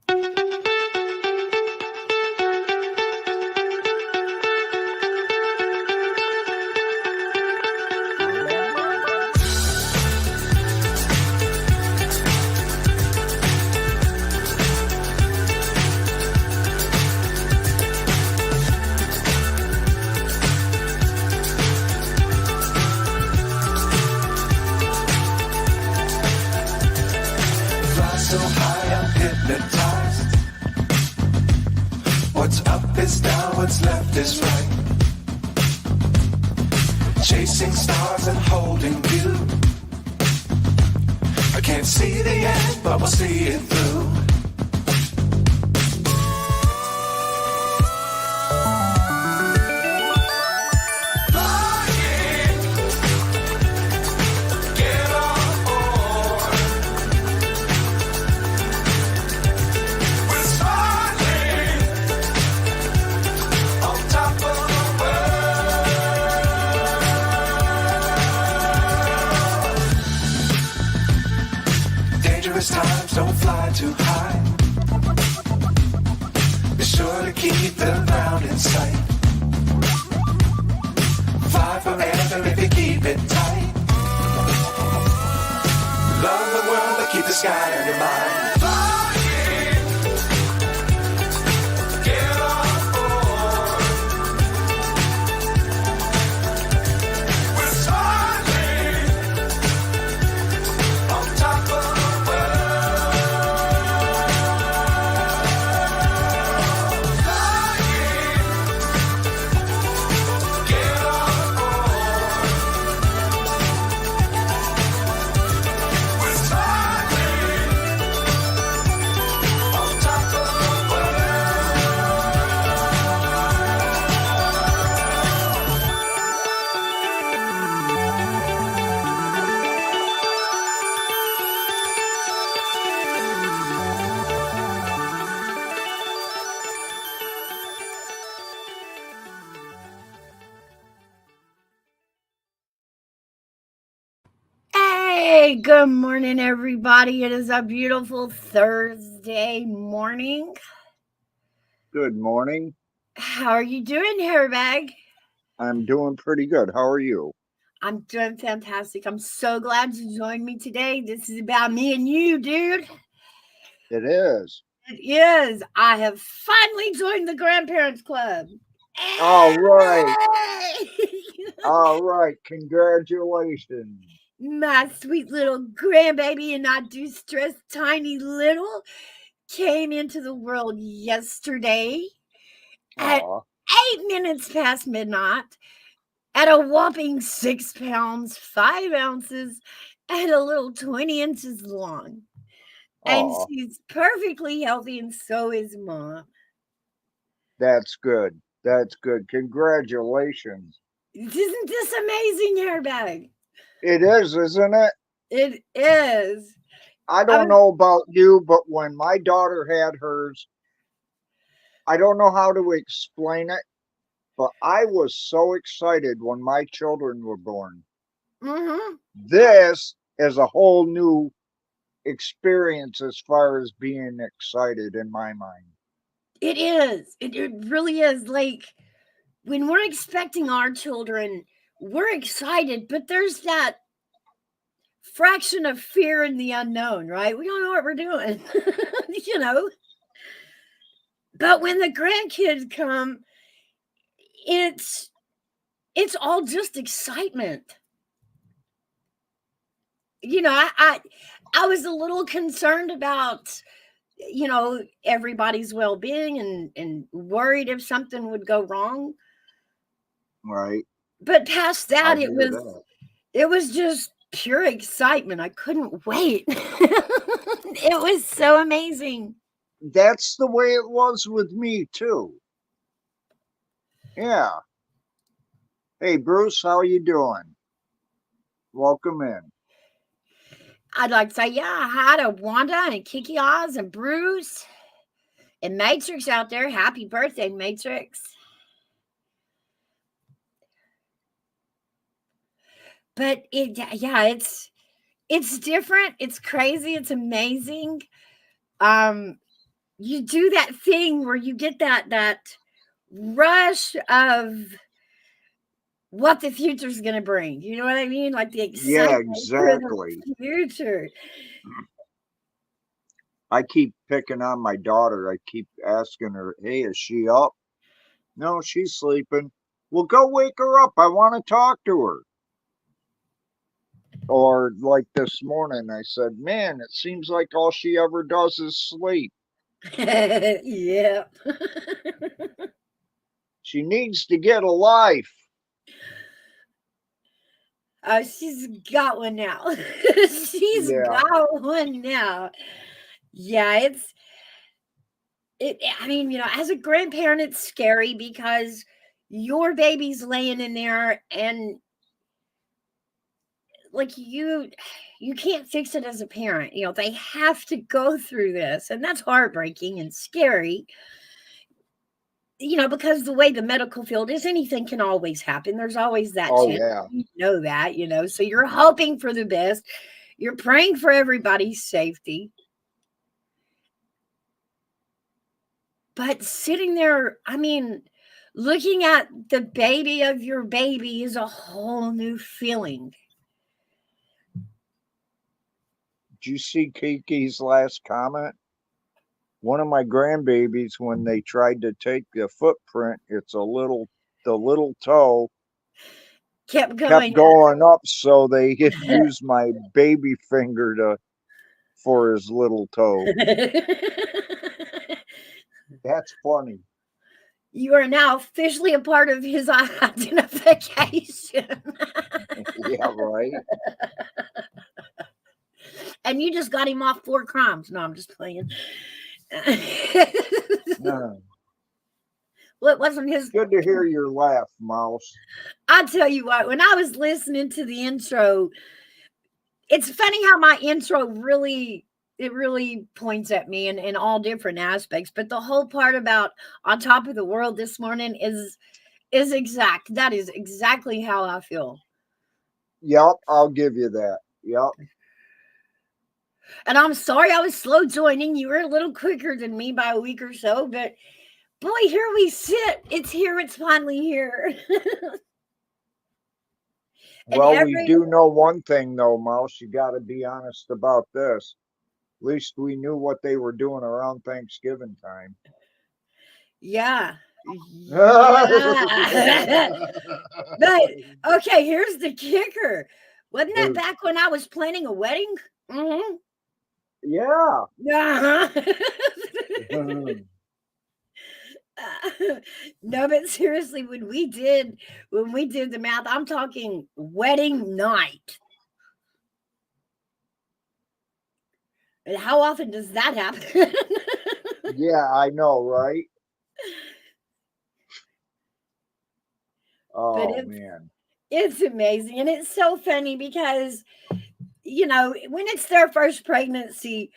Fly so high, I'm hypnotized. What's up is down, what's left is right. Chasing stars and holding you. I can't see the end, but we'll see it through. Flying, get on board. We're smiling on top of the world. Dangerous times, don't fly too high. Be sure to keep the ground in sight. Fly forever if you keep it tight. Love the world, but keep the sky on your mind. Flying, get on board. We're smiling on top of the world. Flying, get on board. We're smiling on top of the world. Hey, good morning, everybody. It is a beautiful Thursday morning. Good morning. How are you doing, Hairbag? I'm doing pretty good. How are you? I'm doing fantastic. I'm so glad you joined me today. This is about me and you, dude. It is. It is. I have finally joined the Grandparents Club. All right. Hey! All right. Congratulations. My sweet little grandbaby and not too stressed tiny little came into the world yesterday at Aw, 8 minutes past midnight at a whopping 6 pounds, 5 ounces, and a little 20 inches long. And aw. she's perfectly healthy, and so is Mom. That's good. That's good. Congratulations. Isn't this amazing, Hairbag? It is, isn't it? It is. I don't know about you, but when my daughter had hers, I don't know how to explain it, but I was so excited when my children were born. Mm-hmm. This is a whole new experience as far as being excited in my mind. It is. It really is. Like, when we're expecting our children, we're excited, but there's that fraction of fear in the unknown, right? We don't know what we're doing, you know. But when the grandkids come, it's all just excitement. You know, I was a little concerned about, you know, everybody's well-being and worried if something would go wrong. Right. But past that, I it hear was that. it was just pure excitement. I couldn't wait. It was so amazing. That's the way it was with me too. Yeah. Hey Bruce, how you doing? Welcome in. I'd like to say, yeah, hi to Wanda and Kiki Oz and Bruce and Matrix out there. Happy birthday, Matrix. But it's different. It's crazy. It's amazing. you do that thing where you get that rush of what the future's going to bring. You know what I mean? Like the Yeah, excitement for exactly. the future. I keep picking on my daughter. I keep asking her, hey, is she up? No, she's sleeping. Well, go wake her up. I want to talk to her. Or like this morning, I said, man, it seems like all she ever does is sleep. Yeah. She needs to get a life. She's got one now. She's Yeah. got one now. Yeah, I mean, as a grandparent, it's scary because your baby's laying in there and like you can't fix it as a parent. They have to go through this, and that's heartbreaking and scary. Because the way the medical field is, anything can always happen. There's always that Oh, chance. yeah. You know that, so you're hoping for the best. You're praying for everybody's safety. But sitting there, I mean, looking at the baby of your baby is a whole new feeling. Did you see Kiki's last comment? One of my grandbabies, when they tried to take the footprint, the little toe Kept kept going going up, so they could use my baby finger for his little toe. That's funny. You are now officially a part of his identification. Yeah, right. And you just got him off 4 crimes. No, I'm just playing. Well, it wasn't his. Good to hear your laugh, Mouse. I'll tell you what, when I was listening to the intro, it's funny how my intro really points at me in all different aspects. But the whole part about on top of the world this morning is exact. That is exactly how I feel. Yep, I'll give you that. Yep. And I'm sorry I was slow joining. You were a little quicker than me by a week or so, but boy, here we sit. It's here. It's finally here. Well, we do know one thing, though, Mouse. You got to be honest about this. At least we knew what they were doing around Thanksgiving time. Yeah. Yeah. But okay, here's the kicker. Wasn't that back when I was planning a wedding? Mm-hmm. Yeah. Uh-huh. No, but seriously, when we did the math, I'm talking wedding night. And how often does that happen? Yeah, I know, right? Oh, man. It's amazing. And it's so funny because, when it's their first pregnancy,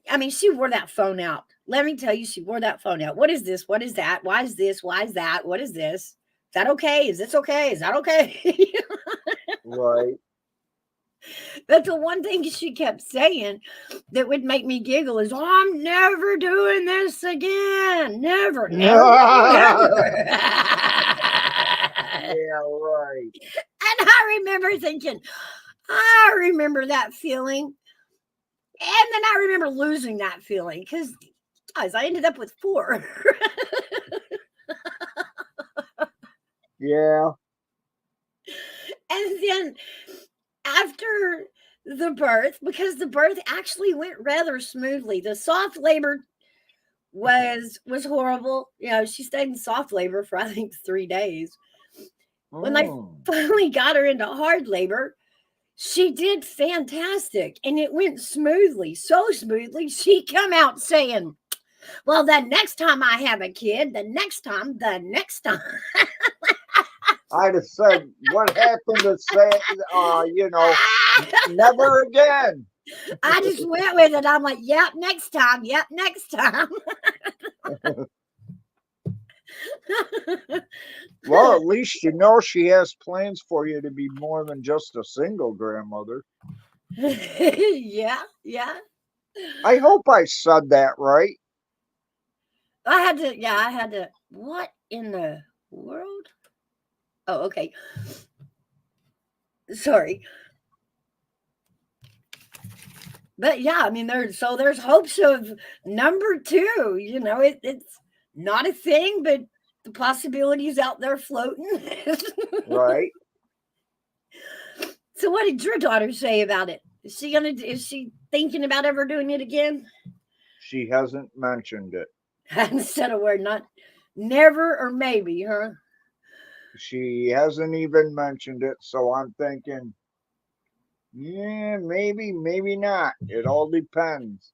I mean, she wore that phone out. Let me tell you, she wore that phone out. What is this? What is that? Why is this? Why is that? What is this? Is that okay? Is this okay? Is that okay? Right. But the one thing she kept saying that would make me giggle is, oh, I'm never doing this again. Never, never, never. Yeah, right. And I remember thinking, I remember that feeling. And then I remember losing that feeling because, guys, I ended up with 4. Yeah. And then after the birth, because the birth actually went rather smoothly, the soft labor was horrible. She stayed in soft labor for I think 3 days. When I finally got her into hard labor, she did fantastic and it went smoothly, so smoothly. She come out saying, well, the next time I have a kid, the next time. I'd have said, what happened to say, never again. I just went with it. I'm like, yep, next time. Yep, next time. Well, at least she has plans for you to be more than just a single grandmother. Yeah. I hope I said that right. I had to. What in the world? Oh, okay. Sorry. But yeah, I mean, there's hopes of number two. It's not a thing, but the possibilities out there floating. Right? So, what did your daughter say about it? Is she thinking about ever doing it again? She hasn't mentioned it. Instead of word, not never or maybe, huh? She hasn't even mentioned it, so I'm thinking, yeah, maybe not. It all depends.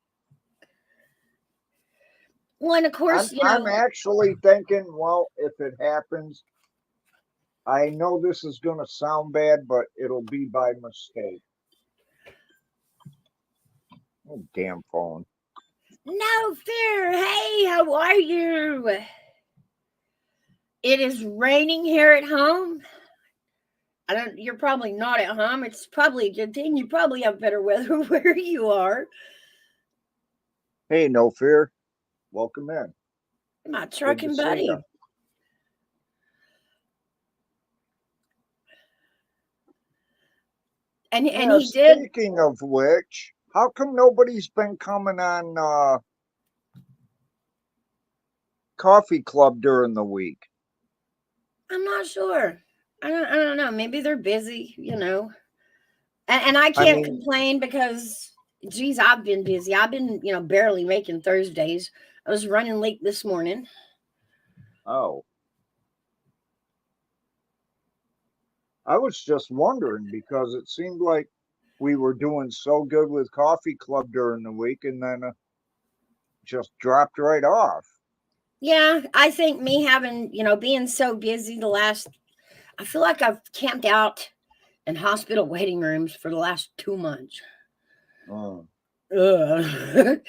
Well, and of course, I'm actually thinking, well, if it happens, I know this is going to sound bad, but it'll be by mistake. Oh, damn phone. no fear. Hey, how are you? It is raining here at home. You're probably not at home. It's probably a good thing. You probably have better weather where you are. Hey, no fear. Welcome in. My Good to trucking see buddy. you. And Yeah, he did. speaking of which, how come nobody's been coming on Coffee Club during the week? I'm not sure. I don't know. Maybe they're busy, And I I can't mean, complain because, geez, I've been busy. I've been, barely making Thursdays. I was running late this morning. oh, I was just wondering because it seemed like we were doing so good with Coffee Club during the week and then just dropped right off. Yeah, I think me having, being so busy I feel like I've camped out in hospital waiting rooms for the last 2 months. Oh, Ugh.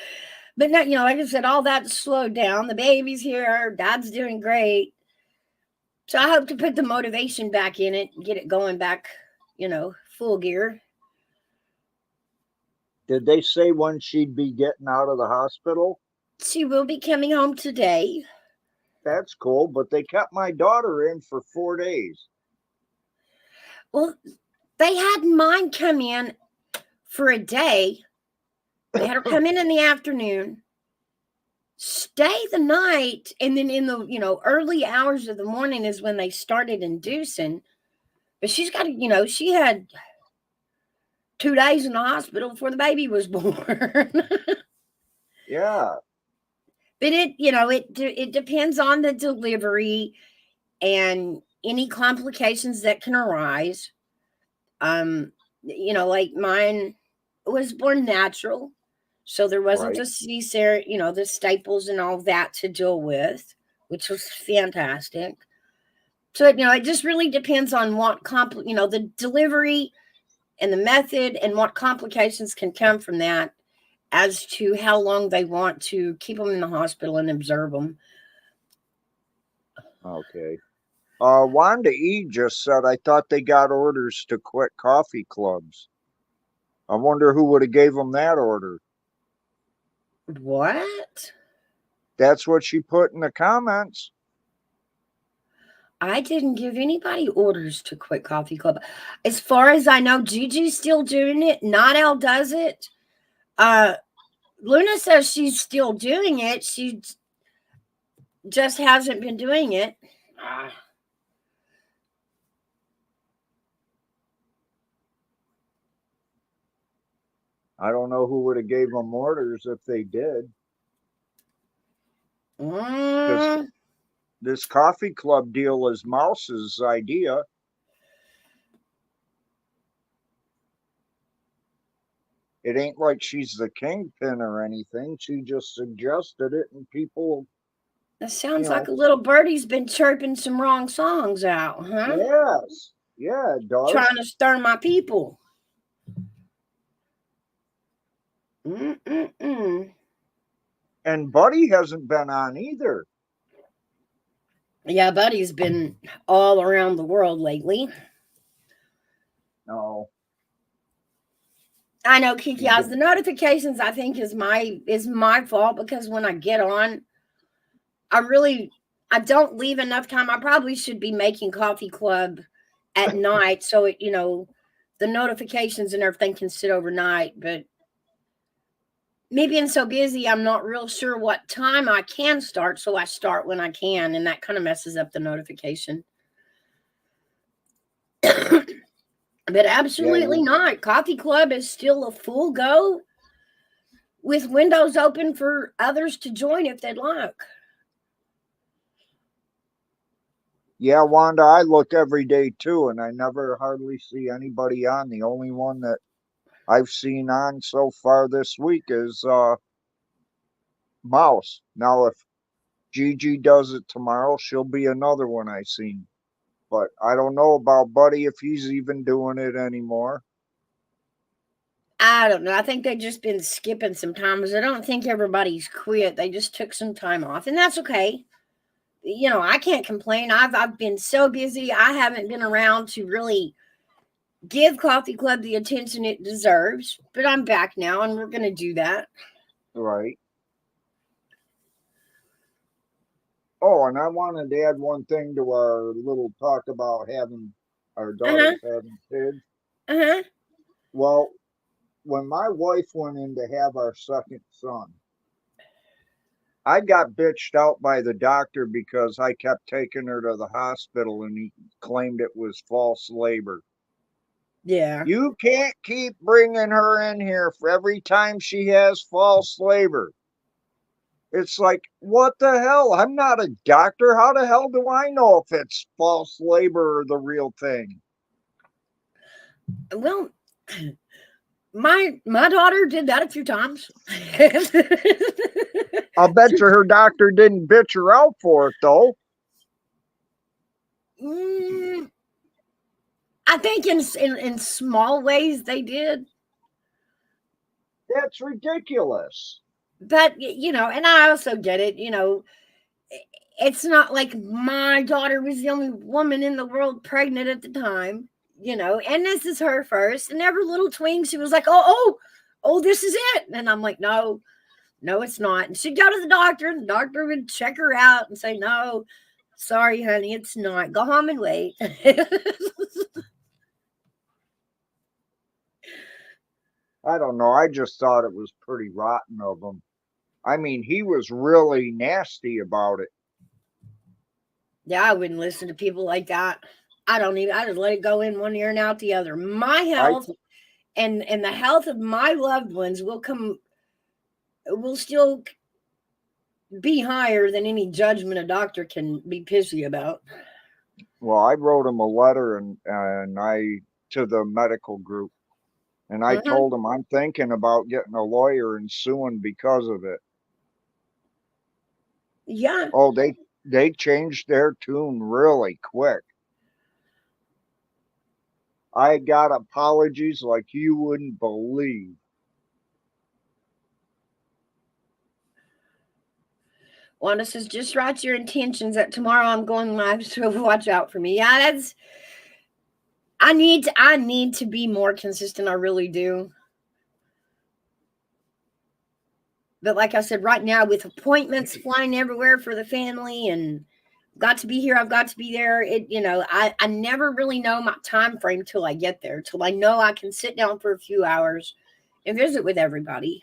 But no, like I said, all that slowed down. The baby's here. Dad's doing great. So I hope to put the motivation back in it and get it going back, full gear. did they say when she'd be getting out of the hospital? She will be coming home today. That's cool, but they kept my daughter in for 4 days. Well, they had mine come in for a day. They had her come in the afternoon, stay the night, and then in the early hours of the morning is when they started inducing. But she's got she had 2 days in the hospital before the baby was born. Yeah. But it depends on the delivery and any complications that can arise. Like mine was born natural, so there wasn't Right. a cesarean, the staples and all that to deal with, which was fantastic. So it just really depends on what the delivery and the method and what complications can come from that as to how long they want to keep them in the hospital and observe them. Okay. Wanda E just said, I thought they got orders to quit coffee clubs. I wonder who would have gave them that order. What? That's what she put in the comments. I didn't give anybody orders to quit Coffee Club. As far as I know, Gigi's still doing it. Not Al does it. Luna says she's still doing it. She just hasn't been doing it. I don't know who would have gave them orders if they did. Because this coffee club deal is Mouse's idea. It ain't like she's the kingpin or anything. She just suggested it, and people. That sounds like a little birdie's been chirping some wrong songs out, huh? Yes. Yeah, it does. Trying to stir my people. Mm-mm-mm. And Buddy hasn't been on either. Yeah, Buddy's been all around the world lately. No. I know, Kiki. The notifications I think is my fault because when I get on, I don't leave enough time. I probably should be making coffee club at night so it, the notifications and everything can sit overnight, but me being so busy, I'm not real sure what time I can start, so I start when I can, and that kind of messes up the notification. But Yeah, absolutely not. Coffee Club is still a full go with windows open for others to join if they'd like. yeah, Wanda, I look every day too, and I never hardly see anybody on. The only one that I've seen on so far this week is Mouse. Now, if Gigi does it tomorrow, she'll be another one I seen. But I don't know about Buddy if he's even doing it anymore. I don't know. I think they've just been skipping some times. I don't think everybody's quit. They just took some time off, and that's okay. I can't complain. I've been so busy. I haven't been around to really give Coffee Club the attention it deserves. But I'm back now, and we're gonna do that. Right. Oh, and I wanted to add one thing to our little talk about having our Uh huh. daughters having kids. Uh huh. Well, when my wife went in to have our second son, I got bitched out by the doctor because I kept taking her to the hospital and he claimed it was false labor. Yeah. You can't keep bringing her in here for every time she has false labor. It's like, what the hell? I'm not a doctor. How the hell do I know if it's false labor or the real thing? Well, my daughter did that a few times. I'll bet you her doctor didn't bitch her out for it, though. Mm, I think in small ways they did, That's ridiculous. but and I also get it. It's not like my daughter was the only woman in the world pregnant at the time. And this is her first, and every little twink, she was like, oh, this is it, and I'm like, no, it's not. And she'd go to the doctor, and the doctor would check her out and say, no, sorry, honey, it's not. Go home and wait. I don't know. I just thought it was pretty rotten of him. I mean, he was really nasty about it. Yeah, I wouldn't listen to people like that. I just let it go in one ear and out the other. My I health and the health of my loved ones will still be higher than any judgment a doctor can be pissy about. well, I wrote him a letter and I to the medical group, and I Mhm. told him I'm thinking about getting a lawyer and suing because of it. Yeah. Oh, they changed their tune really quick. I got apologies like you wouldn't believe. Wanda says, just write your intentions that tomorrow I'm going live, so watch out for me. Yeah, I need to be more consistent. I really do. But like I said, right now with appointments flying everywhere for the family and got to be here, I've got to be there. I never really know my time frame till I get there, till I know I can sit down for a few hours and visit with everybody.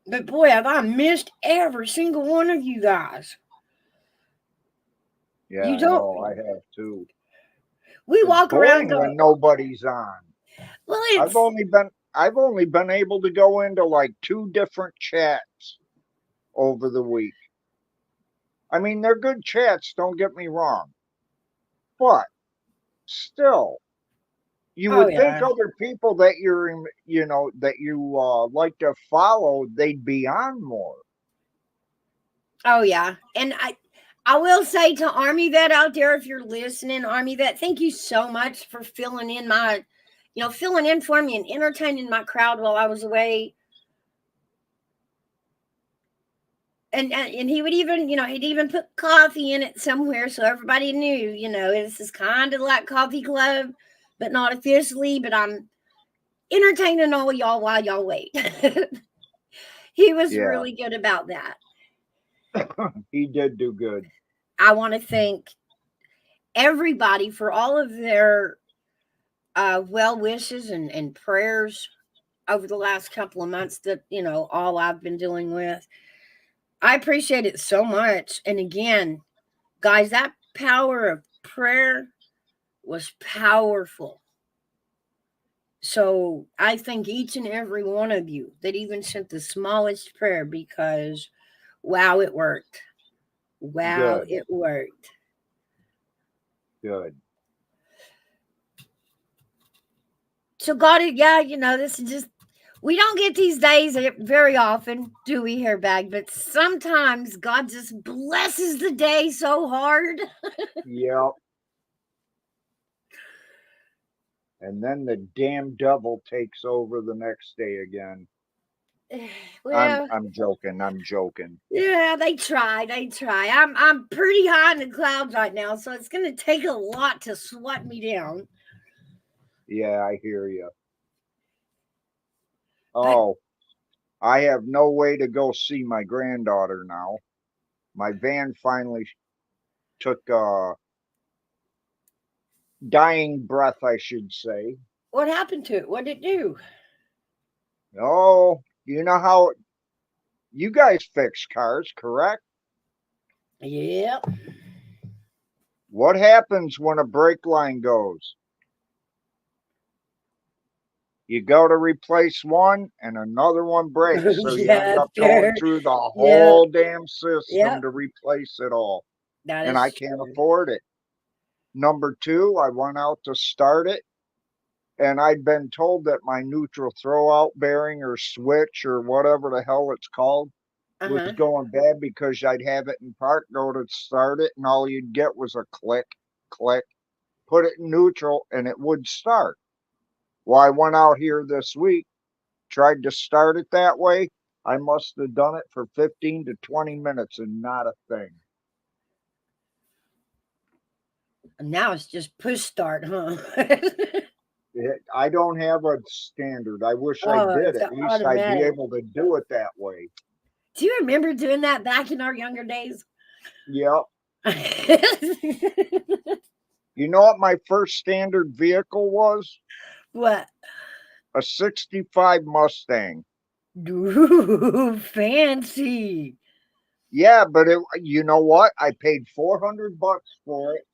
But boy, have I missed every single one of you guys. Yeah, You I don't. know. I have too. We It's walk around and boring go, when nobody's on. well, I've it's only been I've only been able to go into like two different chats over the week. I mean, they're good chats, don't get me wrong. But still, you oh would think yeah, other people that that you like to follow, they'd be on more. oh yeah. And I will say to Army Vet out there, if you're listening, Army Vet, thank you so much for filling in for me and entertaining my crowd while I was away. And he would even, he'd even put coffee in it somewhere so everybody knew, this is kind of like Coffee Club, but not officially. But I'm entertaining all y'all while y'all wait. He was Yeah, really good about that. he did do good. I want to thank everybody for all of their well wishes and prayers over the last couple of months that, all I've been dealing with. I appreciate it so much. And again, guys, that power of prayer was powerful. So I thank each and every one of you that even sent the smallest prayer because, wow, it worked. Wow, Good, it worked. good. So God, yeah, this is just, we don't get these days very often, do we, Hairbag? But sometimes God just blesses the day so hard. Yep. And then the damn devil takes over the next day again. Well, I'm joking. I'm joking. yeah, they try. They try. I'm pretty high in the clouds right now, so it's gonna take a lot to swat me down. Yeah, I hear you. But Oh, I have no way to go see my granddaughter now. My van finally took a dying breath, I should say. what happened to it? What did it do? Oh, you know how you guys fix cars, correct? Yep. What happens when a brake line goes? You go to replace one and another one breaks. So you end Yeah, up going sure. through the Yeah. whole damn system Yep. to replace it all. That And I is can't true. afford it. Number two, I went out to start it and I'd been told that my neutral throwout bearing or switch or whatever the hell it's called was Uh-huh. going bad because I'd have it in park, go to start it, and all you'd get was a click, click, put it in neutral, and it would start. Well, I went out here this week, tried to start it that way. I must have done it for 15 to 20 minutes and not a thing. And now it's just push start, huh? I don't have a standard. I wish I Oh, did. it's At an least I'd be automatic. able to do it that way. Do you remember doing that back in our younger days? Yep. You know what my first standard vehicle was? What? A 65 Mustang. Ooh, fancy. Yeah, but you know what? I paid $400 for it.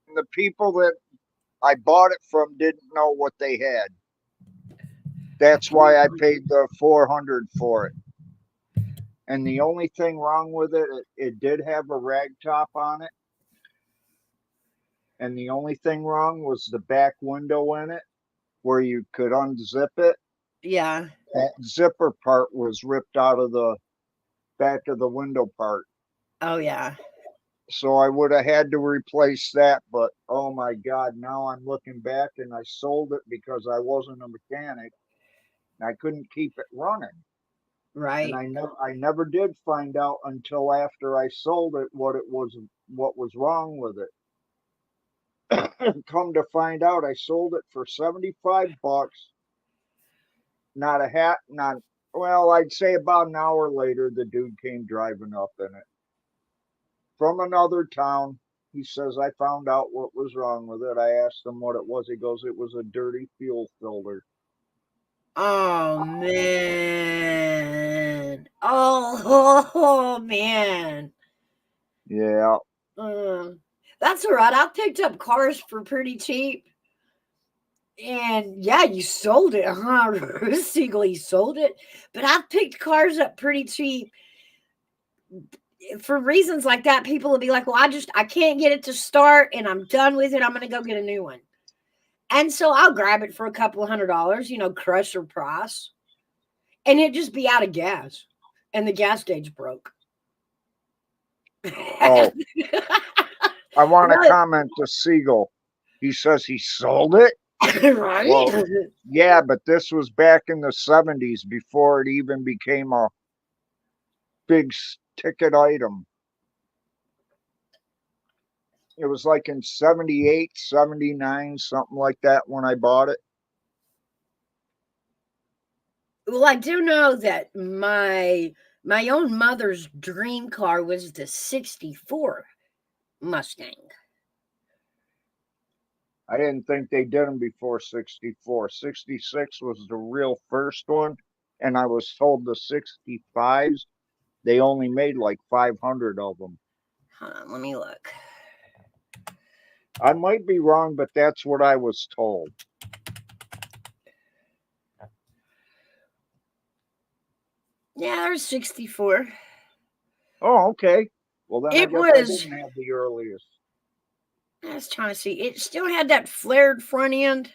And the people that I bought it from didn't know what they had. That's why I paid the 400 for it. And the only thing wrong with it, it did have a rag top on it. And the only thing wrong was the back window in it where you could unzip it. Yeah. That zipper part was ripped out of the back of the window part. Oh, yeah. So I would have had to replace that. But oh my God, now I'm looking back and I sold it because I wasn't a mechanic and I couldn't keep it running. And Right. I never did find out until after I sold it what was wrong with it. Come to find out, I sold it for $75. Not a hat, not well. I'd say about an hour later, the dude came driving up in it from another town. He says, I found out what was wrong with it. I asked him what it was. He goes, it was a dirty fuel filter. Oh, man. Oh, man. Yeah. Uh, that's all right. I picked up cars for pretty cheap. And yeah, you sold it, huh? Siegel, you sold it. But I've picked cars up pretty cheap for reasons like that. People will be like, well, I can't get it to start and I'm done with it. I'm going to go get a new one. And so I'll grab it for a couple of $100, crusher price. And it just be out of gas. And the gas gauge broke. Oh, I want to Really? comment to Siegel. He says he sold it. Right? Well, yeah, but this was back in the 70s before it even became a big ticket item. It was like in 78, 79, something like that when I bought it. Well, I do know that my own mother's dream car was the '64 Mustang. I didn't think they did them before 64. 66 was the real first one. And I was told the 65s, they only made like 500 of them. Hold on, let me look. I might be wrong, but that's what I was told. Yeah, there's 64. Oh, okay. Well, then I It guess I was, didn't have the earliest. I was trying to see, it still had that flared front end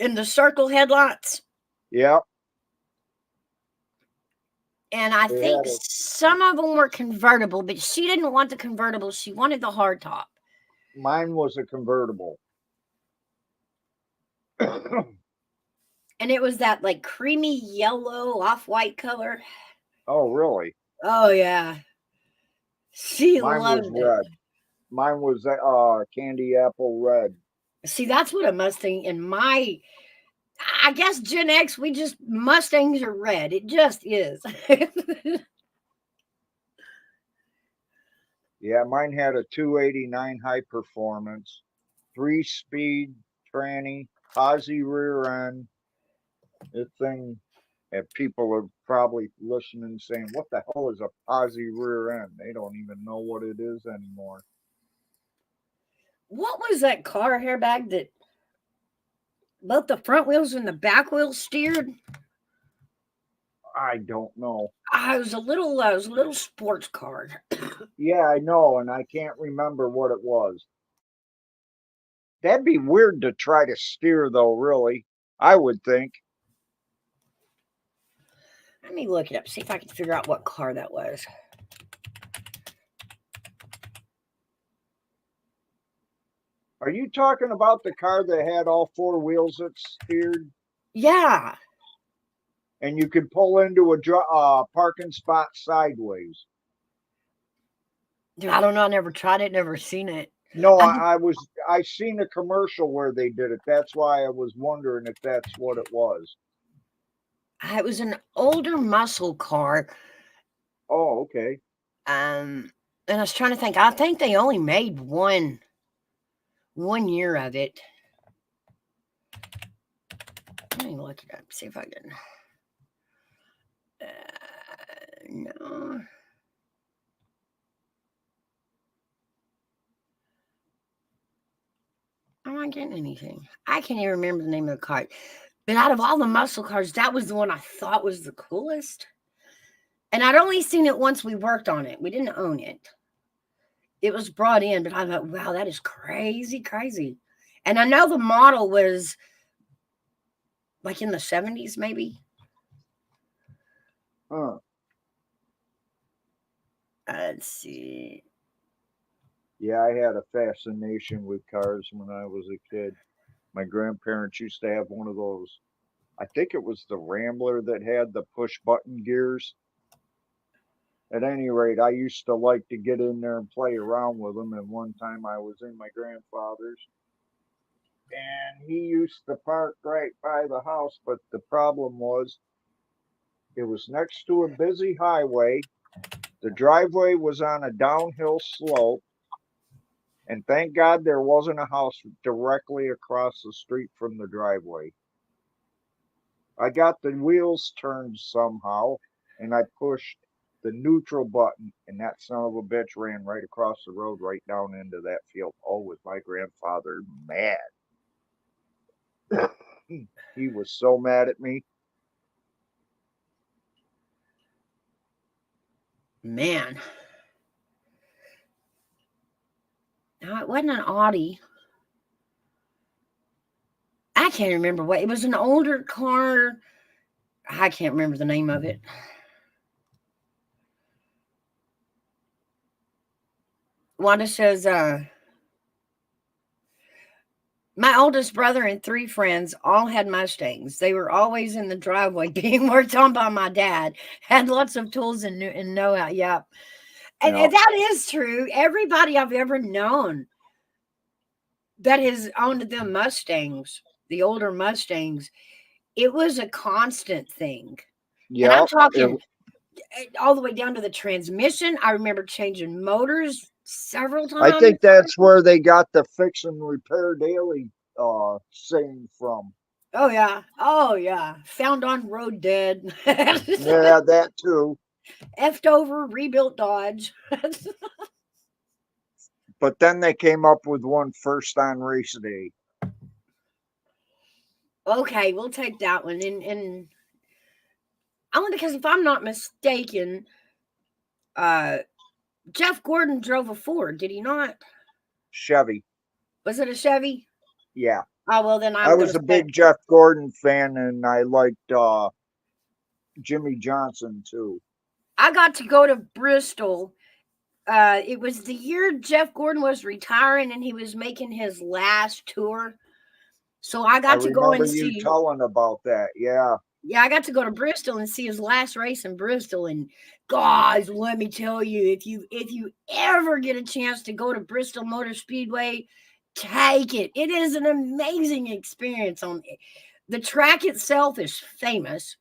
and the circle headlights. Yeah, And I they think had it. some of them were convertible, but she didn't want the convertible. She wanted the hardtop. Mine was a convertible. And it was that like creamy yellow, off white color. Oh, really? Oh, yeah. She Mine was loved it. red. Mine was candy apple red. See, that's what a Mustang in my, I guess Gen X, Mustangs are red. It just is. Yeah, mine had a 289 high performance, 3-speed tranny, posi rear end. This thing, and people are probably listening saying, what the hell is a posi rear end? They don't even know what it is anymore. What was that car hairbag that both the front wheels and the back wheels steered? I don't know. It was a little sports car. Yeah, I know, and I can't remember what it was. That'd be weird to try to steer, though, really. I would think. Let me look it up, see if I can figure out what car that was. Are you talking about the car that had all four wheels that steered? Yeah. And you could pull into a parking spot sideways. Dude, I don't know. I never tried it, never seen it. No, I, I seen a commercial where they did it. That's why I was wondering if that's what it was. it was an older muscle car. Oh, okay. And I was trying to think. I think they only made one year of it. Let me look it up, see if I can. No. I'm not getting anything. I can't even remember the name of the car. But out of all the muscle cars, that was the one I thought was the coolest. And I'd only seen it once we worked on it. We didn't own it. It was brought in, but I thought, wow, that is crazy, crazy. And I know the model was like in the 70s, maybe. Huh. Let's see. Yeah, I had a fascination with cars when I was a kid. My grandparents used to have one of those. I think it was the Rambler that had the push button gears. At any rate, I used to like to get in there and play around with them. And one time I was in my grandfather's and he used to park right by the house. But the problem was it was next to a busy highway. The driveway was on a downhill slope. And thank God there wasn't a house directly across the street from the driveway. I got the wheels turned somehow and I pushed the neutral button, and that son of a bitch ran right across the road, right down into that field. Oh, was my grandfather mad? He was so mad at me. Man. No, it wasn't an Audi. I can't remember what. It was an older car. I can't remember the name of it. Wanda says, my oldest brother and 3 friends all had Mustangs. They were always in the driveway being worked on by my dad. Had lots of tools and know-how. Yep. And that is true. Everybody I've ever known that has owned the Mustangs, the older Mustangs, it was a constant thing. And Yeah, I'm talking all the way down to the transmission. I remember changing motors several I times. think that's where they got the fix and repair daily saying from. Oh yeah. Oh yeah. Found on road dead. Yeah, that too. Effed over, rebuilt Dodge. But then they came up with one first on race day. Okay, we'll take that one. And only because if I'm not mistaken, uh Jeff Gordon drove a Ford, did he not? Chevy. Was it a Chevy? Yeah. Oh well, then I I'm gonna was a say big Jeff Gordon fan, and I liked Jimmy Johnson too. I got to go to Bristol. It was the year Jeff Gordon was retiring, and he was making his last tour. So I I got to go remember and you see. telling about that. Yeah. Yeah, I got to go to Bristol and see his last race in Bristol. And guys, let me tell you, if you ever get a chance to go to Bristol Motor Speedway, take it. It is an amazing experience. On the track itself is famous,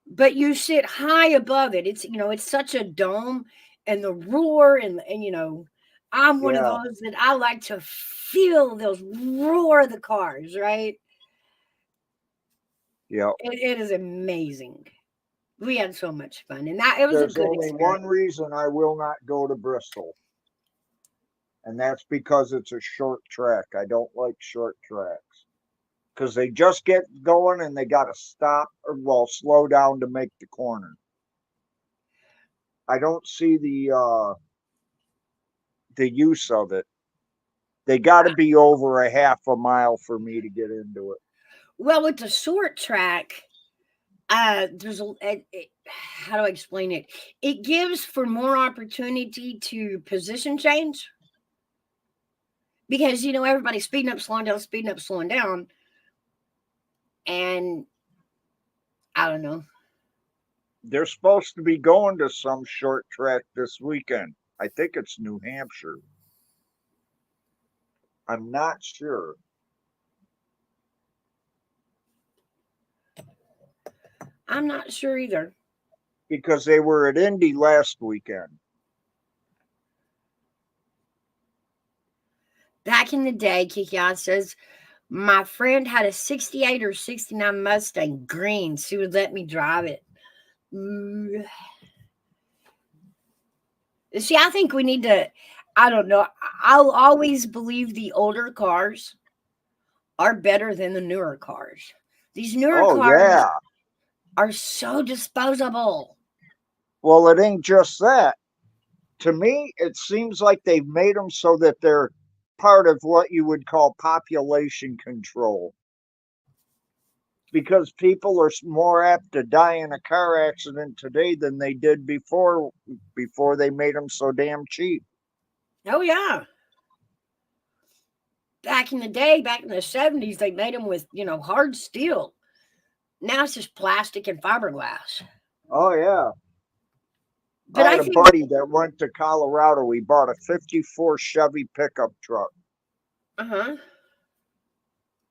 but you sit high above it. It's such a dome, and the roar, and I'm one of Yeah. those that I like to feel those roar of the cars, right? Yeah. It is amazing. We had so much fun, and that it was a There's good only experience. one reason I will not go to Bristol, and that's because it's a short track. I don't like short tracks because they just get going and they got to stop or well slow down to make the corner. I don't see the use of it. They got to be over a half a mile for me to get into it. Well, with the short track, there's how do I explain it? It gives for more opportunity to position change because everybody's speeding up, speeding up, slowing down, and I don't know. They're supposed to be going to some short track this weekend. I think it's New Hampshire. I'm not sure. I'm not sure either. Because they were at Indy last weekend. Back in the day, Kiki says, my friend had a 68 or 69 Mustang green. She would let me drive it. See, I think we need to, I don't know. I'll always believe the older cars are better than the newer cars. These newer Oh, cars yeah. are so disposable. Well, it ain't just that. To me, it seems like they've made them so that they're part of what you would call population control. Because people are more apt to die in a car accident today than they did before they made them so damn cheap. Oh, yeah. Back in the day, back in the 70s, they made them with, hard steel. Now it's just plastic and fiberglass. Oh, yeah. But I I had a think, buddy that went to Colorado. He bought a 54 Chevy pickup truck. uh-huh.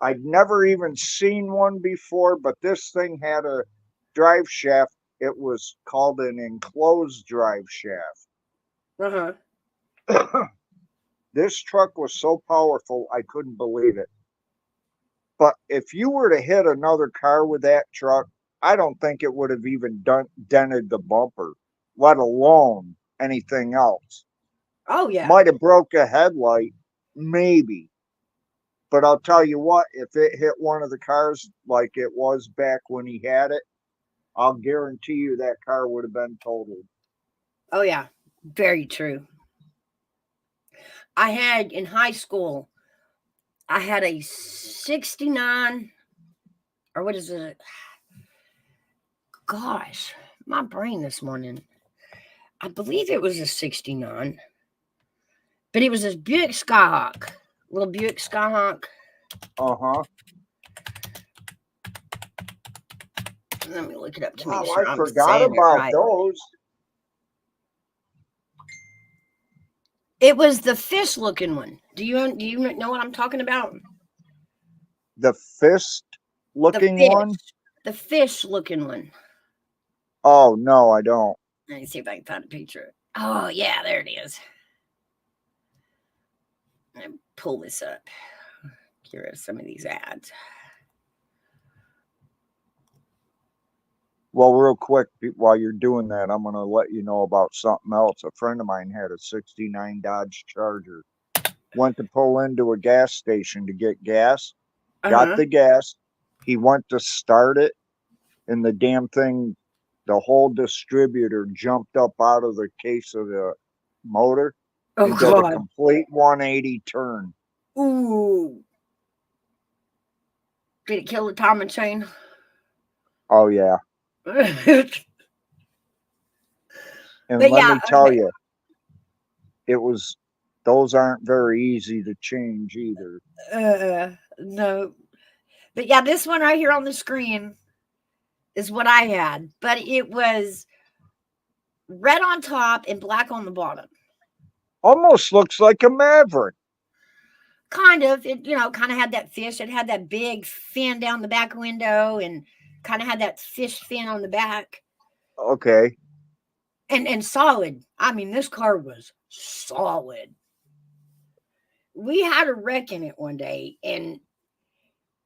I'd never even seen one before, but this thing had a drive shaft. It was called an enclosed drive shaft. Uh-huh. This truck was so powerful, I couldn't believe it. But if you were to hit another car with that truck, I don't think it would have even dented the bumper, let alone anything else. Oh, yeah. Might have broke a headlight, maybe. But I'll tell you what, if it hit one of the cars like it was back when he had it, I'll guarantee you that car would have been totaled. Oh, yeah. Very true. I had in high school, I had a 69, or what is it? Gosh, my brain this morning. I believe it was a 69, but it was this Buick Skyhawk, little Buick Skyhawk. Uh-huh. Let me look it up to Wow, make sure I I'm forgot saying it about right. those. It was the fish-looking one. Do you know what I'm talking about? The fist? looking fish, one? the fish looking one. Oh, no, I don't. Let me see if I can find a picture. Oh, yeah, there it is. Let me pull this up. Here are some of these ads. Well, real quick, while you're doing that, I'm going to let you know about something else. A friend of mine had a 69 Dodge Charger. Went to pull into a gas station to get gas. Got Uh-huh. the gas. He went to start it, and the damn thing, the whole distributor jumped up out of the case of the motor Oh, and did a God. complete 180 turn. Ooh. Did it kill the timing chain? Oh, yeah. But And let yeah, me tell you, it was, those aren't very easy to change either. no. But yeah, this one right here on the screen is what I had. But it was red on top and black on the bottom. Almost looks like a Maverick. Kind of. It, kind of had that fish. It had that big fin down the back window and kind of had that fish fin on the back. Okay. And solid. I mean, this car was solid. We had a wreck in it one day, and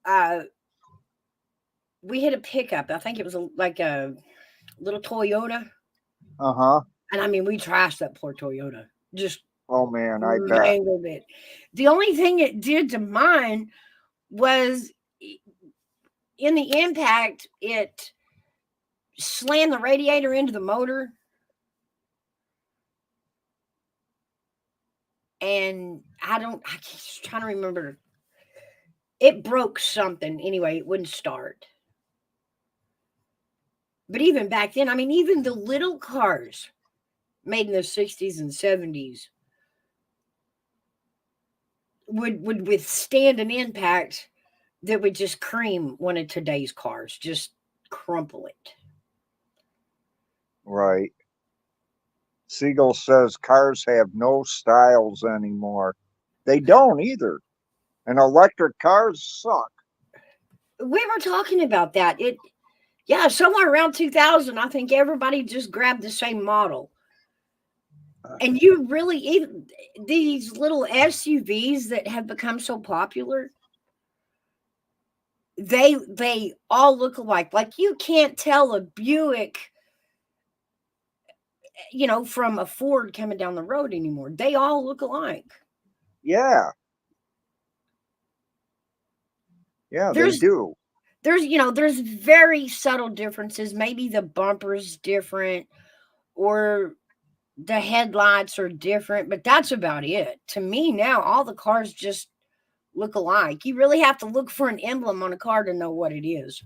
uh we hit a pickup. I think it was like a little Toyota. Uh-huh. And I mean, we trashed that poor Toyota. Just Oh, man, I bet. mangled it. The only thing it did to mine was in the impact, it slammed the radiator into the motor. And I'm just trying to remember. It broke something. Anyway, it wouldn't start. But even back then, I mean, even the little cars made in the 60s and 70s would withstand an impact that would just cream one of today's cars, just crumple it. Right. Siegel says cars have no styles anymore. They don't either. And electric cars suck. We were talking about that. Yeah, somewhere around 2000, I think everybody just grabbed the same model. And you really, even these little SUVs that have become so popular, they all look alike. Like you can't tell a Buick, from a Ford coming down the road anymore. They all look alike. Yeah. Yeah, they There's do. there's very subtle differences. Maybe the bumper's different or the headlights are different, but that's about it. To me now, all the cars just look alike. You really have to look for an emblem on a car to know what it is.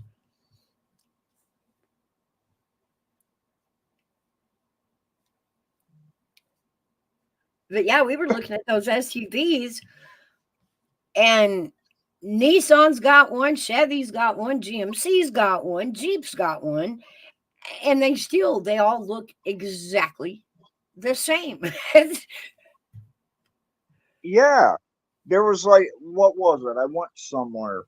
But yeah, we were looking at those SUVs, and Nissan's got one, Chevy's got one, GMC's got one, Jeep's got one, and they all look exactly the same. Yeah. There was like, what was it? I went somewhere.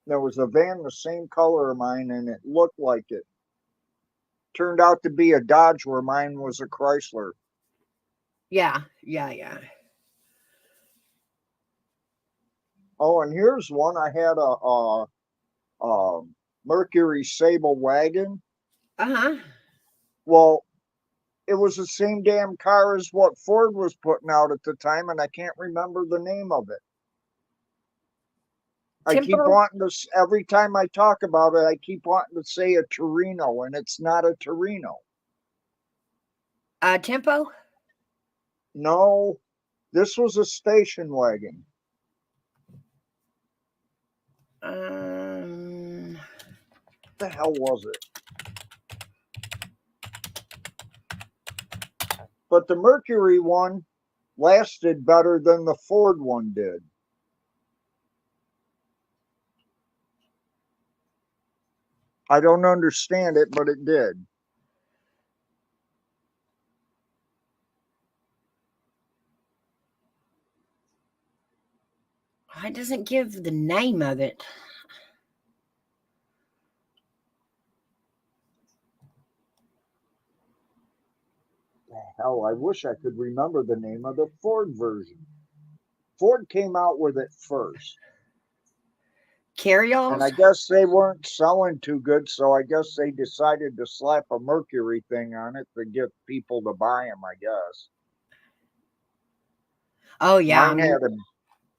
There was a van the same color of mine, and it looked like it. Turned out to be a Dodge where mine was a Chrysler. Yeah, yeah, yeah. Oh, and here's one. I had a Mercury Sable wagon. Uh-huh. Well, it was the same damn car as what Ford was putting out at the time, and I can't remember the name of it. I keep Tempo, wanting to, every time I talk about it, I keep wanting to say a Torino, and it's not a Torino. Tempo. No, this was a station wagon. Um, What the hell was it? But the Mercury one lasted better than the Ford one did. I don't understand it, but it did. it doesn't give the name of it. hell, I wish I could remember the name of the Ford version. Ford came out with it first. And I Carryalls? guess they weren't selling too good, so I guess they decided to slap a Mercury thing on it to get people to buy them, I guess. Oh yeah.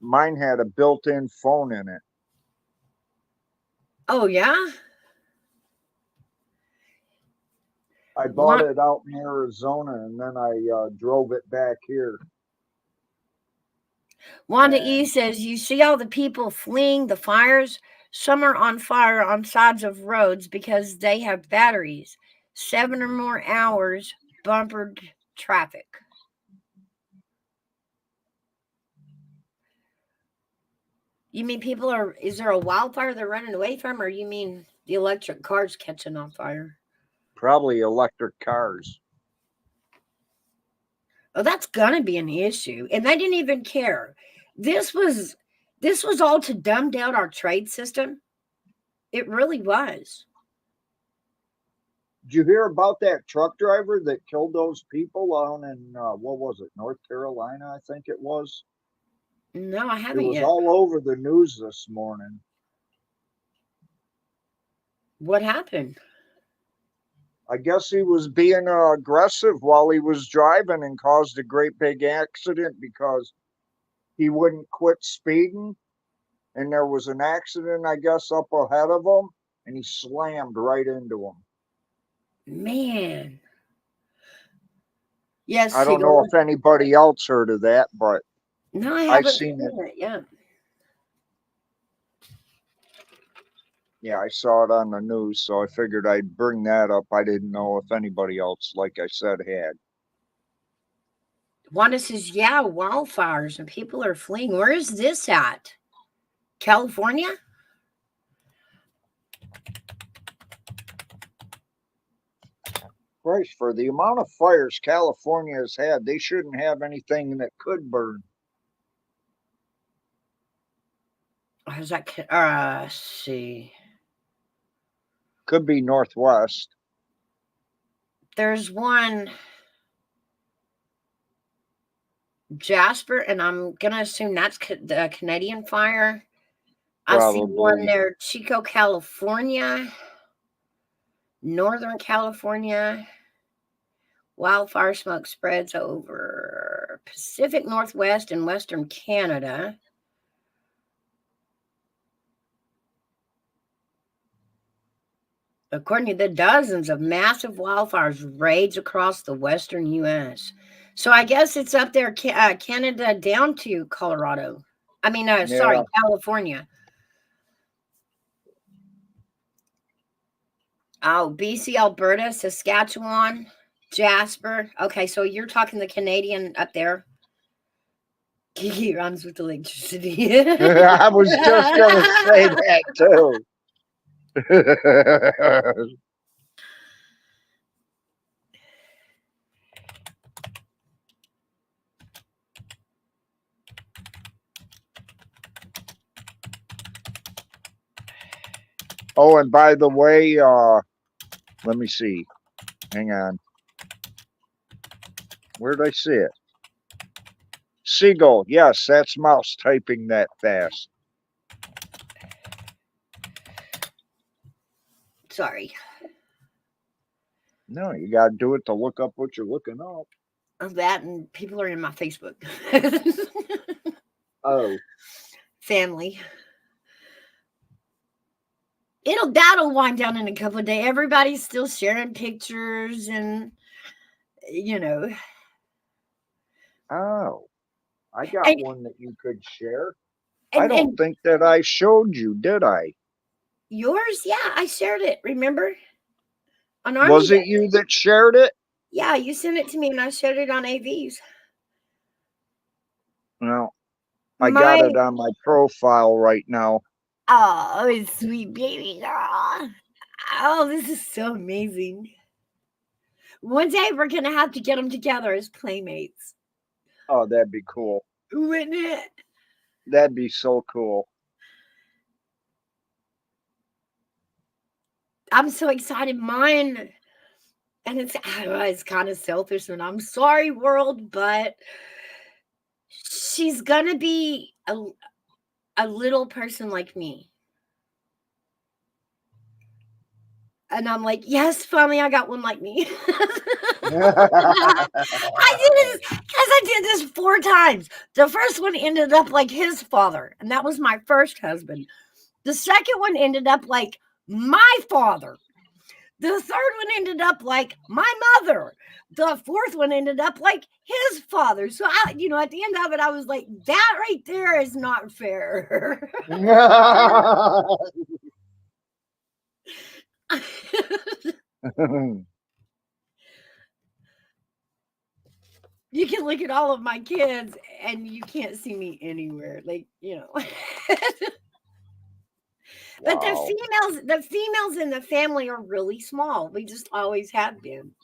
Mine had a built-in phone in it. Oh yeah. I bought What? it out in Arizona, and then I drove it back here. Wanda E And says, you see all the people fleeing the fires? Some are on fire on sides of roads because they have batteries. 7 or more hours bumpered traffic. You mean is there a wildfire they're running away from, or you mean the electric cars catching on fire? probably electric cars. Oh, that's gonna be an issue. And they didn't even care. This was all to dumb down our trade system. It really was. Did you hear about that truck driver that killed those people down in, what was it, North Carolina, I think it was? No, I It haven't was yet. all over the news this morning. What happened? I guess he was being aggressive while he was driving and caused a great big accident because he wouldn't quit speeding. And there was an accident, I guess, up ahead of him, and he slammed right into him. Man. Yes, I don't know Siegel. if anybody else heard of that, but No, I I haven't seen it. seen it yet. Yeah, I saw it on the news, so I figured I'd bring that up. I didn't know if anybody else, like I said, had. Wanda says, yeah, wildfires and people are fleeing. Where is this at? California? Christ, for the amount of fires California has had, they shouldn't have anything that could burn. Or is that let's see. Could be Northwest. There's one Jasper, and I'm gonna assume that's the Canadian fire. I see one Probably. there, Chico, California, Northern California. Wildfire smoke spreads over Pacific Northwest and Western Canada. According to the dozens of massive wildfires rage across the western U.S. So I guess it's up there, Canada down to Colorado. I mean, sorry, Yeah. California. Oh, BC, Alberta, Saskatchewan, Jasper. Okay, so you're talking the Canadian up there. Kiki rhymes with electricity. I was just going to say that too. Oh, and by the way, let me see. Hang on. Where did I see it? Seagull. Yes, that's Mouse typing that fast. Sorry. No, you got to do it to look up what you're looking up. That and people are in my Facebook. Oh. Family. That'll wind down in a couple of days. Everybody's still sharing pictures and Oh. I got and one that you could share. I and, don't and think that I showed you, did I? yours, yeah, I shared it, remember? On Army Was Day. it you that shared it? Yeah, you sent it to me and I shared it on AVs. No, I got My it on my profile right now. oh, sweet baby girl. Oh, this is so amazing. One day we're gonna have to get them together as playmates. Oh, that'd be cool. Wouldn't it? That'd be so cool. I'm so excited. Mine And it's kind of selfish, and I'm sorry, world, but she's gonna be a little person like me. And I'm like, yes, finally, I got one like me. I did this because I did this 4 times. The first one ended up like his father, and that was my first husband. The second one ended up like my father. The third one ended up like my mother. The fourth one ended up like his father. So at the end of it, I was like, that right there is not fair. You can look at all of my kids and you can't see me anywhere. But Wow. the females in the family are really small. We just always have been.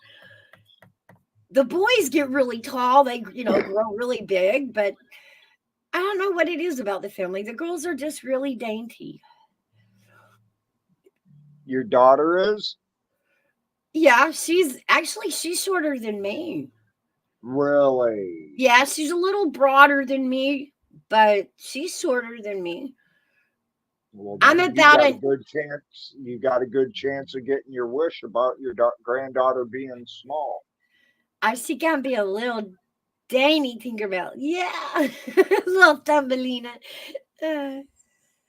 The boys get really tall, they grow really big, but I don't know what it is about the family. The girls are just really dainty. Your daughter is? Yeah, she's shorter than me. Really? Yeah, she's a little broader than me, but she's shorter than me. Well, I'm then about it. you got a good chance of getting your wish about your granddaughter being small. She can be a little dainty Tinkerbell. Yeah, little Thumbelina. Uh,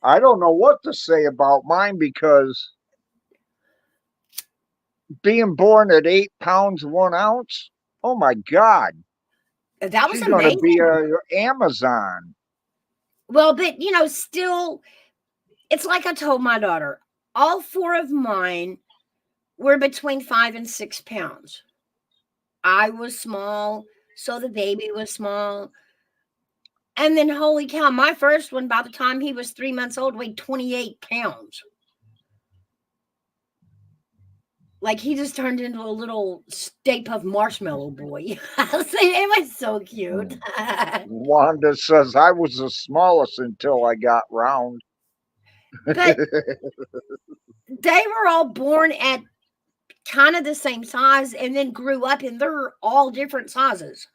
I don't know what to say about mine because being born at 8 pounds 1 ounce, oh my God, that was she's going to be amazing. a Amazon. Well, but still, it's like I told my daughter. All 4 of mine were between 5 and 6 pounds. I was small, so the baby was small. And then, holy cow, my first one, by the time he was 3 months old, weighed 28 pounds. Like he just turned into a little Stay Puft Marshmallow boy. It was so cute. Wanda says I was the smallest until I got round. But they were all born at kind of the same size and then grew up, and they're all different sizes.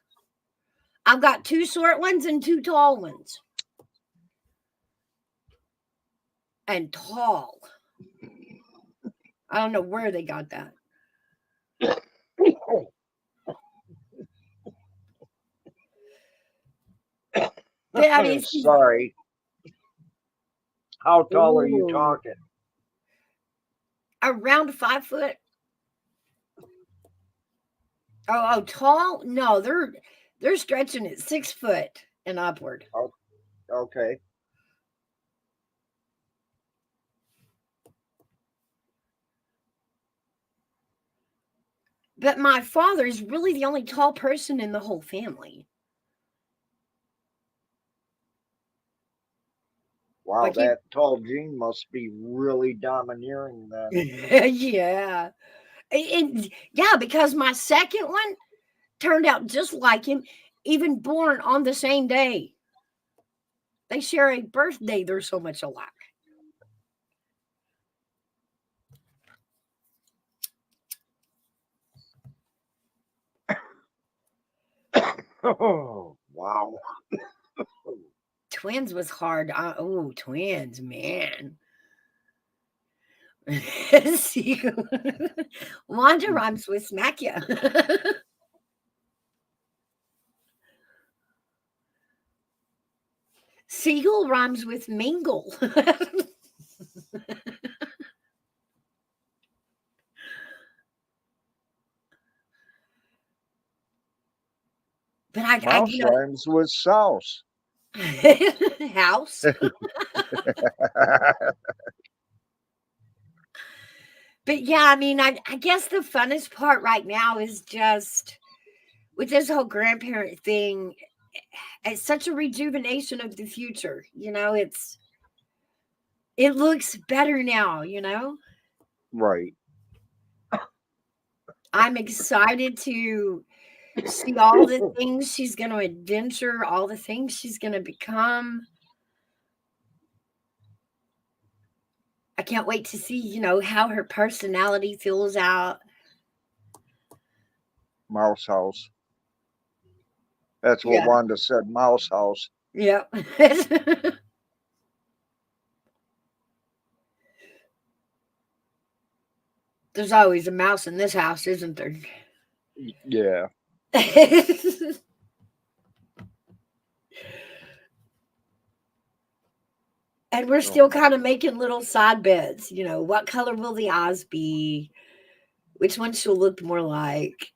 I've got 2 short ones and 2 tall ones. And tall. I don't know where they got that. But I mean, Sorry. How tall are you ooh, talking? around 5 foot. Oh, tall? No, they're stretching at 6 foot and upward. Oh, okay. But my father is really the only tall person in the whole family. Wow, Like you, that tall gene must be really domineering then. yeah, yeah, because my second one turned out just like him, even born on the same day. They share a birthday. They're so much alike. Oh, wow. Twins was hard. Twins, man. See, Wanda rhymes with smack ya. Seagull rhymes with mingle. But Mouse rhymes with souse. house. But yeah, I mean, I guess the funnest part right now is just with this whole grandparent thing. It's such a rejuvenation of the future. It looks better now. Right. I'm excited to see all the things she's going to adventure, all the things she's going to become. I can't wait to see, how her personality fills out. Mouse house. That's what Yeah. Wanda said, mouse house. Yeah. There's always a mouse in this house, isn't there? Yeah. And we're Oh still my. kind of making little side bets. What color will the eyes be? Which one she'll look more like?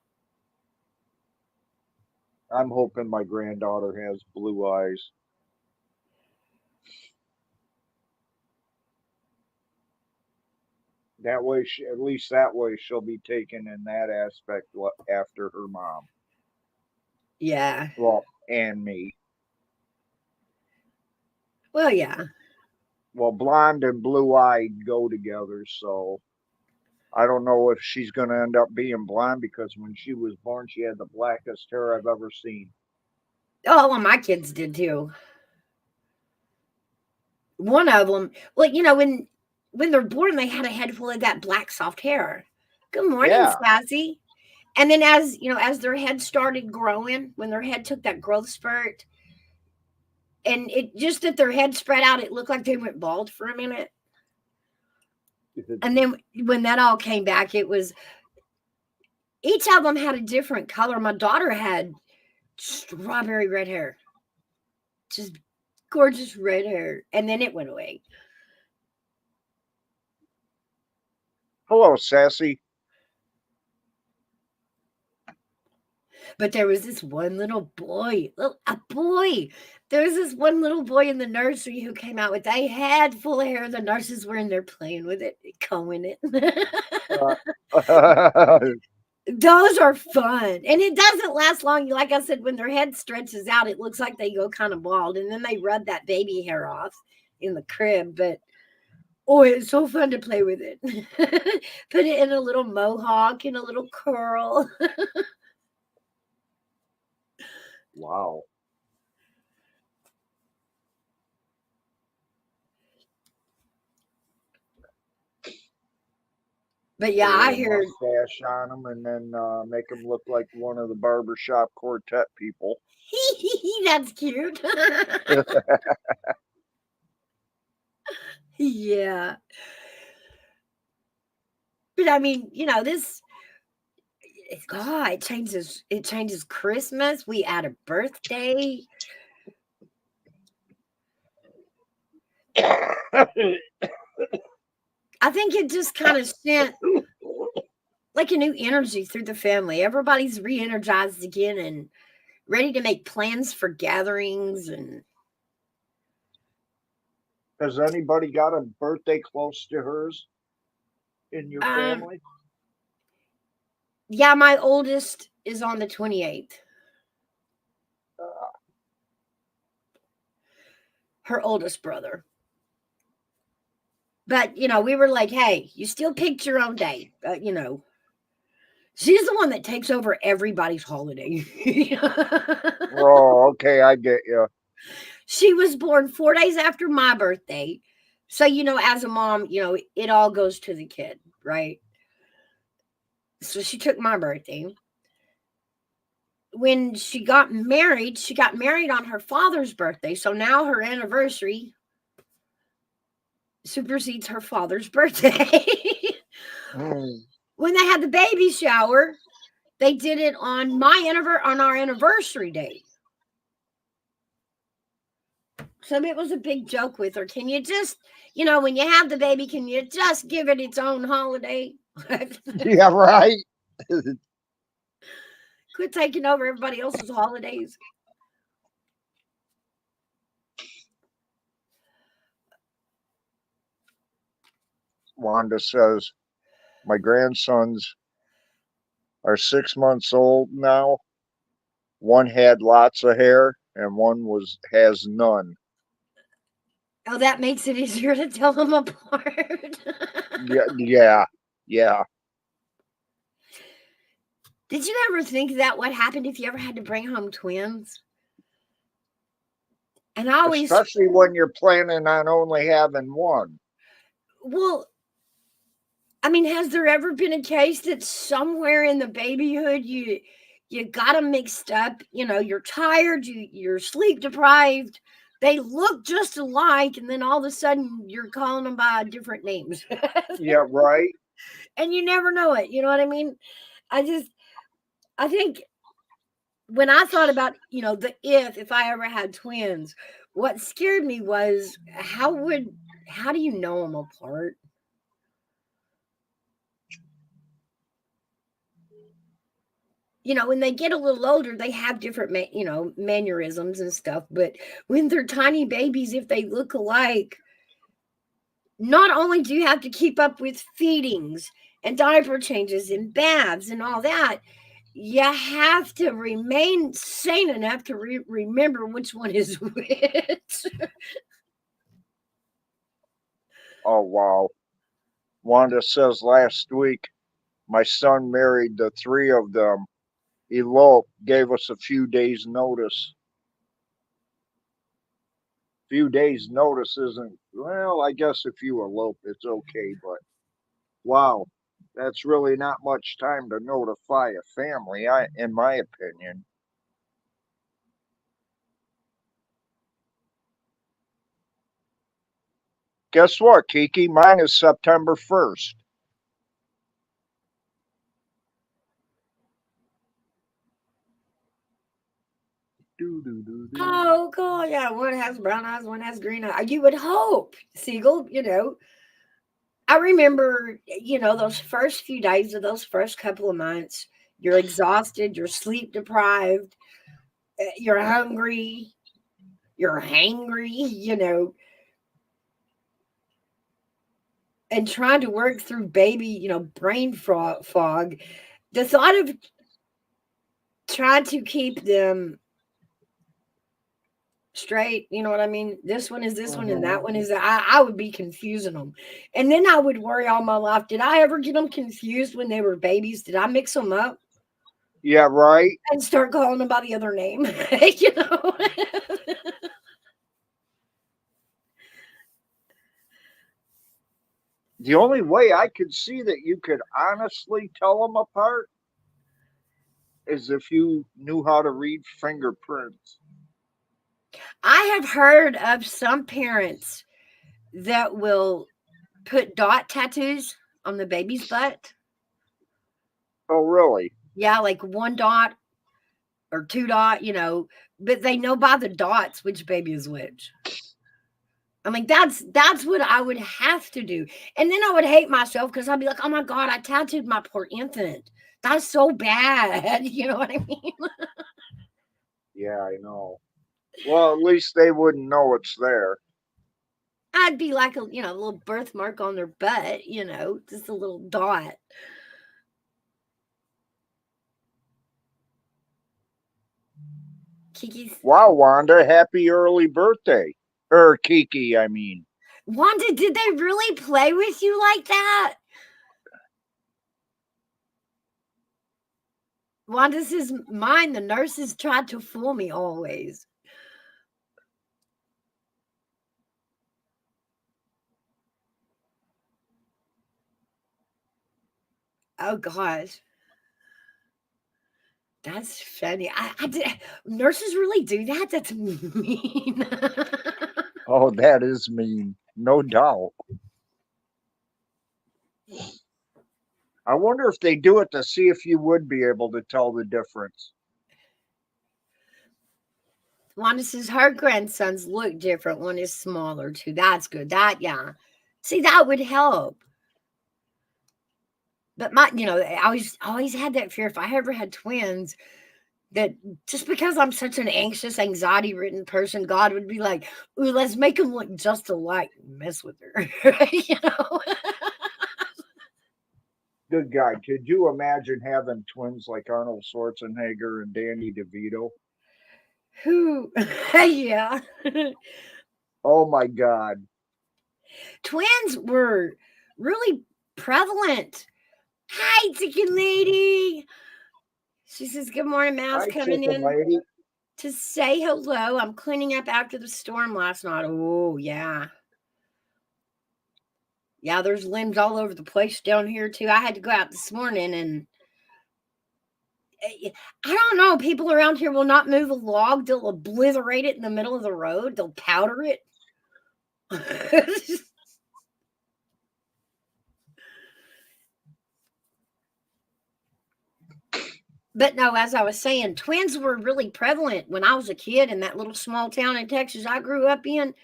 I'm hoping my granddaughter has blue eyes. That way, at least that way, she'll be taken in that aspect after her mom. Yeah. Well, and me. Well, yeah. Well, blonde and blue eyed go together, so I don't know if she's going to end up being blonde because when she was born, she had the blackest hair I've ever seen. Oh, well, my kids did too. One of them, well, when they're born, they had a head full of that black soft hair. Good morning, Yeah. Sassy. And then as their head started growing, when their head took that growth spurt, and it just that their head spread out, it looked like they went bald for a minute. And then when that all came back, it was each of them had a different color. My daughter had strawberry red hair, just gorgeous red hair, and then it went away. Hello, Sassy. But there was this one little boy, a boy. There was this one little boy in the nursery who came out with a head full of hair. The nurses were in there playing with it, combing it. Those are fun. And it doesn't last long. Like I said, when their head stretches out, it looks like they go kind of bald. And then they rub that baby hair off in the crib. But oh, it's so fun to play with it. Put it in a little mohawk and a little curl. Wow. But yeah, Put a I little hear mustache on them and then make them look like one of the barbershop quartet people. that's cute. Yeah. But I mean, this God, it changes Christmas. We add a birthday. I think it just kind of sent like a new energy through the family. Everybody's re-energized again and ready to make plans for gatherings and Has anybody got a birthday close to hers in your um family? yeah, my oldest is on the 28th. Her oldest brother. But we were like, hey, you still picked your own day. She's the one that takes over everybody's holiday. Oh, okay, I get you. She was born 4 days after my birthday. So, as a mom, it all goes to the kid, right? So she took my birthday. When she got married on her father's birthday. So now her anniversary supersedes her father's birthday. Mm. When they had the baby shower, they did it on our anniversary day. So it was a big joke with her. Can you just, when you have the baby, can you just give it its own holiday? Yeah, right. Quit taking over everybody else's holidays. Wanda says, my grandsons are 6 months old now. One had lots of hair and one has none. Oh, that makes it easier to tell them apart. Yeah. Did you ever think that what happened if you ever had to bring home twins? And I always, Especially when you're planning on only having one. well, I mean, has there ever been a case that somewhere in the babyhood You got them mixed up. You're tired, you're sleep deprived. They look just alike, and then all of a sudden you're calling them by different names. Yeah, right. And you never know it. You know what I mean? I think when I thought about, if I ever had twins, what scared me was how do you know them apart? When they get a little older, they have different, mannerisms and stuff. But when they're tiny babies, if they look alike, not only do you have to keep up with feedings and diaper changes and baths and all that, you have to remain sane enough to remember which one is which. Oh, wow. Wanda says last week my son married the three of them, eloped, gave us a few days' notice. Few days' notice isn't, well, I guess if you elope, it's okay, but wow, that's really not much time to notify a family, in my opinion. Guess what, Kiki? Mine is September 1st. Do, do, do, do. Oh, cool. Yeah, one has brown eyes, one has green eyes. You would hope, Siegel, I remember, those first few days of those first couple of months, you're exhausted, you're sleep deprived, you're hungry, you're hangry, and trying to work through baby, brain fog. The thought of trying to keep them straight, you know what I mean? This one is this one, and Mhm. that one is that. I would be confusing them. And then I would worry all my life. Did I ever get them confused when they were babies? Did I mix them up Yeah, right. and start calling them by the other name? you know? The only way I could see that you could honestly tell them apart is if you knew how to read fingerprints. I have heard of some parents that will put dot tattoos on the baby's butt. Oh, really? Yeah, like one dot or two dot, but they know by the dots which baby is which. I'm like, that's what I would have to do. And then I would hate myself because I'd be like, oh my God, I tattooed my poor infant. That's so bad. You know what I mean? Yeah, I know. Well, at least they wouldn't know it's there. I'd be like a little birthmark on their butt, just a little dot. Kiki's Wow, Wanda, happy early birthday. Kiki, I mean. Wanda, did they really play with you like that? Wanda says mine, the nurses tried to fool me always. Oh gosh. That's funny. I did nurses really do that? That's mean. Oh, that is mean. No doubt. I wonder if they do it to see if you would be able to tell the difference. Wanda says her grandsons look different. One is smaller too. That's good. Yeah. See, that would help. But I always had that fear if I ever had twins that just because I'm such an anxious, anxiety ridden person, God would be like, ooh, let's make them look just alike and mess with her. you know? Good guy. Could you imagine having twins like Arnold Schwarzenegger and Danny DeVito? Who yeah. Oh my God. Twins were really prevalent. Hi, chicken lady. She says, good morning, mouse Hi, coming chicken in lady. to say hello. I'm cleaning up after the storm last night. Oh, yeah. Yeah, there's limbs all over the place down here, too. I had to go out this morning and I don't know. People around here will not move a log. They'll obliterate it in the middle of the road. They'll powder it. But no, as I was saying, twins were really prevalent when I was a kid in that little small town in Texas I grew up in.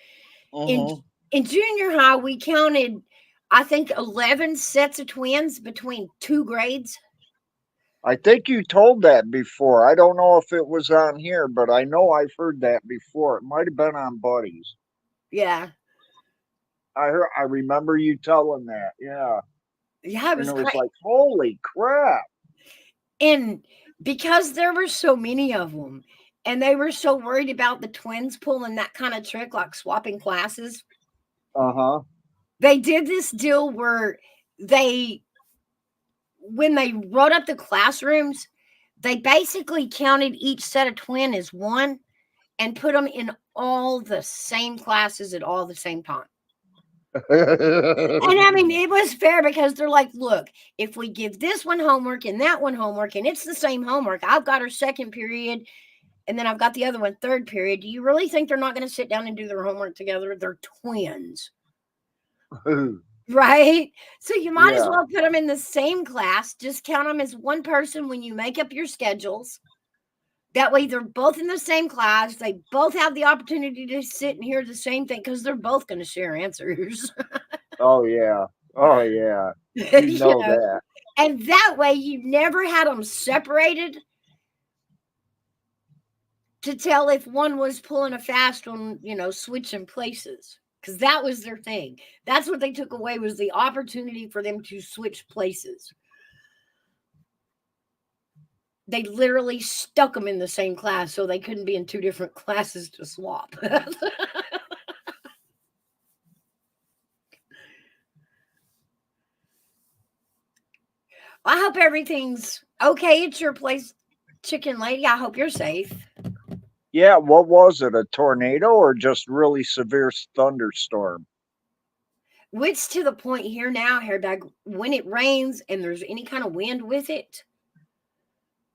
In junior high, we counted, I think, 11 sets of twins between 2 grades. I think you told that before. I don't know if it was on here, but I know I've heard that before. It might have been on Buddies. Yeah. I remember you telling that. Yeah. Yeah, it was And it was crazy. like, holy crap. And because there were so many of them, and they were so worried about the twins pulling that kind of trick, like swapping classes, they did this deal where when they wrote up the classrooms, they basically counted each set of twin as one and put them in all the same classes at all the same time. And I mean, it was fair because they're like, look, if we give this one homework and that one homework, and it's the same homework, I've got her second period, and then I've got the other one third period. Do you really think they're not going to sit down and do their homework together? They're twins. Right? So you might as well put them in the same class. Just count them as one person when you make up your schedules. That way they're both in the same class. They both have the opportunity to sit and hear the same thing because they're both going to share answers. Oh, yeah. Oh, yeah. You know that. And that way you never had them separated to tell if one was pulling a fast one, switching places. Because that was their thing. That's what they took away, was the opportunity for them to switch places. They literally stuck them in the same class so they couldn't be in 2 different classes to swap. I hope everything's okay at your place, Chicken Lady. I hope you're safe. Yeah, what was it? A tornado or just really severe thunderstorm? Which to the point here now, Hairbag, when it rains and there's any kind of wind with it,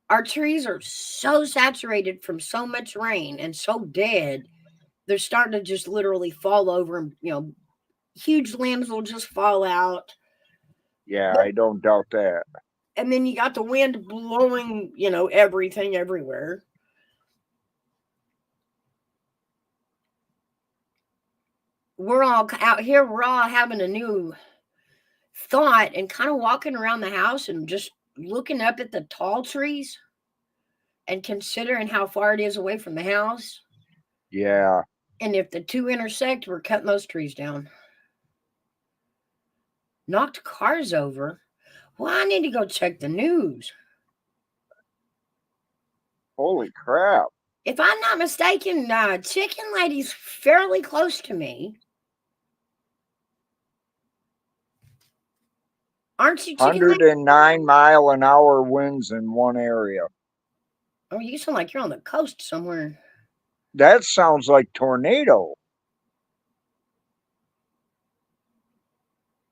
our trees are so saturated from so much rain and so dead, they're starting to just literally fall over and, huge limbs will just fall out. Yeah, I don't doubt that. And then you got the wind blowing, everything everywhere. We're all out here, we're all having a new thought and kind of walking around the house and just looking up at the tall trees and considering how far it is away from the house. Yeah. And if the 2 intersect, we're cutting those trees down. Knocked cars over. Well, I need to go check the news. Holy crap. If I'm not mistaken, Chicken Lady's fairly close to me. Aren't you, Chicken Lady? 109-mile-an-hour winds in one area. Oh, you sound like you're on the coast somewhere. That sounds like tornado.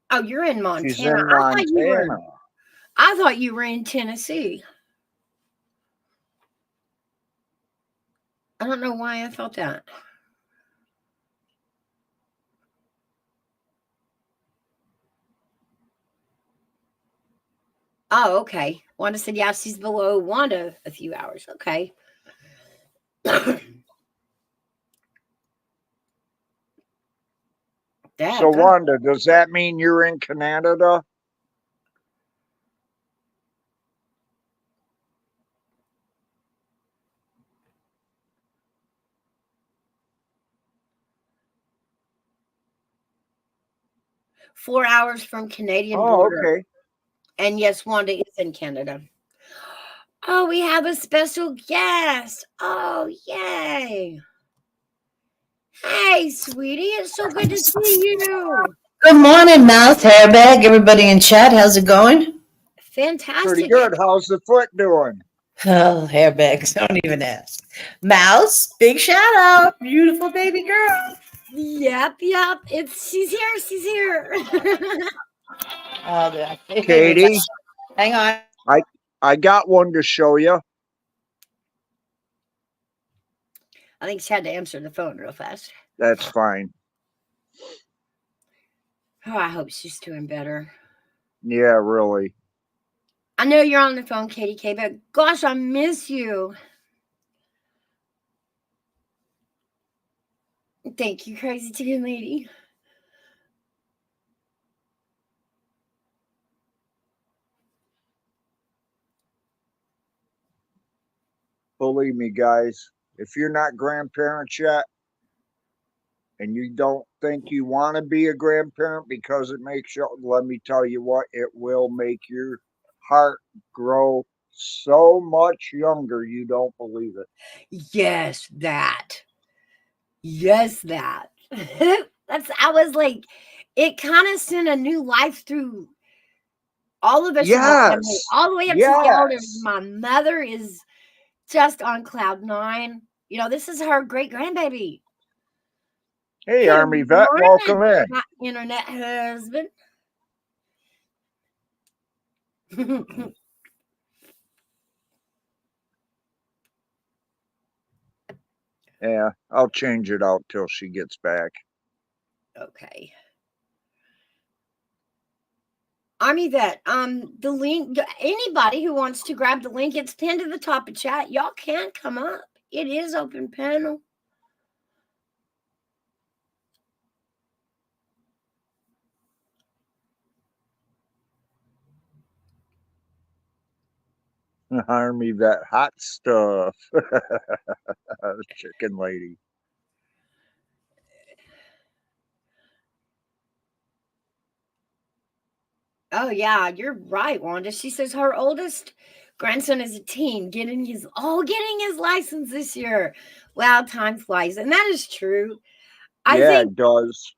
Oh, you're in Montana. She's in Montana. I thought you were in Tennessee. I don't know why I thought that. Oh, okay. Wanda said, yeah, she's below Wanda a few hours. Okay. So, Wanda, does that mean you're in Canada? Four hours from Canadian border. Okay. And yes, Wanda is in Canada. Oh, we have a special guest. Oh, yay. Hey, sweetie. It's so good to see you. Good morning, Mouse, Hairbag, everybody in chat. How's it going? Fantastic. Pretty good. How's the foot doing? Oh, Hairbags, don't even ask. Mouse, big shout out. Beautiful baby girl. Yep. She's here. Oh, Katie? hang on. I got one to show you. I think she had to answer the phone real fast. That's fine. Oh, I hope she's doing better. Yeah, really. I know you're on the phone, Katie K, but gosh, I miss you. Thank you, crazy chicken lady. Believe me, guys, if you're not grandparents yet and you don't think you want to be a grandparent because it makes you, let me tell you what, it will make your heart grow so much younger you don't believe it. Yes, that. Yes, that. I was like, it kind of sent a new life through all of us in the family, Yes. all the way up to the elders. Yes. My mother is just on cloud nine. You know, this is her great grandbaby. Hey, Good Army vet, welcome morning, in. my internet husband. Yeah, I'll change it out till she gets back. Okay. Army vet, the link, anybody who wants to grab the link, it's pinned to the top of chat. Y'all can come up. It is open panel. Army vet, hot stuff. Chicken lady. Oh yeah, you're right, Wanda. She says her oldest grandson is a teen, getting his license this year. Wow, time flies, and that is true. I Yeah, think it does.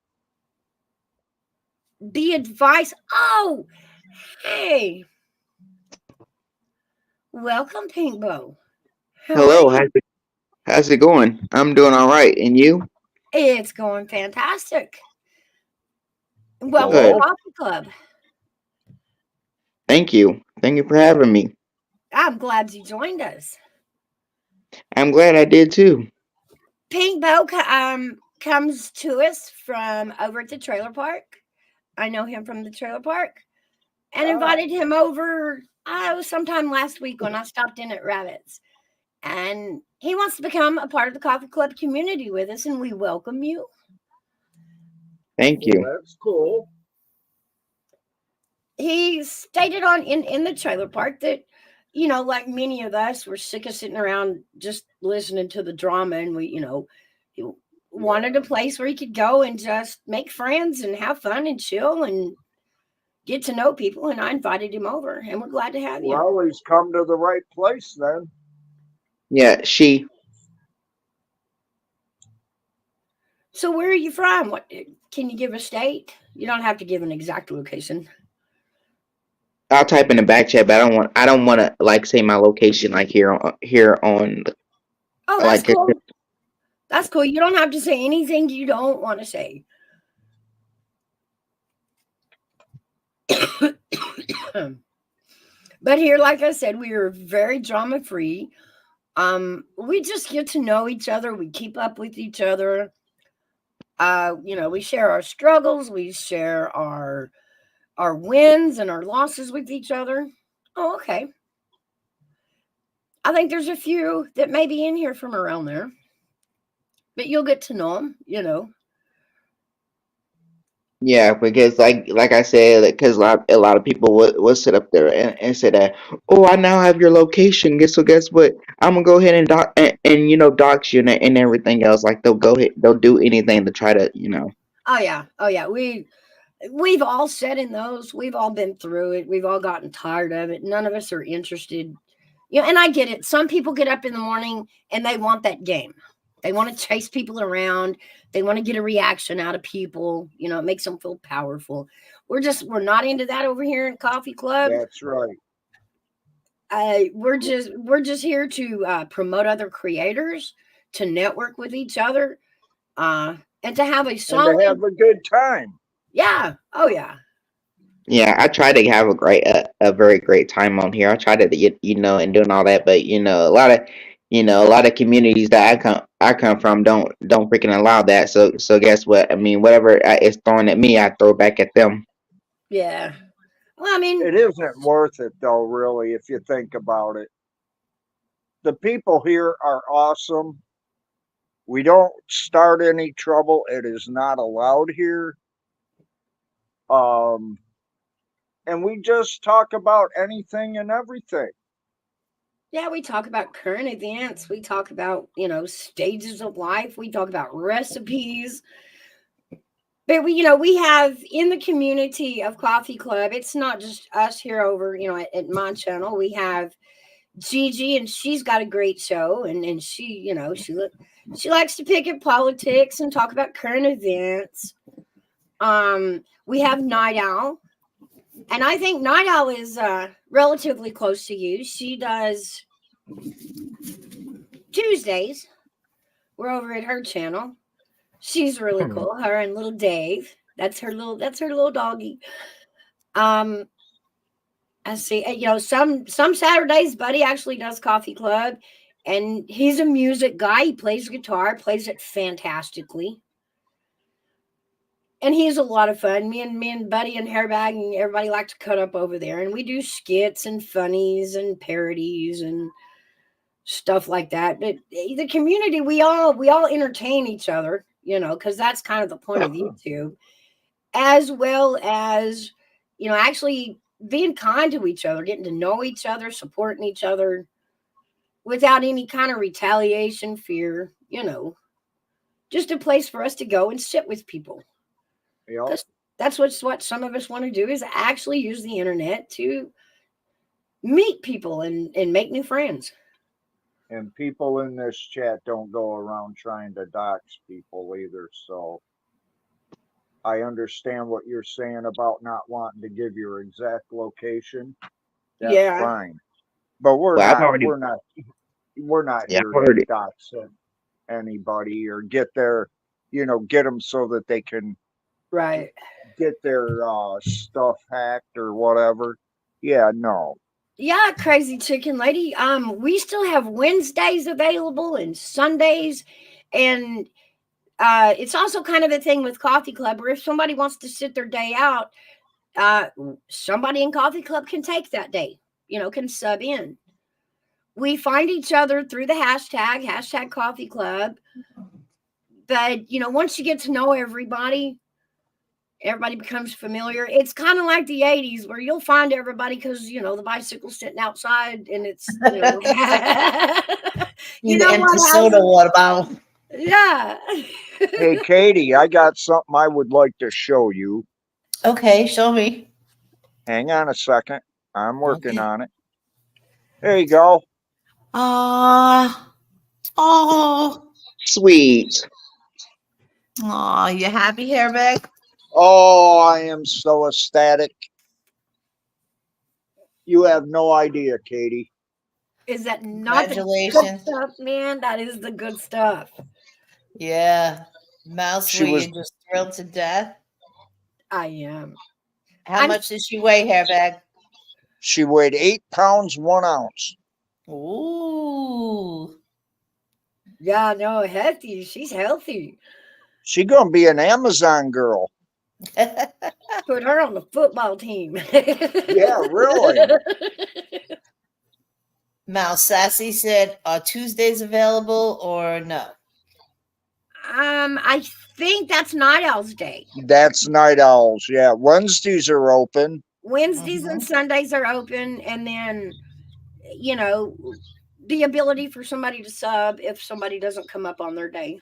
the advice. Oh, hey, welcome, Pink Bow. How are Hello, you? how's it going? I'm doing all right, and you? It's going fantastic. Welcome to Good. Hello. Coffee Club. Thank you. Thank you for having me. I'm glad you joined us. I'm glad I did too. Pink Bow comes to us from over at the trailer park. I know him from the trailer park, and invited him over sometime last week when I stopped in at Rabbits. And he wants to become a part of the Coffee Club community with us, and we welcome you. Thank Well, you. that's cool. He stated in the trailer park that, you know, like many of us, we're sick of sitting around just listening to the drama, and he wanted a place where he could go and just make friends and have fun and chill and get to know people. And I invited him over, and we're glad to have you. Well, he's come to the right place then. Yeah, So where are you from? What can you give a state? You don't have to give an exact location. I'll type in the back chat, but I don't want to like say my location like here on Oh, that's like cool. That's cool. You don't have to say anything you don't want to say. But here, like I said, we are very drama free. We just get to know each other. We keep up with each other. You know, we share our struggles. We share our wins and our losses with each other. Oh, okay. I think there's a few that may be in here from around there, but you'll get to know them, you know. yeah, because like I said, because a lot of people would sit up there and say that, oh, I now have your location. Guess what? I'm gonna go ahead and and you know dox you and everything else. Like they'll do anything to try to Oh yeah. Oh yeah. We've all sat in those. We've all been through it. We've all gotten tired of it. None of us are interested. You know, and I get it. Some people get up in the morning and they want that game. They want to chase people around. They want to get a reaction out of people. You know, it makes them feel powerful. We're not into that over here in Coffee Club. That's right. We're just here to promote other creators, to network with each other, and to have a And solid. to have a good time. Yeah. Oh yeah. Yeah, I try to have a very great time on here. I try to and doing all that, but a lot of communities that I come from don't freaking allow that. So guess what? I mean, whatever is thrown at me, I throw back at them. Yeah. Well, I mean, It isn't worth it though, really, if you think about it. The people here are awesome. We don't start any trouble. It is not allowed here. Um, and we just talk about anything and everything. yeah, we talk about current events. We talk about, stages of life. We talk about recipes. But we have in the community of Coffee Club, it's not just us here over, at my channel. We have Gigi, and she's got a great show, and she, she likes to pick at politics and talk about current events. We have Night Owl, and I think Night Owl is relatively close to you. She does Tuesdays. We're over at her channel. She's really cool. Her and little Dave. That's her little doggy. Um, I see. Some Saturdays, Buddy actually does Coffee Club, and he's a music guy. He plays guitar, plays it fantastically, and he's a lot of fun. Me and Buddy and Hairbag and everybody like to cut up over there, and we do skits and funnies and parodies and stuff like that. But the community, we all entertain each other, because that's kind of the point of YouTube, as well as actually being kind to each other, getting to know each other, supporting each other without any kind of retaliation, fear, just a place for us to go and sit with people. Yep. That's what some of us want to do, is actually use the internet to meet people and make new friends. And people in this chat don't go around trying to dox people either. So I understand what you're saying about not wanting to give your exact location. That's Yeah. fine. But we're Well, I've not already we're not yeah, here I've to already dox anybody or get their get them so that they can Right. get their stuff hacked or whatever. Yeah, no. Yeah, crazy chicken lady. We still have Wednesdays available and Sundays, and it's also kind of a thing with Coffee Club where if somebody wants to sit their day out, somebody in Coffee Club can take that day, can sub in. We find each other through the hashtag Coffee Club. But once you get to know everybody becomes familiar. It's kind of like the 80s where you'll find everybody because, the bicycle's sitting outside and it's, Need the empty soda water bottle. Yeah. Hey, Katie, I got something I would like to show you. Okay, show me. Hang on a second. I'm working Okay. on it. There you go. Oh, sweet. you happy, Hairbag? Oh, I am so ecstatic. You have no idea, Katie. Is that not the good Congratulations. stuff, man? That is the good stuff. Yeah. Mouse, She were was- you just thrilled to death? I am. How much did she weigh, Hairbag? She weighed 8 pounds, 1 ounce. Ooh. Yeah, no, hefty. She's healthy. She gonna be an Amazon girl. Put her on the football team. Yeah, really. Mouse Sassy said, are Tuesdays available or no? I think that's Night Owl's day. That's Night Owls. Yeah, Wednesdays are open. Wednesdays and Sundays are open, and then the ability for somebody to sub if somebody doesn't come up on their day.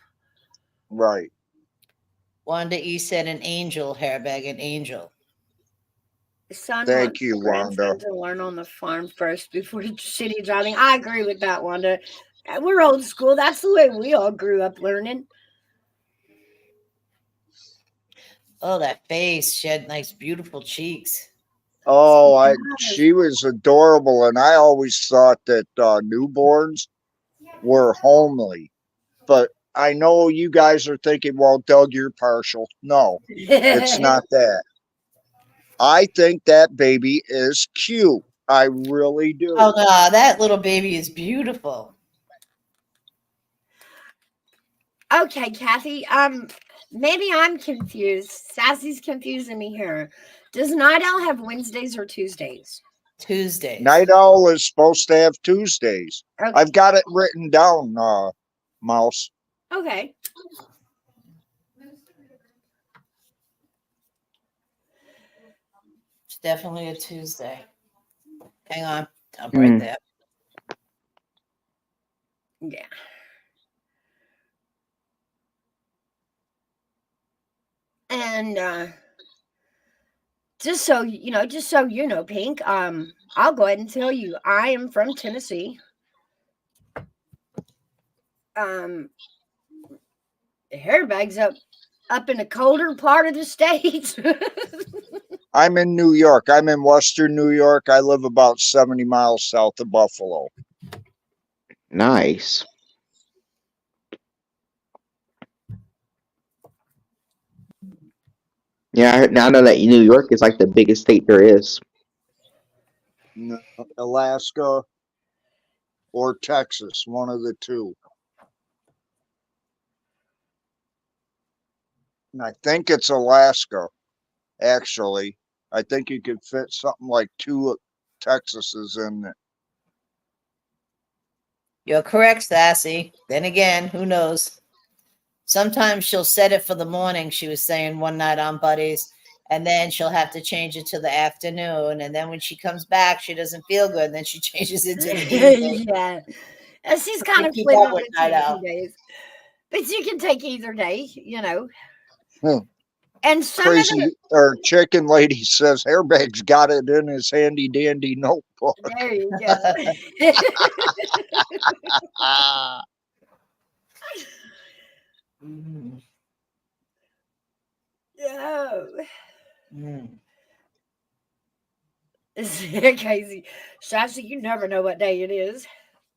Right. Wanda E said an angel, Hairbag, an angel. Son Thank wants you, his grandson Wanda. to learn on the farm first before city driving. I agree with that, Wanda. We're old school. That's the way we all grew up learning. Oh, that face. She had nice, beautiful cheeks. Oh, she was adorable, and I always thought that newborns were homely. But I know you guys are thinking, well, Doug, you're partial. No, it's not that. I think that baby is cute. I really do. Oh no, that little baby is beautiful. Okay, Kathy. Maybe I'm confused. Sassy's confusing me here. Does Night Owl have Wednesdays or Tuesdays? Tuesdays. Night Owl is supposed to have Tuesdays. Okay. I've got it written down, Mouse. Okay. It's definitely a Tuesday. Hang on. I'm Hmm. right there. Yeah. And just so you know, Pink, I'll go ahead and tell you, I am from Tennessee. Hairbags up in the colder part of the state. I'm in New York. I'm in Western New York. I live about 70 miles south of Buffalo. Nice. Yeah, now I know that New York is like the biggest state there is. No, Alaska or Texas, one of the two. And I think it's Alaska, actually. I think you could fit something like 2 Texases in it. You're correct, Sassy. Then again, who knows? Sometimes she'll set it for the morning, she was saying one night on Buddies, and then she'll have to change it to the afternoon. And then when she comes back, she doesn't feel good. And then she changes it to the evening. Yeah. And she's kind You of keep flipping up with Night between Owl. 2 days. But you can take either day, Hmm. And some of Crazy the or chicken lady says Airbag's got it in his handy dandy notebook. there you go. Ah, Mm, Oh, mm. it's crazy. Sassy, you never know what day it is.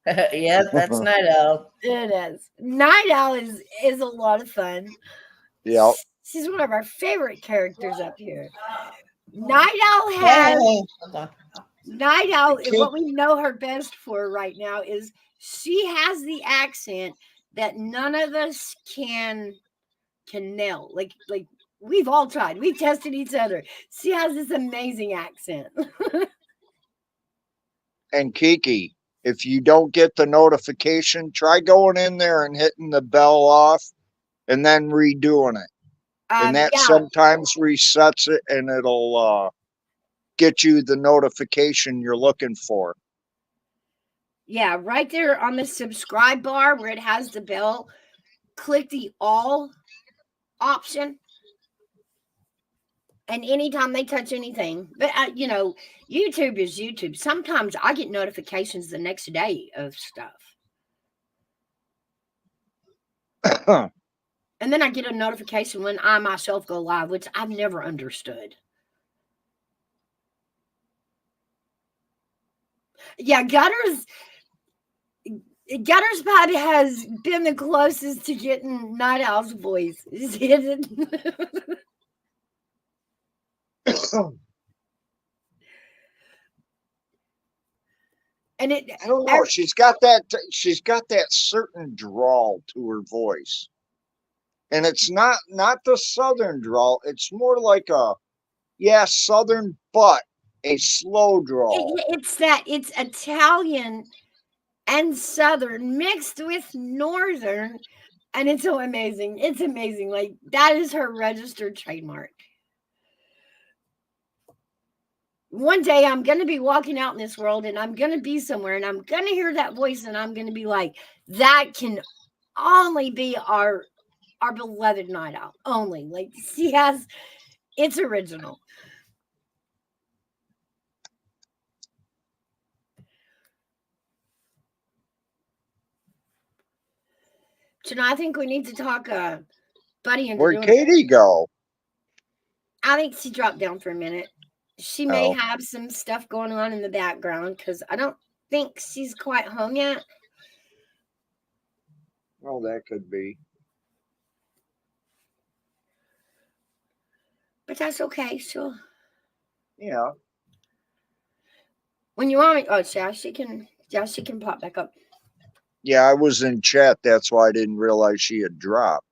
Yeah, that's Night Owl. It is. Night Owl is a lot of fun. yep. She's one of our favorite characters up here. Night Owl Hey, has hold on. Night Owl. Kate, What we know her best for right now is she has the accent that none of us can nail. Like we've all tried. We've tested each other. She has this amazing accent. and Kiki, if you don't get the notification, try going in there and hitting the bell off and then redoing it. And that Yeah, sometimes resets it and it'll get you the notification you're looking for. yeah, right there on the subscribe bar where it has the bell, click the all option. And anytime they touch anything, but YouTube is YouTube. Sometimes I get notifications the next day of stuff. And then I get a notification when I myself go live, which I've never understood. Yeah, Gutter's Pad has been the closest to getting Night Owl's voice. Is it? And it I don't know. She's got that certain drawl to her voice. And it's not the southern drawl. It's more like southern, but a slow drawl. it's Italian and southern mixed with northern, and it's so amazing. It's amazing. Like that is her registered trademark. One day I'm going to be walking out in this world and I'm going to be somewhere and I'm going to hear that voice and I'm going to be like, that can only be our beloved Night Owl. Only. Like she has, it's original. So now I think we need to talk Buddy into Where'd doing Katie go? I think she dropped down for a minute. She may Oh. have some stuff going on in the background because I don't think she's quite home yet. Oh, that could be. But that's okay. Yeah. When you want me, oh, she can pop back up. Yeah, I was in chat. That's why I didn't realize she had dropped.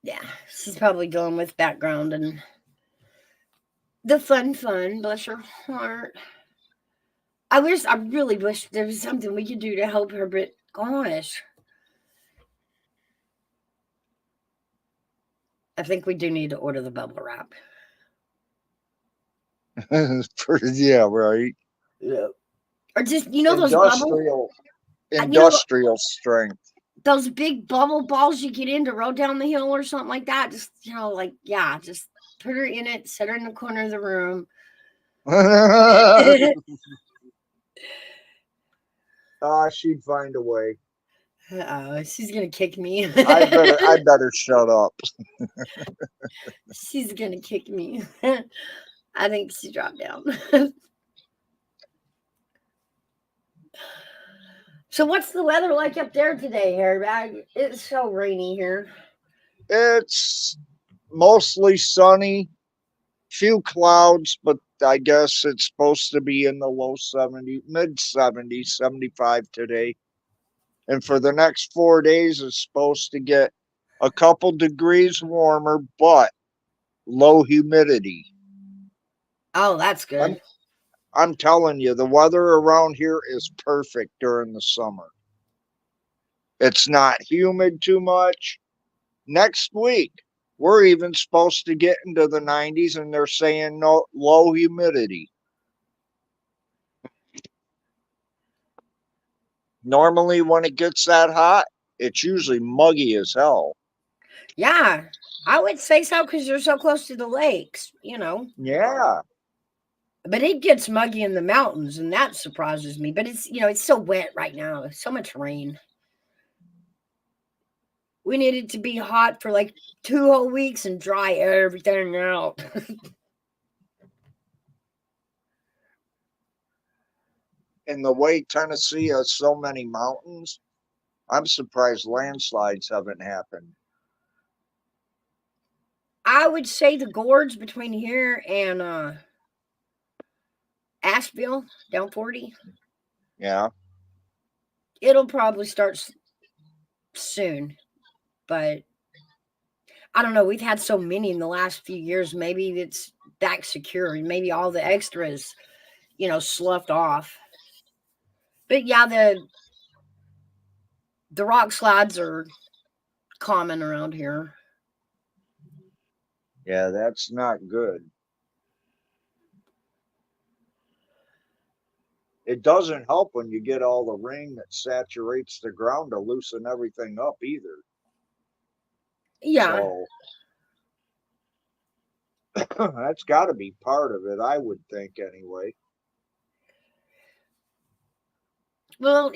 Yeah, she's probably dealing with background and the fun. Bless her heart. I really wish there was something we could do to help her, but gosh. I think we do need to order the bubble wrap. Yeah, right. Yeah. Or just, those Industrial strength. those big bubble balls you get in to roll down the hill or something like that. Just, just put her in it, set her in the corner of the room. She'd find a way. Uh-oh, she's gonna kick me. I better shut up. She's gonna kick me. I think she dropped down. So what's the weather like up there today, Harry? It's so rainy here. It's mostly sunny, few clouds, but I guess it's supposed to be in the low 70s, mid 70s, 75 today. And for the next 4 days, it's supposed to get a couple degrees warmer, but low humidity. Oh, that's good. I'm telling you, the weather around here is perfect during the summer. It's not humid too much. Next week, we're even supposed to get into the 90s, and they're saying no low humidity. Normally, when it gets that hot, it's usually muggy as hell. Yeah, I would say so because you're so close to the lakes, Yeah. But it gets muggy in the mountains, and that surprises me. But it's so wet right now. So much rain. We need it to be hot for like 2 whole weeks and dry everything out. And the way Tennessee has so many mountains, I'm surprised landslides haven't happened. I would say the gorge between here and Asheville, down 40. Yeah. It'll probably start soon, but I don't know. We've had so many in the last few years. Maybe it's back secure. Maybe all the extras, sloughed off. But yeah, the rock slides are common around here. Yeah, that's not good. It doesn't help when you get all the rain that saturates the ground to loosen everything up either. Yeah. So that's got to be part of it, I would think, anyway. Well,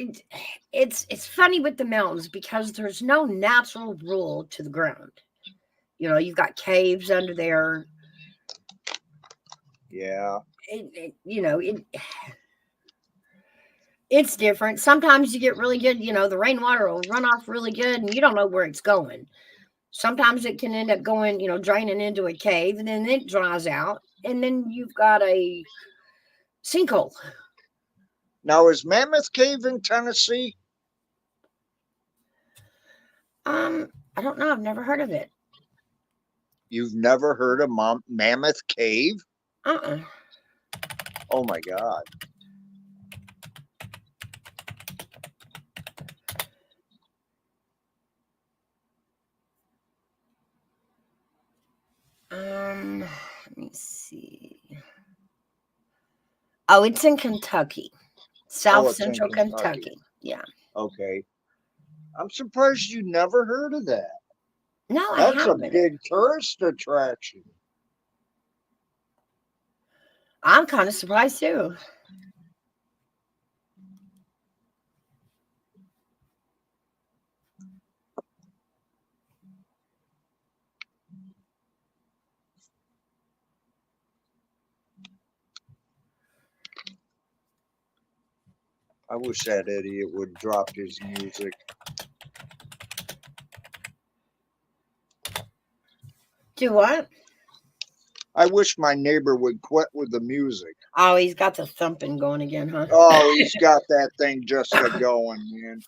it's funny with the mountains because there's no natural rule to the ground. You've got caves under there. Yeah. It's different. Sometimes you get really good, the rainwater will run off really good and you don't know where it's going. Sometimes it can end up going, draining into a cave and then it dries out and then you've got a sinkhole. Now, is Mammoth Cave in Tennessee? I don't know. I've never heard of it. You've never heard of Mammoth Cave? Uh-uh. Oh my God. Let me see. Oh, it's in Kentucky. South Central Kentucky. Yeah. Okay. I'm surprised you never heard of that. No, That's I haven't. a big tourist attraction. I'm kind of surprised too. I wish that idiot would drop his music. Do what? I wish my neighbor would quit with the music. Oh, he's got the thumping going again, huh? Oh, he's got that thing just a going, man.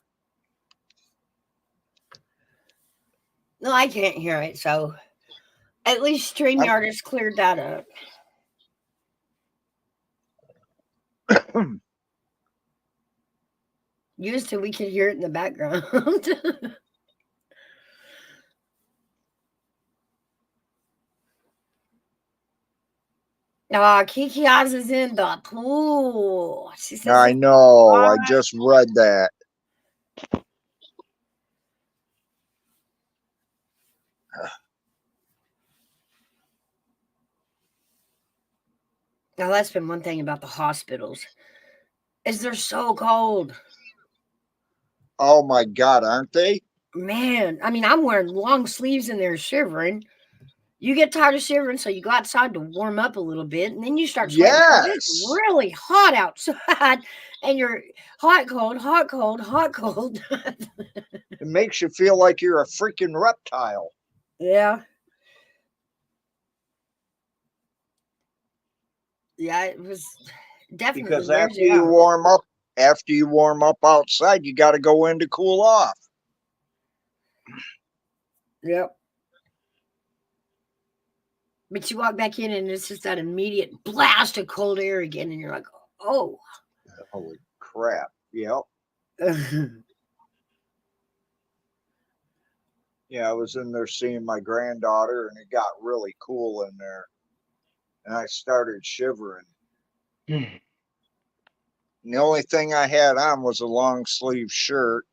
No, I can't hear it, so at least StreamYard has cleared that up. Used to, we could hear it in the background. Kiki Oz is in the pool. She says, I know. I just read that. now that's been one thing about the hospitals, is they're so cold. Oh my God, aren't they? Man, I mean, I'm wearing long sleeves in there shivering. You get tired of shivering, so you go outside to warm up a little bit, and then you start sweating. It's Yes. really hot outside, and you're hot, cold, hot, cold, hot, cold. It makes you feel like you're a freaking reptile. Yeah. Yeah, it was definitely Because wears after you you out. warm up outside, you got to go in to cool off. Yep. But you walk back in, and it's just that immediate blast of cold air again, and you're like, oh. Holy crap. Yep. Yeah, I was in there seeing my granddaughter, and it got really cool in there. And I started shivering. And the only thing I had on was a long sleeve shirt.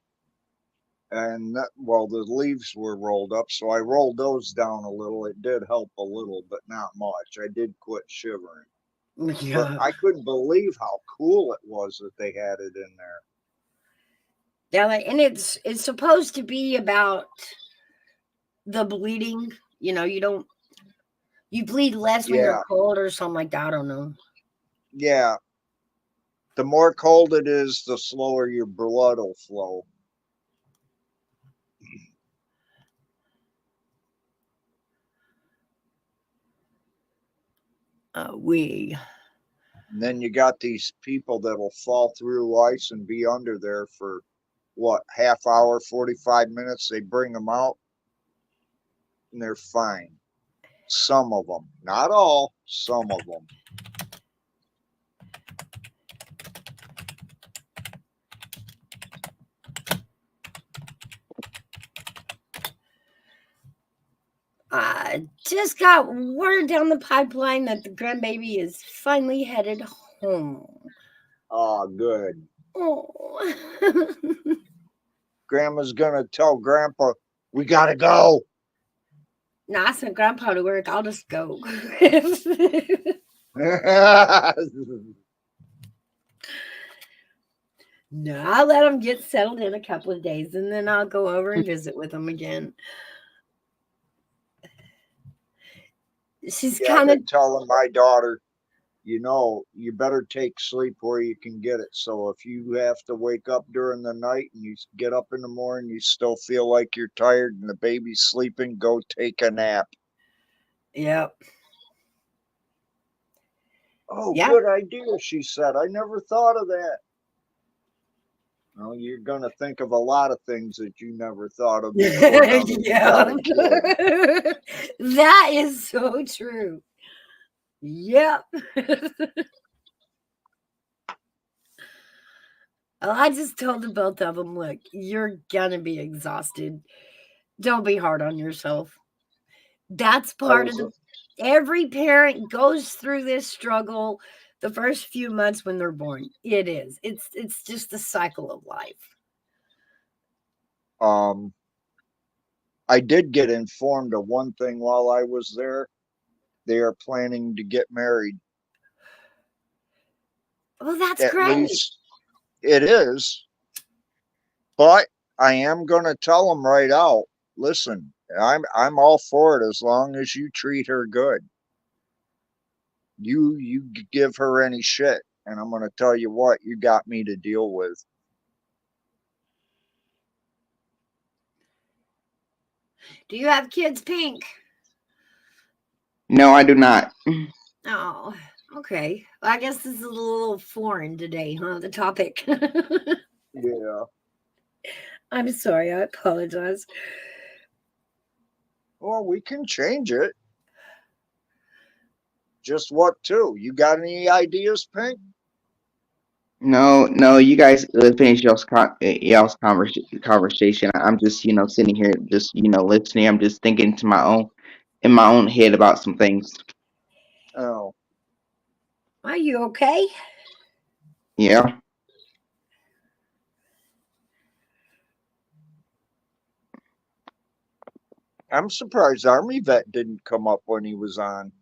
And well, the leaves were rolled up, so I rolled those down a little. It did help a little, but not much. I did quit shivering. But Yeah. I couldn't believe how cool it was that they had it in there. Yeah, and it's supposed to be about the bleeding. You bleed less when you're Yeah, cold or something like that. I don't know. yeah. The more cold it is, the slower your blood will flow. We. And then you got these people that'll fall through ice and be under there for what, half hour, 45 minutes. They bring them out and they're fine. Some of them, not all, some of them. I just got word down the pipeline that the grandbaby is finally headed home. Oh, good. Oh. Grandma's gonna tell Grandpa, we gotta go. No, I sent Grandpa to work. I'll just go. No, I'll let him get settled in a couple of days, and then I'll go over and visit with him again. She's Yeah, I've kind of been telling my daughter, you better take sleep where you can get it. So if you have to wake up during the night and you get up in the morning, you still feel like you're tired and the baby's sleeping, go take a nap. Yep. Oh, Yep. good idea, she said. I never thought of that. Well, you're going to think of a lot of things that you never thought of before now that you got a kid. That is so true. Yep. Well, I just told the both of them, look, you're going to be exhausted. Don't be hard on yourself. That's part of every parent goes through this struggle the first few months when they're born. It is. It's just the cycle of life. I did get informed of one thing while I was there. They are planning to get married. Well, that's At great. least it is. But I am going to tell them right out. Listen, I'm all for it as long as you treat her good. You give her any shit, and I'm going to tell you what, you got me to deal with. Do you have kids, Pink? No, I do not. Oh, okay. Well, I guess this is a little foreign today, huh? The topic. Yeah. I'm sorry. I apologize. Well, we can change it. Just what to? You got any ideas, Pink? No, no, you guys finish y'all's conversation. I'm just, sitting here, just, listening. I'm just thinking to in my own head about some things. Oh, Are you okay? Yeah. I'm surprised Army Vet didn't come up when he was on.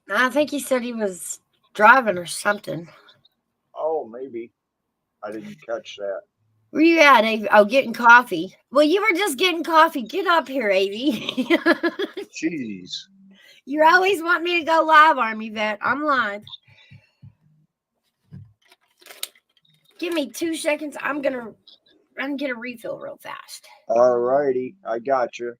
I think he said he was driving or something. Oh, maybe. I didn't catch that. Where you at, Avy? Oh, getting coffee. Well, you were just getting coffee. Get up here, Avy. Jeez. You always want me to go live, Army Vet. I'm live. Give me 2 seconds. I'm gonna run and get a refill real fast. All righty. I got you.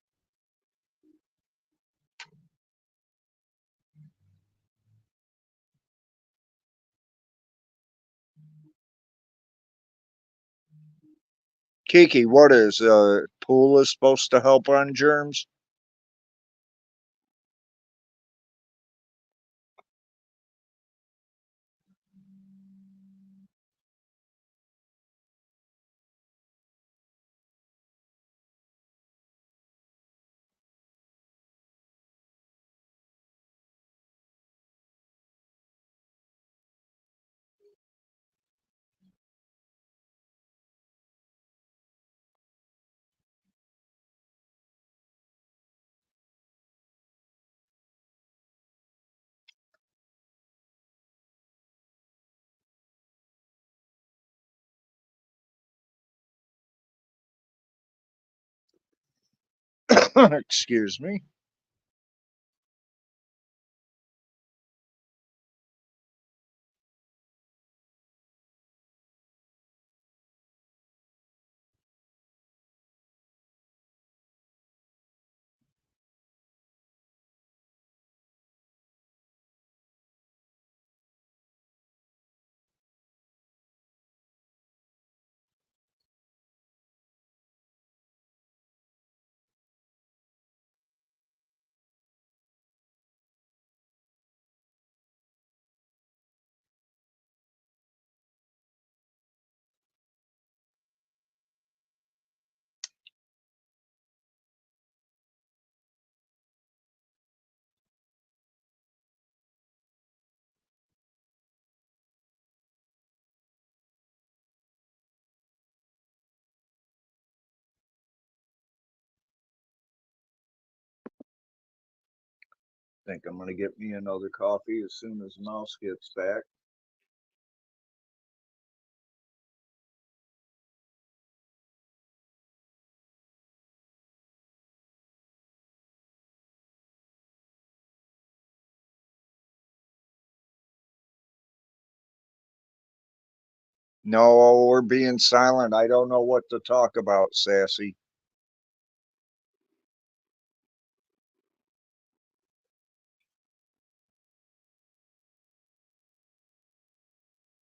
Kiki, what is pool is supposed to help on germs? Excuse me. Think I'm gonna get me another coffee as soon as Mouse gets back. No, we're being silent. I don't know what to talk about, Sassy.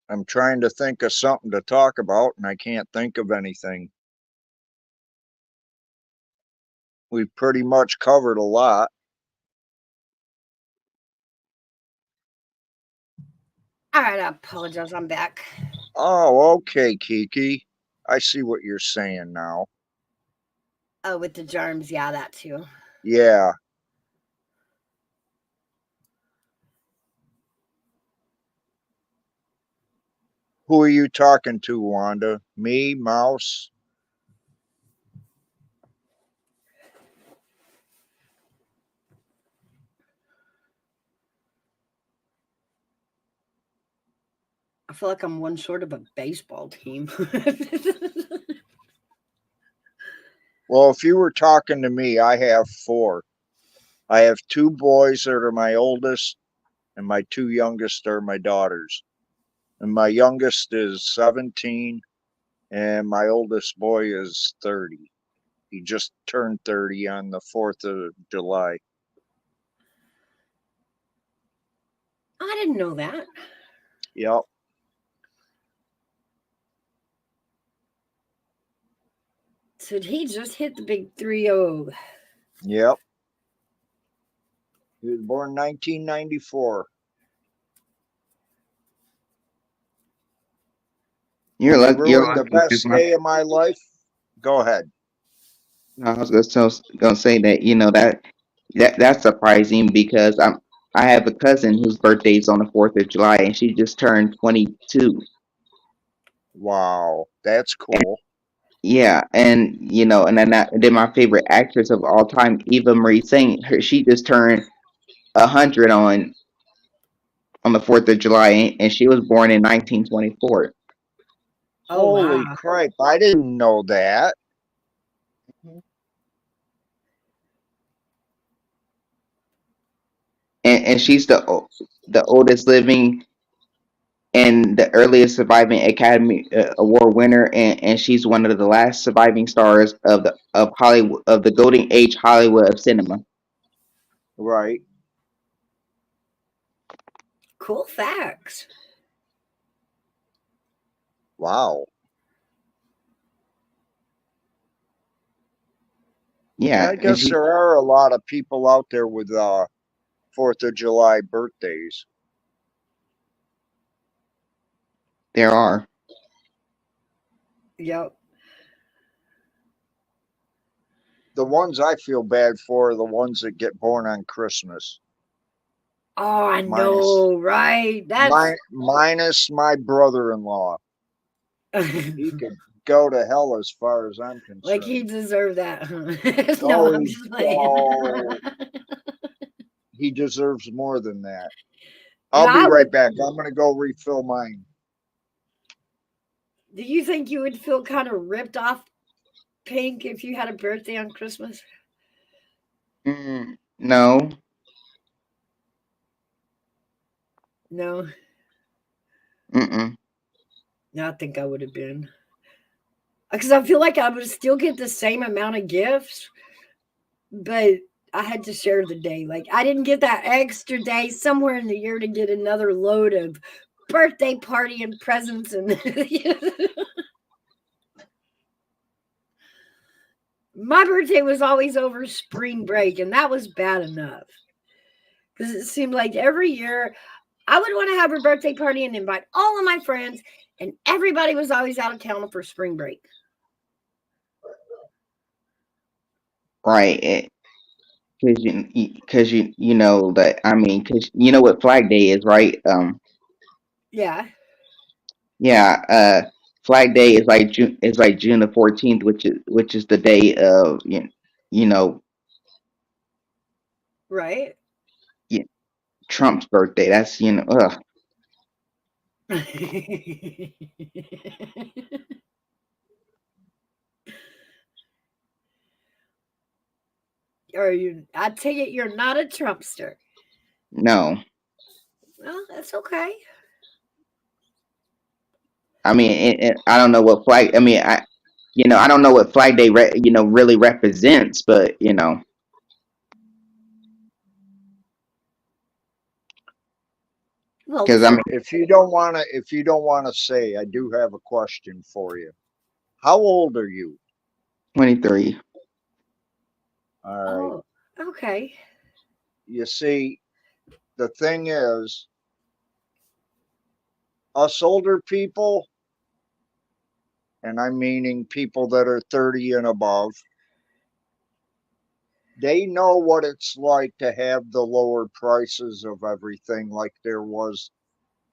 I'm trying to think of something to talk about and I can't think of anything. We've pretty much covered a lot. All right, I apologize. I'm back. Oh, okay, Kiki. I see what you're saying now. Oh, with the germs, yeah, that too. Yeah. Who are you talking to, Wanda? Me, Mouse? I feel like I'm one short of a baseball team. Well, if you were talking to me, I have four. I have two boys that are my oldest, and my two youngest are my daughters. And my youngest is 17, and my oldest boy is 30. He just turned 30 on the 4th of July. didn't know that. Yep. So he just hit the big 3-0. Yep. He was born 1994. You're And he lucky. You're ruined the lucky because best day of my life. Go ahead. I was gonna say that that's surprising because I have a cousin whose birthday is on the 4th of July and she just turned 22. Wow, that's cool. Yeah, and then my favorite actress of all time, Eva Marie Saint, she just turned 100 on the 4th of July, and she was born in 1924. Oh, Holy wow. crap, I didn't know that. And she's the oldest living and the earliest surviving Academy Award winner, and she's one of the last surviving stars of Hollywood, of the golden age Hollywood of cinema. Right. Cool facts. Wow. Yeah, Yeah, I and guess there are a lot of people out there with 4th of July birthdays. there are. Yep. The ones I feel bad for are the ones that get born on Christmas. Oh, I Minus know, right? That's minus my brother-in-law. He could go to hell as far as I'm like he concerned. deserved that, huh? No, Oh, I'm just playing. he deserves more than that. No, I'll be I right would. back. I'm gonna go refill mine. Do you think you would feel kind of ripped off, Pink, if you had a birthday on Christmas? No. No, Mm-mm. no, I think I would have been. Because I feel like I would still get the same amount of gifts, but I had to share the day. Like I didn't get that extra day somewhere in the year to get another load of birthday party and presents and my birthday was always over spring break, and that was bad enough. Because it seemed like every year I would want to have a birthday party and invite all of my friends, and everybody was always out of town for spring break. Right. Because you know that, I mean, because you know what Flag Day is, right? Yeah, Yeah. Flag Day is like June the 14th, which is the day of you know right. y- Trump's birthday. That's ugh. Or you? I take it you're not a Trumpster. No. Well, that's okay. I mean, I don't know what flag. I mean, I don't know what Flag Day really represents, but Well, because I mean, If you don't wanna say, I do have a question for you. How old are you? 23. All right. oh, okay. You see, the thing is, us older people, and I'm meaning people that are 30 and above, they know what it's like to have the lower prices of everything like there was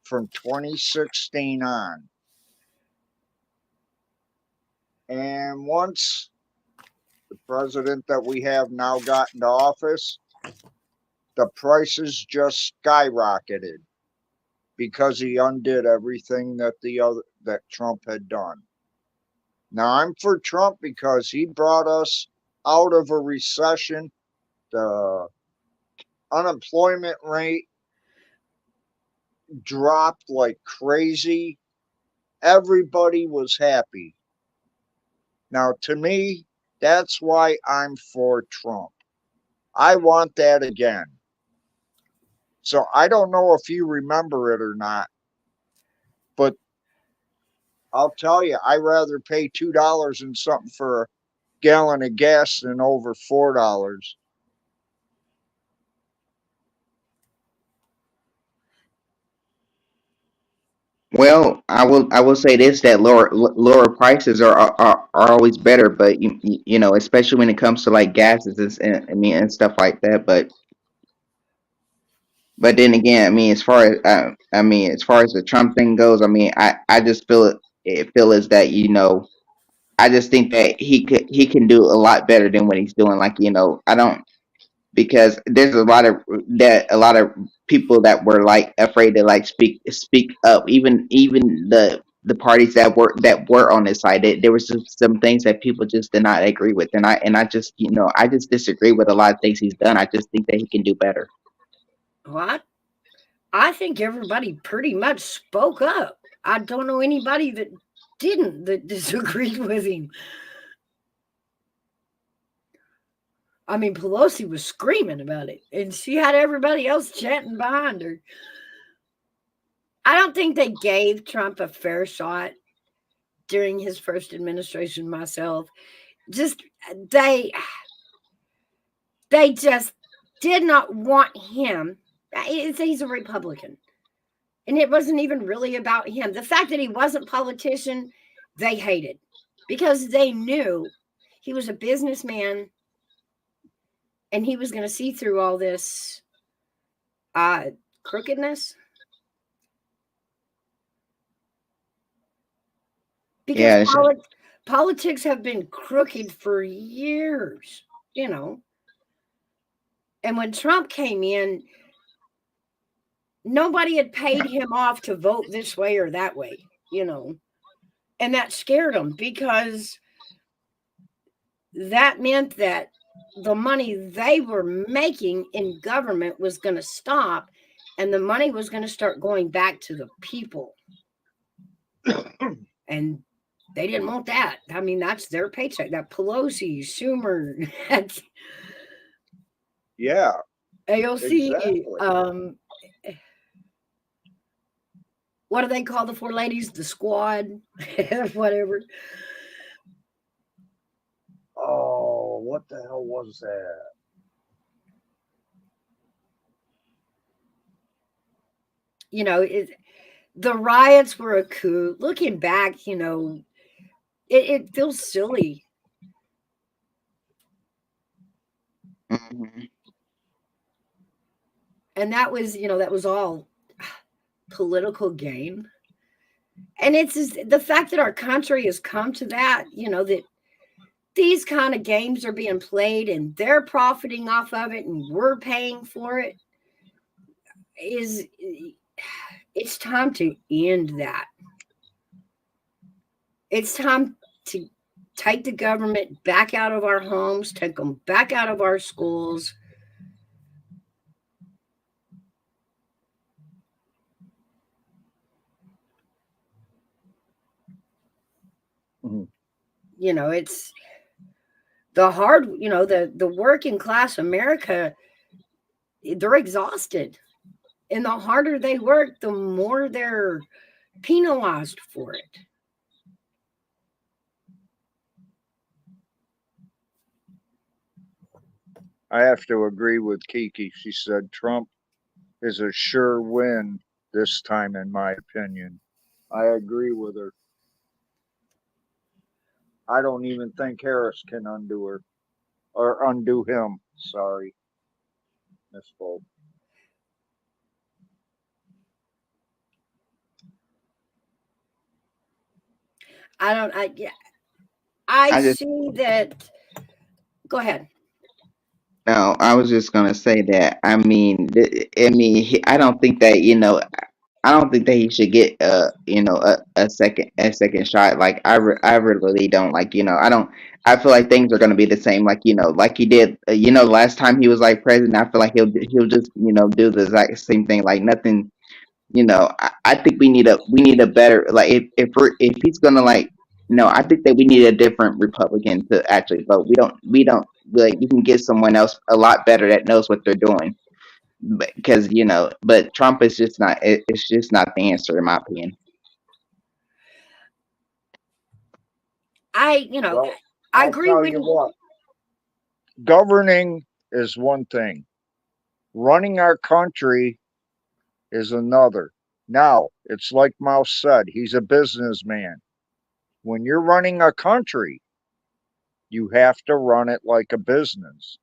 from 2016 on. And once the president that we have now got into office, the prices just skyrocketed because he undid everything that Trump had done. Now I'm for Trump because he brought us out of a recession. The unemployment rate dropped like crazy. Everybody was happy. Now to me, that's why I'm for Trump. I want that again. So I don't know if you remember it or not, but I'll tell you, I rather pay $2 and something for a gallon of gas than over $4. Well, I will say this, that lower prices are always better, but you know, especially when it comes to like gases and I mean and stuff like that. But then again, I mean, as far as the Trump thing goes, I mean, I just feel as that, you know, I just think that he can do a lot better than what he's doing. Like, you know, I don't, because there's a lot of people that were like afraid to like speak up. Even the parties that were on his side, there was some things that people just did not agree with, and I just, you know, I just disagree with a lot of things he's done. I just think that he can do better. What? I think everybody pretty much spoke up. I don't know anybody that didn't, that disagreed with him. I mean, Pelosi was screaming about it, and she had everybody else chanting behind her. I don't think they gave Trump a fair shot during his first administration myself. Just they just did not want him. He's a Republican. And it wasn't even really about him. The fact that he wasn't a politician, they hated because they knew he was a businessman and he was going to see through all this crookedness. Because Yeah, politics have been crooked for years, you know. And when Trump came in, nobody had paid him off to vote this way or that way, you know. And that scared them because that meant that the money they were making in government was going to stop and the money was going to start going back to the people. And they didn't want that. I mean, that's their paycheck. That Pelosi, Schumer, that's Yeah, AOC, exactly. What do they call the four ladies? The squad, whatever. Oh, what the hell was that? You know, the riots were a coup. Looking back, you know, it feels silly. hmm And that was, you know, that was all political gain. And it's the fact that our country has come to that, you know, that these kind of games are being played and they're profiting off of it and we're paying for it is it's time to end that. It's time to take the government back out of our homes, take them back out of our schools. Mhm. You know, it's the hard, you know, the working class America, they're exhausted. And the harder they work, the more they're penalized for it. I have to agree with Kiki. She said Trump is a sure win this time, in my opinion. I agree with her. I don't even think Harris can undo her or undo him. Sorry, misspoke. I don't, I, yeah, I I just see that. Go ahead. no, I was just gonna say that. I mean, I don't think that, you know, I don't think that he should get you know, a second shot. Like I really don't, like, you know, I don't. I feel like things are gonna be the same, like, you know, like he did, you know, last time he was like president. I feel like he'll just, you know, do the exact same thing, like nothing. You know, I think we need a better, like, if he's gonna, like, no, I think that we need a different Republican to actually vote. We don't, like, we can get someone else a lot better that knows what they're doing. because but Trump is just not. It's just not the answer, in my opinion. Well, I I'll agree tell when you what, governing is one thing. Running our country is another. Now, it's like Mouse said, he's a businessman. When you're running a country, you have to run it like a business.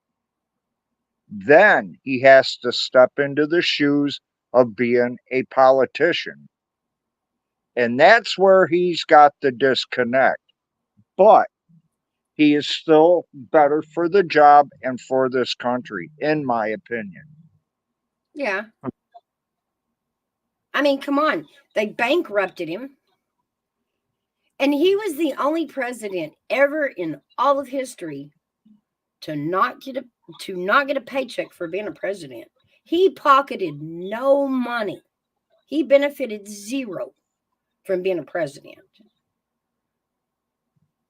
Then he has to step into the shoes of being a politician. And that's where he's got the disconnect. But he is still better for the job and for this country, in my opinion. yeah. I mean, come on. They bankrupted him. And he was the only president ever in all of history to not get a paycheck for being a president. He pocketed no money. He benefited zero from being a president.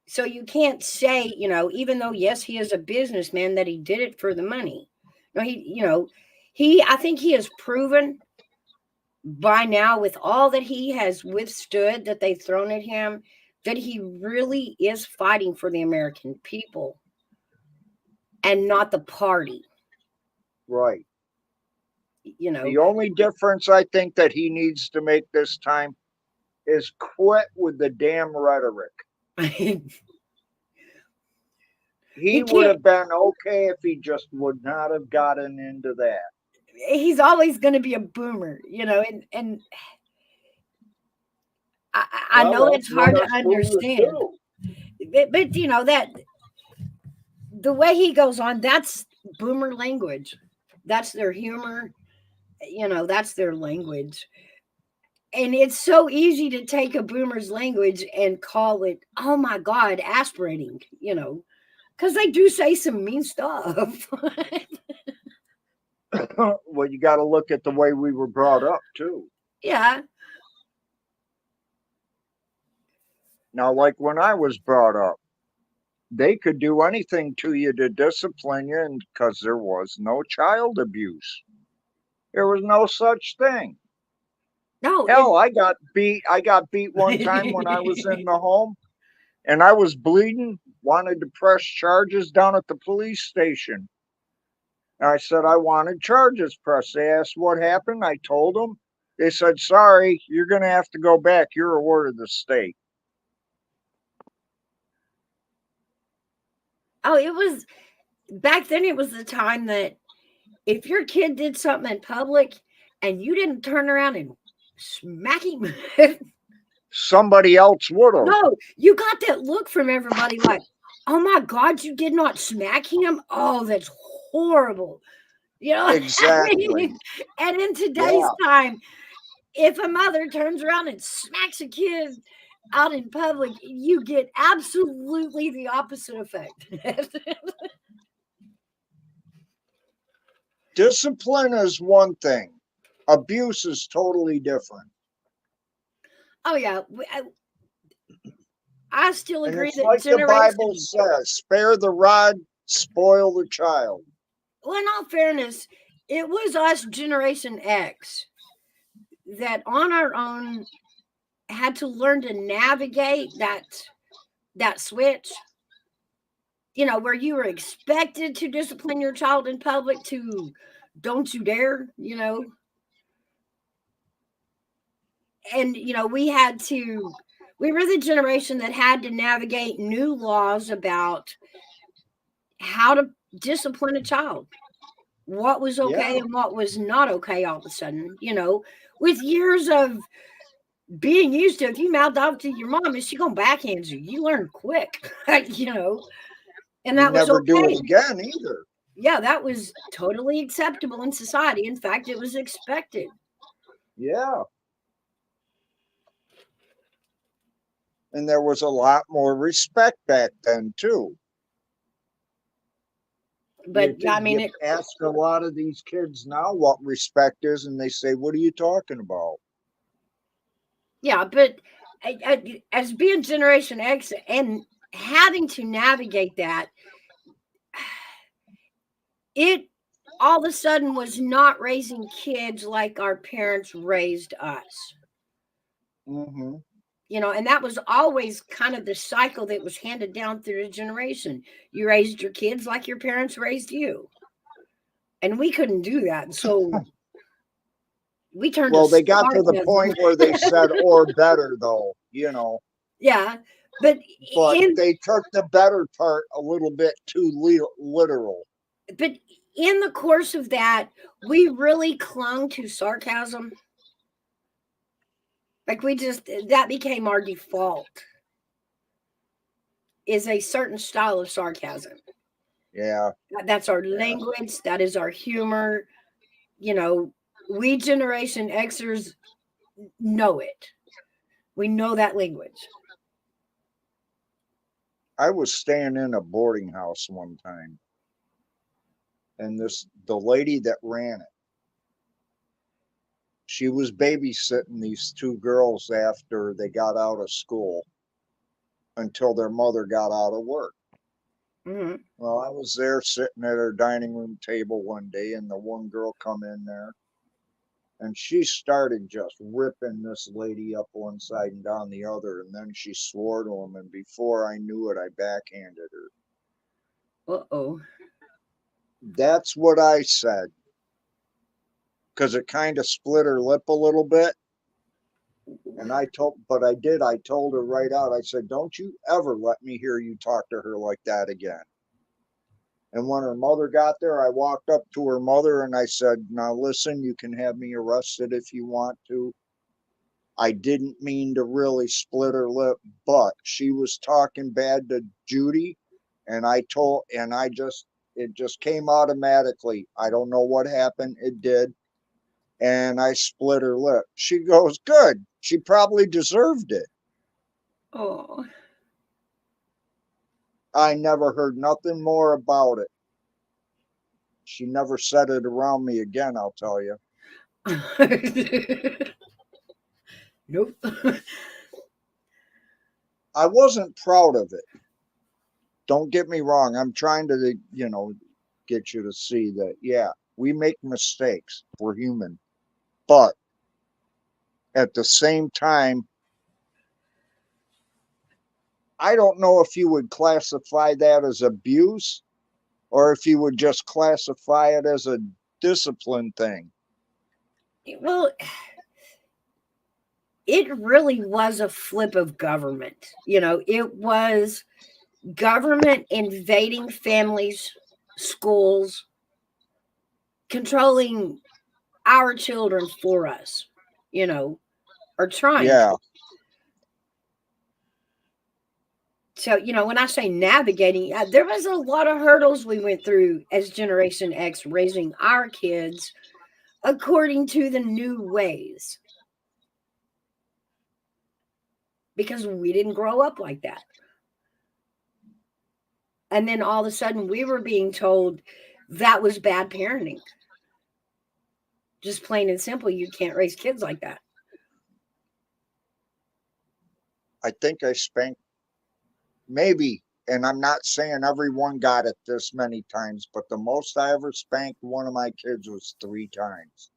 So you can't say, even though yes, he is a businessman, that he did it for the money. No, I think he has proven by now, with all that he has withstood that they've thrown at him, that he really is fighting for the American people and not the party. Right. The The only difference I think that he needs to make this time is quit with the damn rhetoric. He would have been okay if he just would not have gotten into that. He's always going to be a boomer, and I know it's hard to understand. But that the way he goes on, that's boomer language. That's their humor. That's their language. And it's so easy to take a boomer's language and call it, oh my God, aspirating, because they do say some mean stuff. Well, you got to look at the way we were brought up, too. Yeah. Now, like when I was brought up, they could do anything to you to discipline you, and because there was no child abuse. There was no such thing. No. Hell, I got beat. I got beat one time when I was in the home, and I was bleeding. Wanted to press charges down at the police station. And I said I wanted charges pressed. They asked what happened. I told them. They said, "Sorry, you're going to have to go back. You're a ward of the state." Oh, it was back then. It was the time that if your kid did something in public and you didn't turn around and smack him, somebody else would have. No, you got that look from everybody like, oh my God, you did not smack him? Oh, that's horrible. Exactly. I mean? And in today's time, if a mother turns around and smacks a kid out in public, you get absolutely the opposite effect. Discipline is one thing. Abuse is totally different. Oh, yeah. I still agree it's that like the Bible says, spare the rod, spoil the child. Well, in all fairness, it was us, Generation X, that on our own had to learn to navigate that switch, where you were expected to discipline your child in public to don't you dare, and we were the generation that had to navigate new laws about how to discipline a child, what was okay and what was not okay all of a sudden, with years of being used to, if you mouthed off to your mom, is she gonna backhand you? You learn quick, and that you was never okay. do it again either. Yeah, that was totally acceptable in society. In fact, it was expected. Yeah. And there was a lot more respect back then too. But I mean, ask a lot of these kids now what respect is, and they say, "What are you talking about?" Yeah, but as being Generation X and having to navigate that, it all of a sudden was not raising kids like our parents raised us. Mm-hmm. You know, and that was always kind of the cycle that was handed down through the generation. You raised your kids like your parents raised you. And we couldn't do that. So we turned to Well, they got to the sarcasm. point where they said or better, though, you know. Yeah. But But in they took the better part a little bit too literal. but in the course of that, we really clung to sarcasm. Like we just that became our default. Is a certain style of sarcasm. Yeah. That's our Yeah. language, that is our humor. You know, we Generation Xers know it. We know that language. I was staying in a boarding house one time, and the lady that ran it, she was babysitting these two girls after they got out of school until their mother got out of work. Mhm. Well, I was there sitting at her dining room table one day, and the one girl come in there, and she started just ripping this lady up one side and down the other, and then she swore to him, and before I knew it, I backhanded her. Uh-oh. That's what I said, because it kind of split her lip a little bit. And I told her right out, I said, don't you ever let me hear you talk to her like that again. And when her mother got there, I walked up to her mother and I said, now listen, you can have me arrested if you want to. I didn't mean to really split her lip, but she was talking bad to Judy. And it just came automatically. I don't know what happened. It did. And I split her lip. She goes, good. She probably deserved it. Oh. I never heard nothing more about it. She never said it around me again, I'll tell you. Nope. I wasn't proud of it. Don't get me wrong. I'm trying to, get you to see that, yeah, we make mistakes. We're human. But at the same time, I don't know if you would classify that as abuse or if you would just classify it as a discipline thing. Well, it really was a flip of government. You know, it was government invading families, schools, controlling our children for us, you know, or trying Yeah. to. So, you know, when I say navigating, there was a lot of hurdles we went through as Generation X raising our kids according to the new ways because we didn't grow up like that. And then all of a sudden we were being told that was bad parenting. Just plain and simple, you can't raise kids like that. I think I spanked maybe, and I'm not saying everyone got it this many times, but the most I ever spanked one of my kids was 3 times.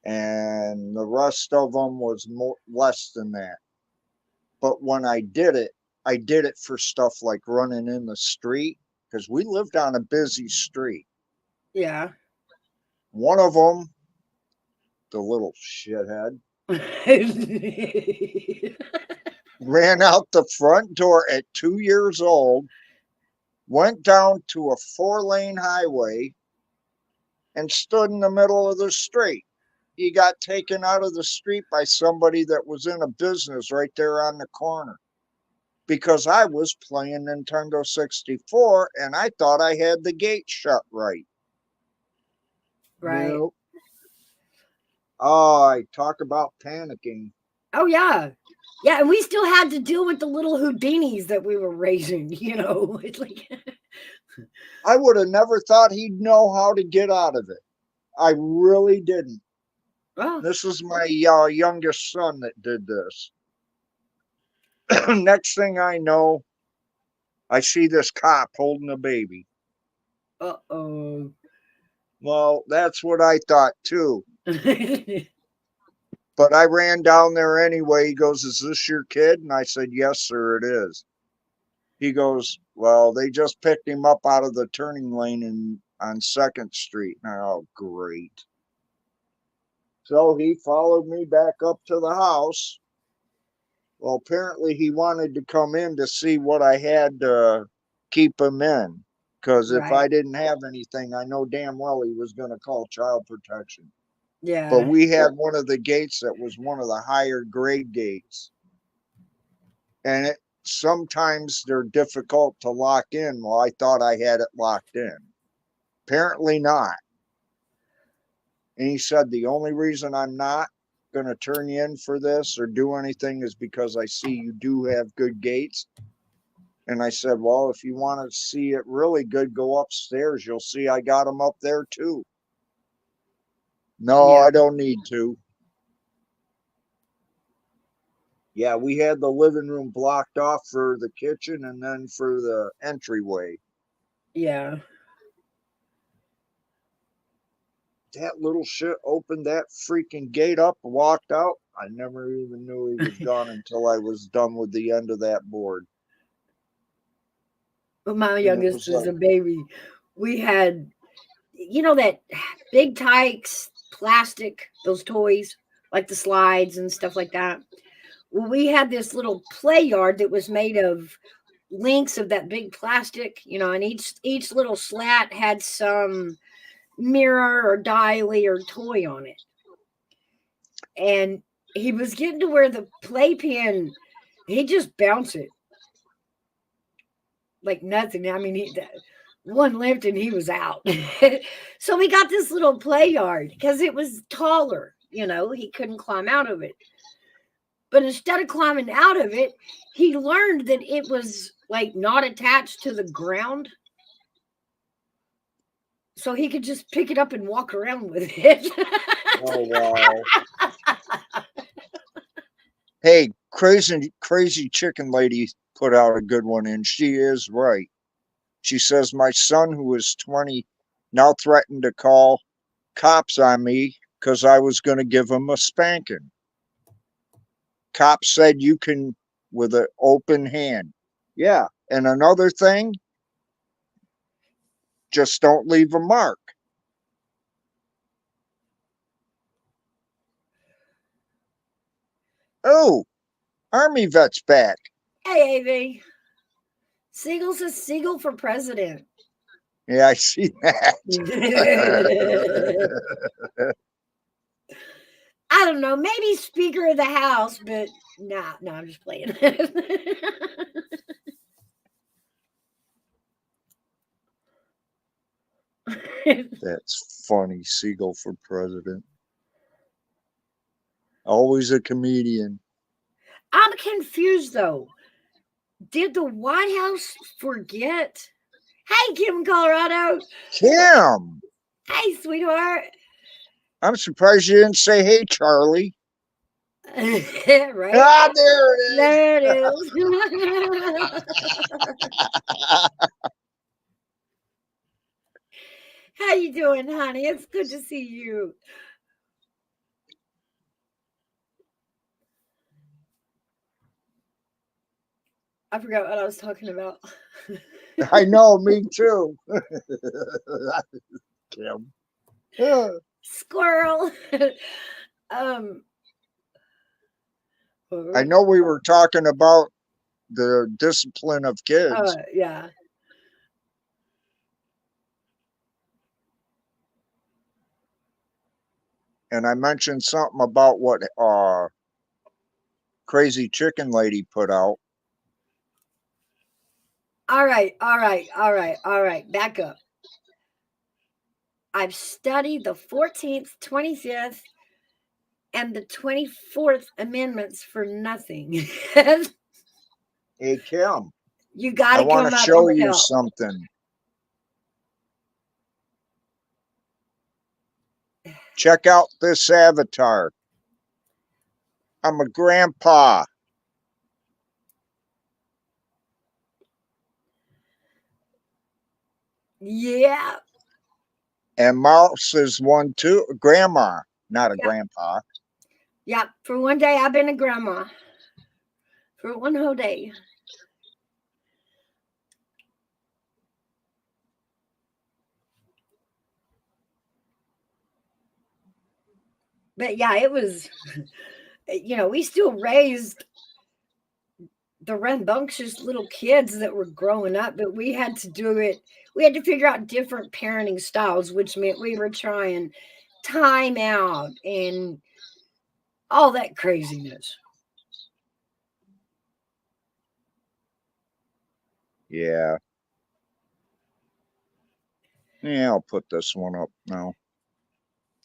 And the rest of them was less than that. But when I did it for stuff like running in the street because we lived on a busy street. Yeah. One of them, the little shithead, ran out the front door at 2 years old, went down to a 4-lane highway, and stood in the middle of the street. He got taken out of the street by somebody that was in a business right there on the corner because I was playing Nintendo 64 and I thought I had the gate shut right. Right. Nope. Oh, I talk about panicking. Oh, yeah. Yeah, and we still had to deal with the little Houdinis that we were raising, you know. It's like I would have never thought he'd know how to get out of it. I really didn't. oh, This is my youngest son that did this. Next thing I know, I see this cop holding a baby. Uh-oh. Well, that's what I thought too. But I ran down there anyway. He goes, "Is this your kid?" And I said, "Yes, sir, it is." He goes, "Well, they just picked him up out of the turning lane on 2nd Street. And oh, great. So he followed me back up to the house. Well, apparently he wanted to come in to see what I had to keep him in. Because if I Right. didn't have anything, I know damn well he was going to call child protection. But Yeah. we had one of the gates that was one of the higher grade gates. And sometimes they're difficult to lock in. Well, I thought I had it locked in. Apparently not. And he said, "The only reason I'm not going to turn you in for this or do anything is because I see you do have good gates." And I said, "Well, if you want to see it really good, go upstairs. You'll see I got them up there too." "No, Yeah. I don't need to." Yeah, we had the living room blocked off for the kitchen and then for the entryway. Yeah. That little shit opened that freaking gate up and walked out. I never even knew he was gone until I was done with the end of that board. When my And it youngest was was like, a baby, we had, that big Tykes plastic, those toys, like the slides and stuff like that. Well, we had this little play yard that was made of links of that big plastic, and each little slat had some mirror or dialy or toy on it. And he was getting to where the playpen, he just bounced it like nothing. I mean, one lift and he was out. So we got this little play yard because it was taller, he couldn't climb out of it. But instead of climbing out of it, he learned that it was like not attached to the ground. So he could just pick it up and walk around with it. oh, wow. Hey, crazy chicken lady put out a good one, and she is right. She says, "My son, who is 20, now threatened to call cops on me because I was going to give him a spanking. Cops said you can with an open hand." Yeah. And another thing, just don't leave a mark. Oh, Army vet's back. Hey, AV. Siegel says Siegel for president. Yeah, I see that. I don't know, maybe Speaker of the House, but nah, no, I'm just playing. That's funny. Siegel for president. Always a comedian. I'm confused though. Did the White House forget? Hey, Kim, Colorado. Kim. Hey, sweetheart. I'm surprised you didn't say, "Hey, Charlie." Right? Ah, there it is. There it is. How you doing, honey? It's good to see you. I forgot what I was talking about. I know, me too. Kim. Yeah. Squirrel. I know we were talking about the discipline of kids. Yeah. And I mentioned something about what crazy chicken lady put out. All right. Back up. I've studied the 14th, 25th, and the 24th Amendments for nothing. Hey, Kim, You got I to want come to up show and you help. something. Check out this avatar. I'm a grandpa. Yeah. And Mouse is one too. Grandma, not a Yeah. grandpa. Yeah. For one day, I've been a grandma. For one whole day. But yeah, it was, we still raised the rambunctious little kids that were growing up, but we had to do it. We had to figure out different parenting styles, which meant we were trying time out and all that craziness. Yeah. Yeah, I'll put this one up now.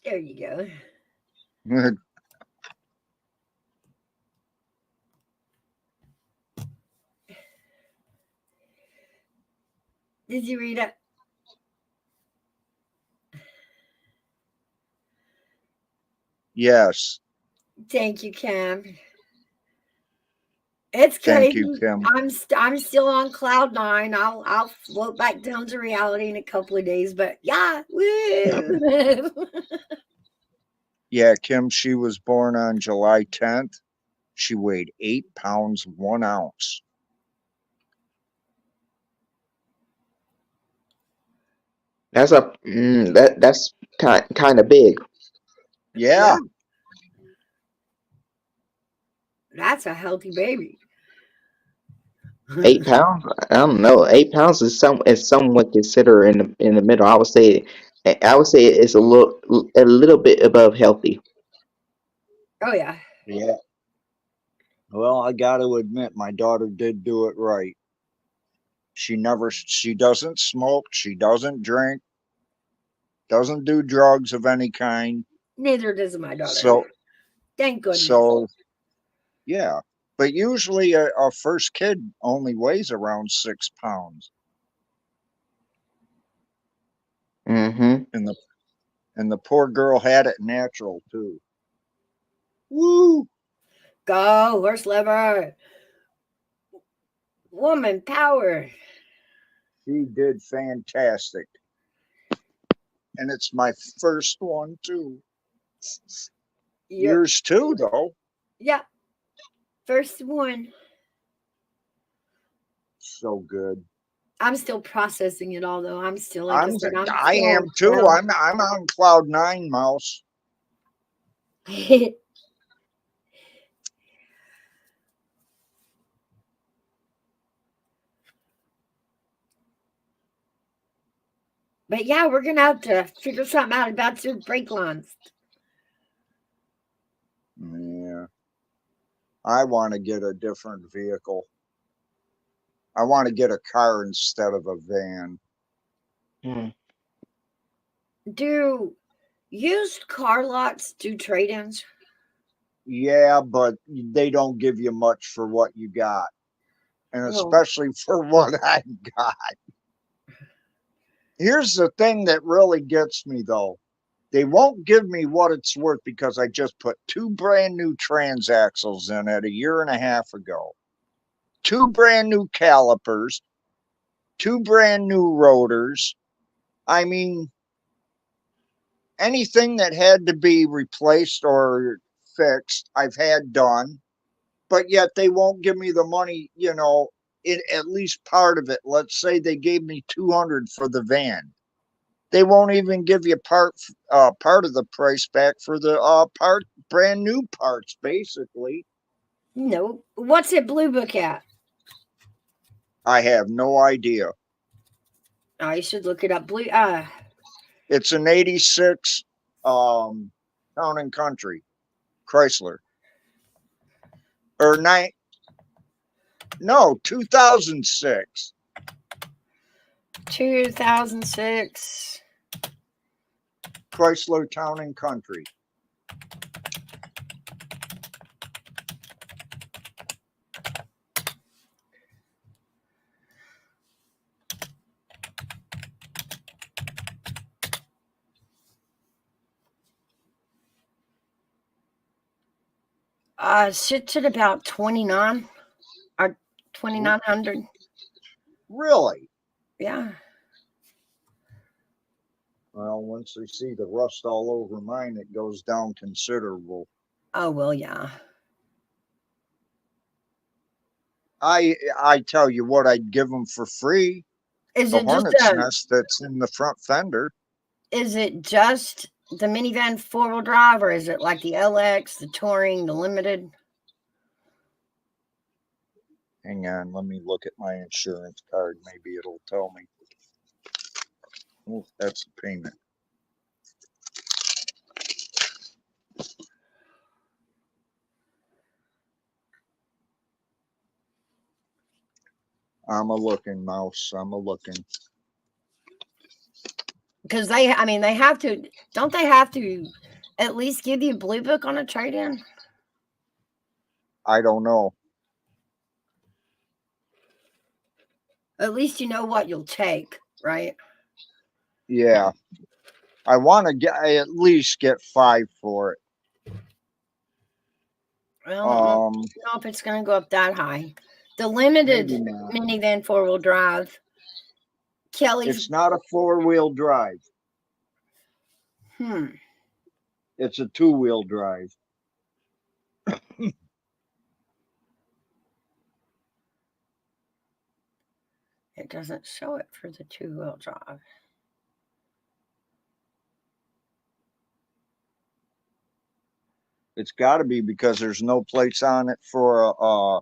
There you go. Did you read it? Yes. Thank you, Cam. It's Thank you, crazy. Kim. I'm still on cloud nine. I'll float back down to reality in a couple of days. But yeah, woo. Yeah, Kim, she was born on July 10th. She weighed 8 pounds, 1 ounce. That's kind of big. Yeah, Yeah. that's a healthy baby. 8 pounds? I don't know. 8 pounds is somewhat considered in the middle. I would say it's a little bit above healthy. Oh yeah. Yeah. Well, I got to admit, my daughter did do it right. She doesn't smoke. She doesn't drink, doesn't do drugs of any kind. Neither does my daughter. So, Thank goodness. so yeah. But usually a first kid only weighs around 6 pounds. Mm-hmm. And the poor girl had it natural too. Woo! Go, horse lever. Woman power. She did fantastic. And it's my first one too. Yep. Yours too, though. Yep. First one. So good. I'm still processing it all though. I'm still, like I I'm said, I'm I still am on too. cloud. I'm on cloud nine, Mouse. But yeah, we're gonna have to figure something out about your brake lines. Yeah. I want to get a different vehicle. I want to get a car instead of a van. Mm. Do used car lots do trade-ins? Yeah, but they don't give you much for what you got. And Oh, especially for what I got. Here's the thing that really gets me though. They won't give me what it's worth because I just put 2 brand new transaxles in it a year and a half ago. 2 brand new calipers, 2 brand new rotors. I mean, anything that had to be replaced or fixed, I've had done, but yet they won't give me the money, at least part of it. Let's say they gave me 200 for the van. They won't even give you part of the price back for the brand new parts, basically. no. What's it Blue Book at? I have no idea. Oh, you should look it up. It's an 86 Town and Country Chrysler. Or no, 2006. 2006. Chrysler Town and Country. Sits at about 29 or 2,900. Really? Yeah. Well, once they see the rust all over mine, it goes down considerable. Oh well, yeah. I tell you what, I'd give them for free. Is The it just hornet's nest that's in the front fender. is it just the minivan 4-wheel drive, or is it like the LX, the Touring, the Limited? Hang on, let me look at my insurance card. Maybe it'll tell me. Oh, that's a payment. I'm a looking, mouse. I'm a looking. Because they have to. Don't they have to at least give you a blue book on a trade-in? I don't know. At least you know what you'll take, right? Yeah, I want to get. I at least get 5 for it. Well, I don't know if it's going to go up that high. The Limited Maybe not. minivan 4-wheel drive. Kelly's. It's not a 4-wheel drive. It's a 2-wheel drive. It doesn't show it for the 2-wheel drive. It's got to be because there's no plates on it for a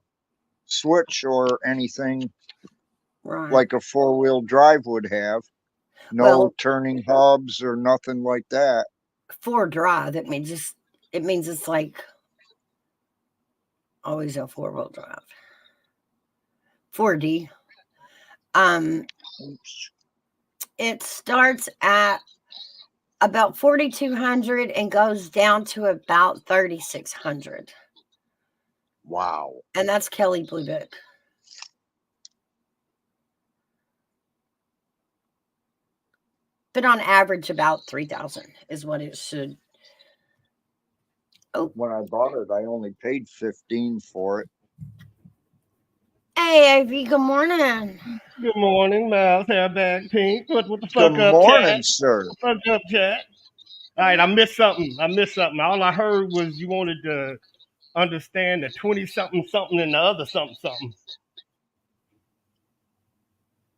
switch or anything Right. like a 4-wheel drive would have. No Well, turning hubs or nothing like that. 4 drive. It means it's like always a 4-wheel drive. 4D. It starts at about 4,200 and goes down to about 3,600. Wow. And that's Kelly Blue Book. But on average, about 3,000 is what it should. Oh, When I bought it, I only paid 15 for it. hey, AV, good morning. Good morning, Miles. Hair back, Pink. What the Good fuck up, morning, chat? sir. Fuck up, chat. All right, I missed something. All I heard was you wanted to understand the 20-something something and the other something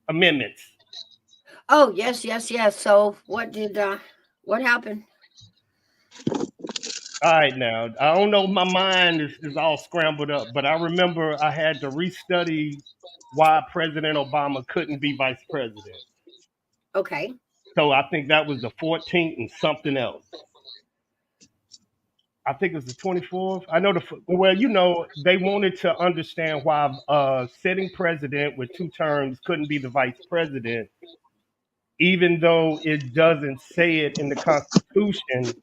amendments. Oh, yes. So what happened? All right, now, I don't know, my mind is all scrambled up, but I remember I had to restudy why President Obama couldn't be vice president. Okay. So I think that was the 14th and something else. I think it was the 24th. I know they wanted to understand why a sitting president with 2 terms couldn't be the vice president, even though it doesn't say it in the Constitution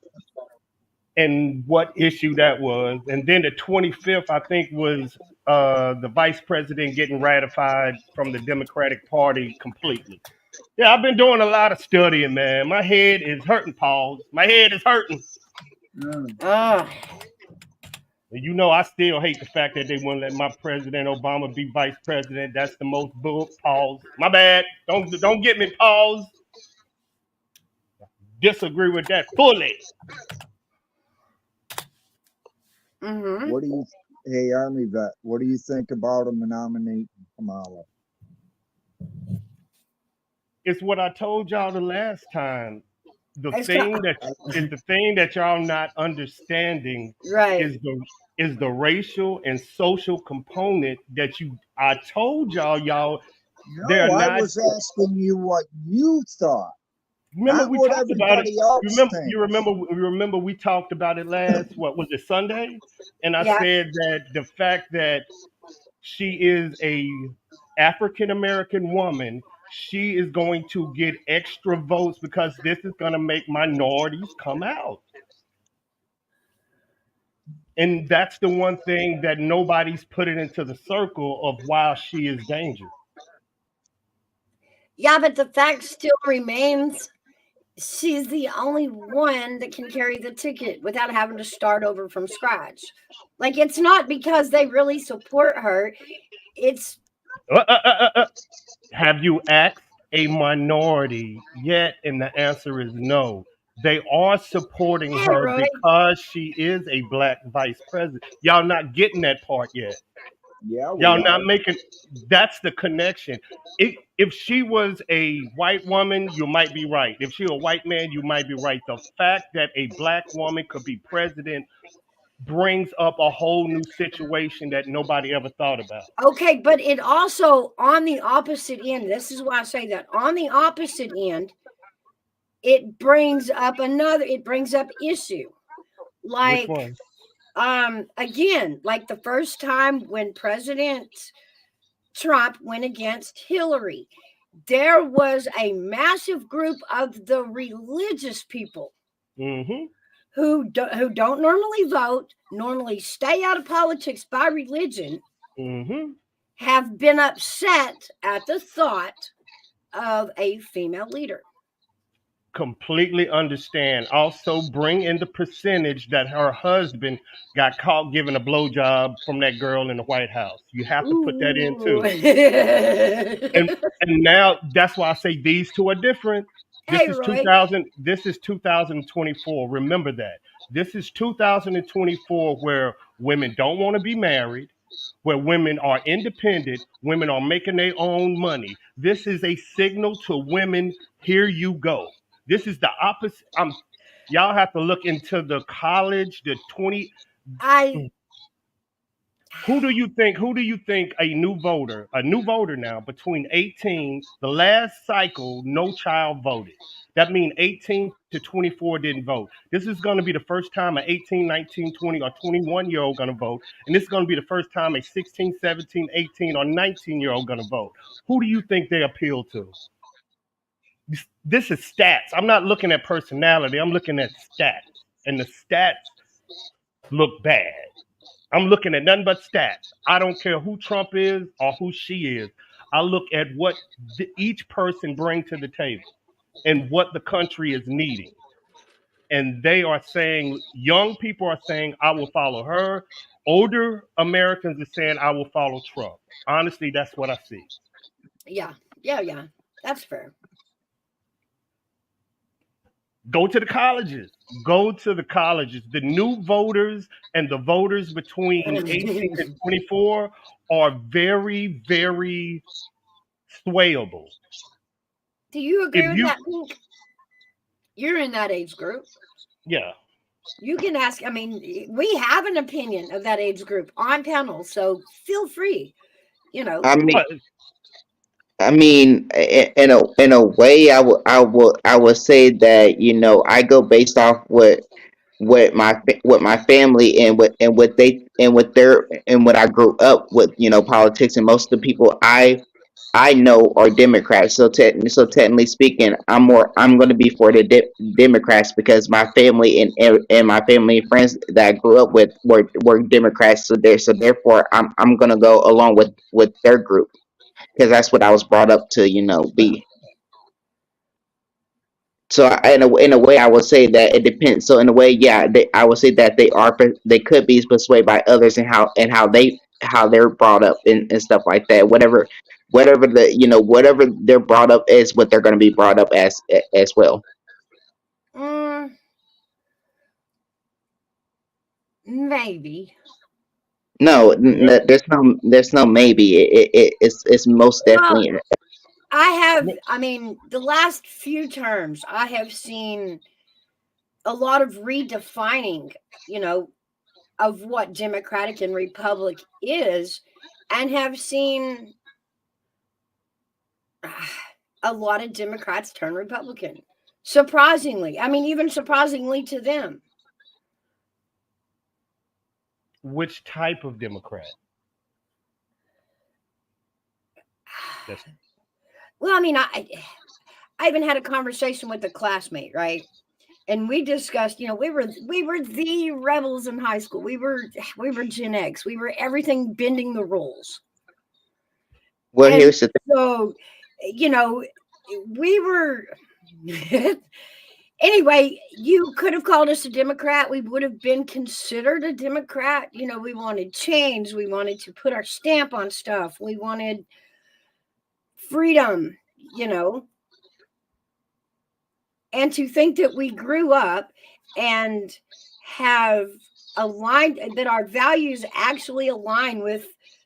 and what issue that was. And then the 25th, I think, was the vice president getting ratified from the Democratic Party completely. Yeah, I've been doing a lot of studying, man. My head is hurting, Paul. My head is hurting. You know, I still hate the fact that they wouldn't let my President Obama be vice president. That's the most bull. Pause. My bad. Don't get me. Pause. Disagree with that fully. Mm-hmm. What do you, hey, Army vet, what do you think about him nominating Kamala? It's what I told y'all the last time. The It's thing that y'all not understanding Right. is the racial and social component that I told y'all No, they're I not. was asking you what you thought. Remember Not we what talked about it. everybody else thinks. You remember we talked about it last. What was it, Sunday? And I Yeah. said that the fact that she is a African American woman, she is going to get extra votes because this is going to make minorities come out. And that's the one thing that nobody's put it into the circle of why she is dangerous. Yeah, but the fact still remains she's the only one that can carry the ticket without having to start over from scratch. Like, it's not because they really support her. It's Have you asked a minority yet? And the answer is no. They are supporting Hey, her Roy. because she is a black vice president. Y'all not getting that part yet. Yeah, we Y'all not are. making that's the connection. If she was a white woman, you might be right. If she a white man, you might be right. The fact that a black woman could be president brings up a whole new situation that nobody ever thought about. Okay, but it also on the opposite end. This is why I say that on the opposite end, it brings up another. It brings up issue Which like one? again, like the first time when President Trump went against Hillary, there was a massive group of the religious people Mm-hmm. who don't normally vote, normally stay out of politics by religion, Mm-hmm. have been upset at the thought of a female leader. Completely understand. Also, bring in the percentage that her husband got caught giving a blowjob from that girl in the White House. You have to put that in Ooh. too. And and now that's why I say these two are different. This Hey, is Roy. 2000. This is 2024. Remember that. This is 2024, where women don't want to be married, where women are independent, women are making their own money. This is a signal to women. Here you go. This is the opposite. Y'all have to look into the college, the 20. I Who do you think a new voter now between 18, the last cycle, no child voted. That means 18 to 24 didn't vote. This is going to be the first time an 18, 19, 20, or 21-year-old going to vote. And this is going to be the first time a 16, 17, 18, or 19-year-old going to vote. Who do you think they appeal to? This is stats. I'm not looking at personality. I'm looking at stats. And the stats look bad. I'm looking at nothing but stats. I don't care who Trump is or who she is. I look at what each person bring to the table and what the country is needing. And they are saying, young people are saying, I will follow her. Older Americans are saying, I will follow Trump. Honestly, that's what I see. yeah. That's fair. Go to the colleges. Go to the colleges. The new voters and the voters between 18 and 24 are very, very swayable. Do you If agree with you, that, Pink? You're in that age group. yeah, You can ask. I mean, we have an opinion of that age group on panel, so feel free. You know, I mean, but in a way, I would say that I go based off what my family and what they and what their and what I grew up with, politics, and most of the people I know are Democrats. So technically speaking, I'm going to be for the Democrats because my family and my family and friends that I grew up with were Democrats. So therefore I'm going to go along with their group because that's what I was brought up to be. So in a way, I would say that it depends. So in a way, yeah, I would say that they could be persuaded by others and how they're brought up and stuff like that. Whatever they're brought up is what they're going to be brought up as well. mm, maybe. No, yeah, there's no maybe. It's most Well, definitely. I have. I mean, the last few terms, I have seen a lot of redefining. You know, of what Democratic and Republic is, and have seen a lot of Democrats turn Republican. Surprisingly, I mean, even surprisingly to them. which type of Democrat? That's Well, I mean, I even had a conversation with a classmate, right? And we discussed, we were the rebels in high school. We were Gen X. We were everything bending the rules. Well, And here's the thing. so, you know, we were anyway, you could have called us a Democrat. We would have been considered a Democrat. We wanted change. We wanted to put our stamp on stuff. We wanted freedom. you know, and to think that we grew up and have aligned, that our values actually align with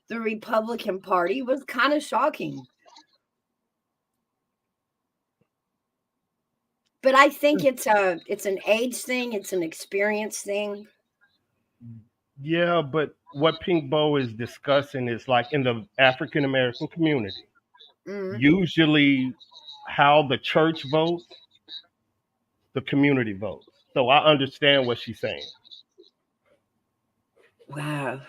the Republican Party was kind of shocking. But I think it's an age thing, it's an experience thing. Yeah, but what Pink Bow is discussing is like in the African American community, Mm, usually how the church votes, the community votes. So I understand what she's saying. wow.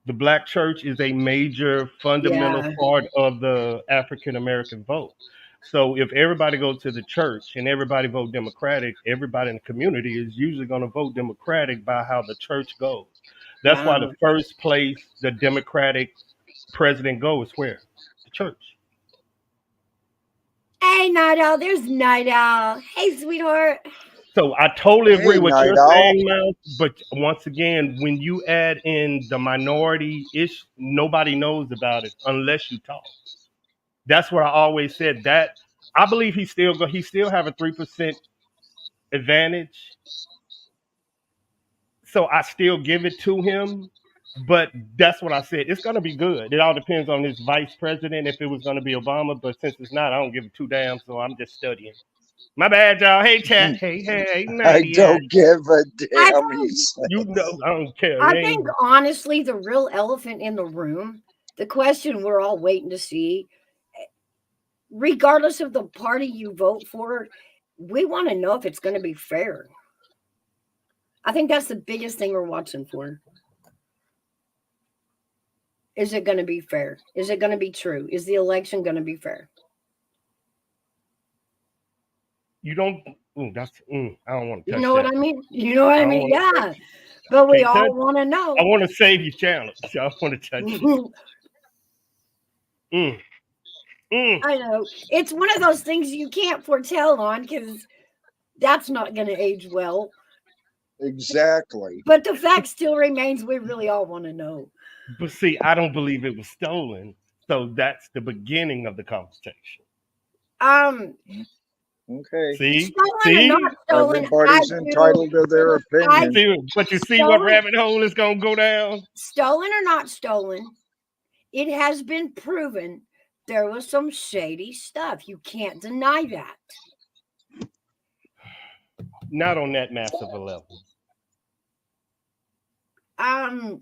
The black church is a major fundamental Yeah. part of the African American vote. So if everybody goes to the church and everybody vote Democratic, everybody in the community is usually going to vote Democratic by how the church goes. That's why the Wow. first place the Democratic president goes where? The church. Hey, Night Owl. There's Night Owl. Hey, sweetheart. So I totally agree Hey, with what Night you're Owl. saying, Mel. But once again, when you add in the minority ish, nobody knows about it unless you talk. That's what I always said. That I believe he still have a 3% advantage. So I still give it to him. But that's what I said. It's gonna be good. It all depends on this vice president if it was gonna be Obama. But since it's not, I don't give it two damn. So I'm just studying. My bad, y'all. Hey, chat. Hey, I 90. don't give a I damn, he think, You know, says. I don't care. It I ain't think honestly, the real elephant in the room, the question we're all waiting to see, regardless of the party you vote for, we want to know if it's going to be fair. I think that's the biggest thing we're watching for. Is it going to be fair? Is it going to be true? Is the election going to be fair? you don't. That's. I don't want to You touch know what that. I mean? You know what I I don't mean? want to touch. Yeah. But we Can't touch. all want to I know. want to save your channel, so I want to touch it. Mm, mm. I know. It's one of those things you can't foretell on because that's not going to age well. Exactly. But the fact still remains we really all want to know. But see, I don't believe it was stolen. So that's the beginning of the conversation. Um, Okay. See, Stolen or not see, stolen, I Everybody's do. entitled to their I opinion. see. But you see what stolen, rabbit hole is gonna go down. stolen or not stolen. It has been proven there was some shady stuff. You can't deny that. Not on that massive a level. Um,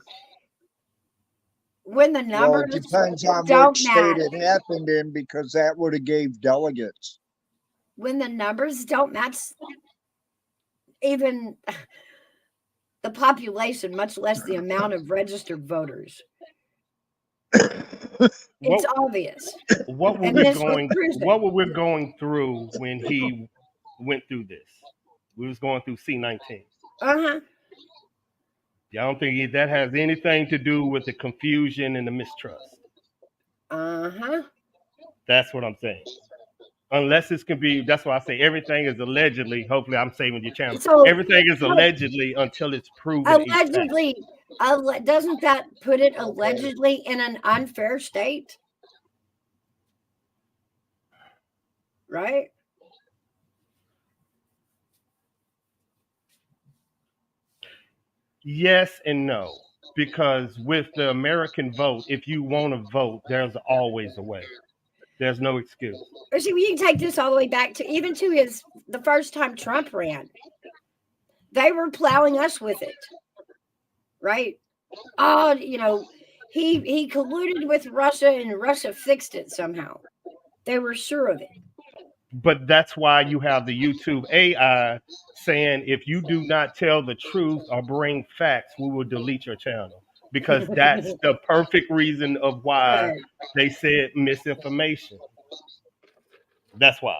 when the Well, it numbers depends on don't which state match, it happened in because that would have gave delegates. when the numbers don't match even the population, much less the amount of registered voters, it's What obvious. what were And we this was going? What proven. were we going through when he went through this? We was going through C-19. Uh-huh. I don't think that has anything to do with the confusion and the mistrust. Uh-huh. That's what I'm saying. Unless it can be, that's why I say everything is allegedly. Hopefully, I'm saving your channel. So Everything is but allegedly until it's proven a fact. allegedly, doesn't that put it allegedly in an unfair state? Right? Yes and no, because with the American vote, if you want to vote, there's always a way. There's no excuse. Or see, we can take this all the way back to even to the first time Trump ran. They were plowing us with it, right? Oh, he colluded with Russia and Russia fixed it somehow. They were sure of it. But that's why you have the YouTube AI saying if you do not tell the truth or bring facts, we will delete your channel. Because that's the perfect reason of why Right. they said misinformation. That's why.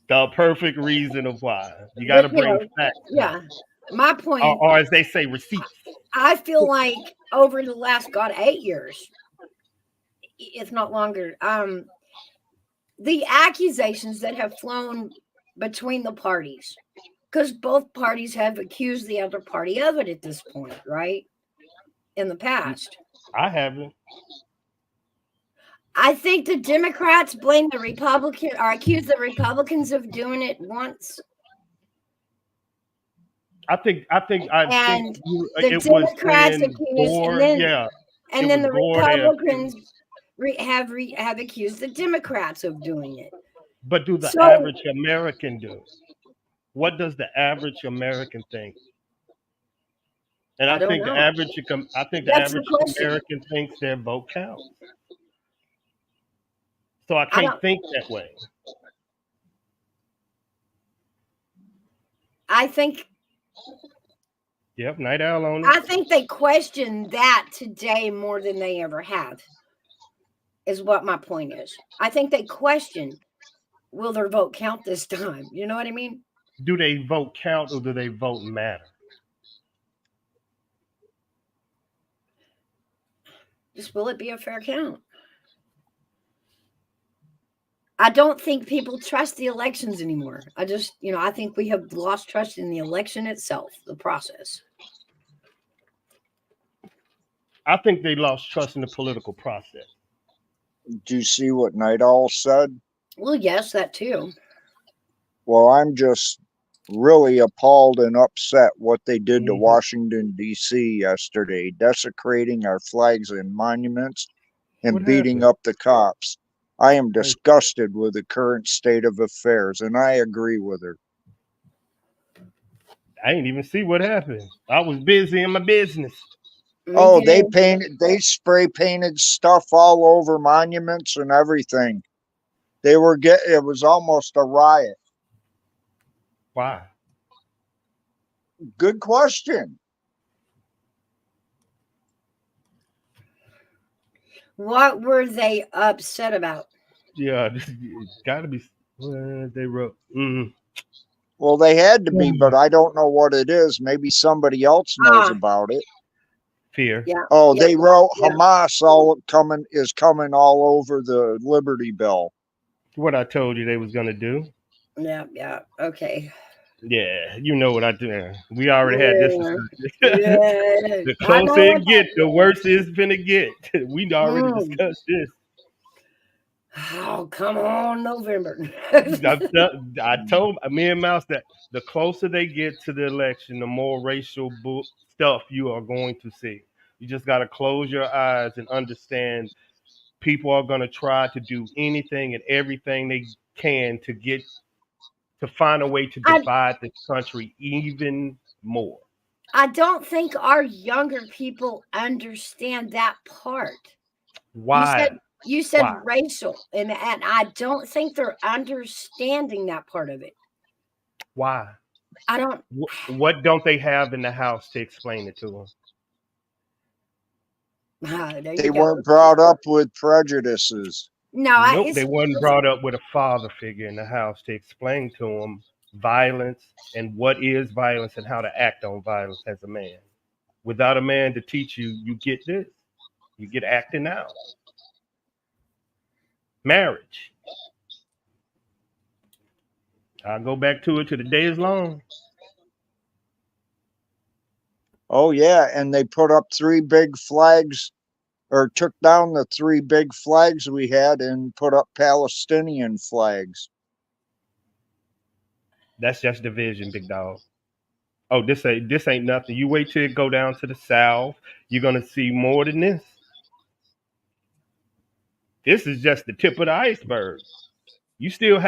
The perfect reason of why. You got to But bring facts now. yeah. My point, Or as they say, receipts. I feel like over the last 8 years, if not longer, the accusations that have flown between the parties, because both parties have accused the other party of it at this point, right? In the past. I haven't. I think the Democrats blame the Republican or accuse the Republicans of doing it once, I think and the it was Democrats when accuse, Gore. Yeah, it and then was the Gore. They accused. Republicans have accused the Democrats of doing it. But do the So average American do? What does the average American think? And I don't know. I think the That's the average question. American thinks their vote counts. So I I can't don't. think that way. I think. Yep, night owl on it. I think they question that today more than they ever have. Is what my point is. I think they question, will their vote count this time? You know what I mean? Do they vote count or do they vote matter? Just will it be a fair count? I don't think people trust the elections anymore. I think we have lost trust in the election itself, the process. I think they lost trust in the political process. Do you see what Night Owl said? Well, yes, that too. Well, I'm just really appalled and upset what they did to Hmm. Washington, D.C. yesterday, desecrating our flags and monuments and What beating happened? up the cops. I am Hey, disgusted with the current state of affairs, and I agree with her. I didn't even see what happened. I was busy in my business. Me Oh, too. they spray painted stuff all over monuments and everything. It was almost a riot. Why? Good question. What were they upset about? Yeah, it's got to be. They wrote. Well, they had to be, but I don't know what it is. Maybe somebody else knows Ah, about it. Fear. yeah, Oh, yep, they wrote yeah, Hamas coming all over the Liberty Bell. What I told you they was gonna do. yeah. Okay. Yeah, you know what I do. We already had this Yeah, discussion. yeah. The I closer know what it get, that. the worse it's gonna get. We already Mm. discussed this. Oh, come on, November. I told me and Mouse that the closer they get to the election, the more racial stuff you are going to see. You just got to close your eyes and understand people are going to try to do anything and everything they can to find a way to I divide this country even more. I don't think our younger people understand that part. You Why? said you said Why? racial, and I don't think they're understanding that part of it. Why? I don't. What don't they have in the house to explain it to them? There They you go. weren't brought up with prejudices. No, Nope, they weren't brought up with a father figure in the house to explain to them violence and what is violence and how to act on violence as a man. Without a man to teach you, you get this. You get acting out. Marriage. I'll go back to it till the day is long. Oh yeah, and they put up three big flags or took down the three big flags we had and put up Palestinian flags. That's just division, big dog. Oh, this ain't nothing. You wait till it go down to the south. You're gonna see more than this. This is just the tip of the iceberg. We still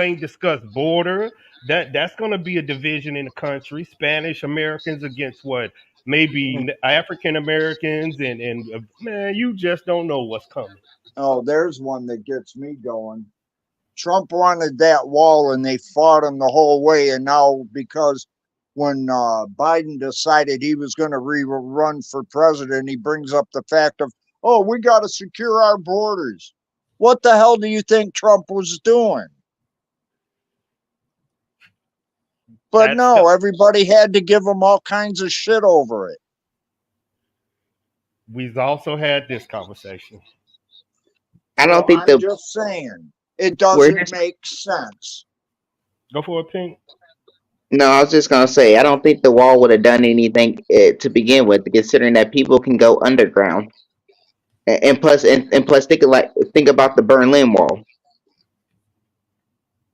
ain't discussed border. That's gonna be a division in the country. Spanish Americans against what? Maybe African Americans and man, you just don't know what's coming. Oh, there's one that gets me going. Trump wanted that wall and they fought him the whole way. And now, because when Biden decided he was going to rerun for president, he brings up the fact of, oh, we got to secure our borders. What the hell do you think Trump was doing? But That's the no, everybody had to give him all kinds of shit over it. We've also had this conversation. I don't Well, think I'm just saying, it we're doesn't just make sense. Go for it, Pink. no. I was just gonna say I don't think the wall would have done anything to begin with, considering that people can go underground. And plus, think about the Berlin Wall.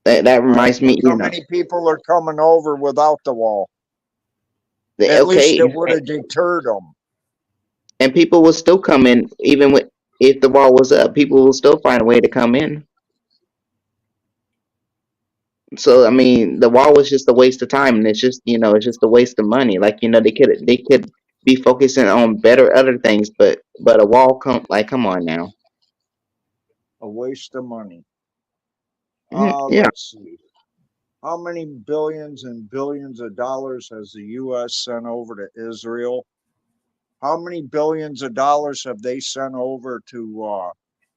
That Right. reminds me, Look how many people are coming over without the wall. At least okay, it would have deterred them. and people will still come in even if the wall was up. People will still find a way to come in. So I mean, the wall was just a waste of time, and it's just a waste of money. Like they could be focusing on better other things, but a wall come on now. A waste of money. Yeah, Let's see. How many billions and billions of dollars has the U.S. sent over to Israel? How many billions of dollars have they sent over to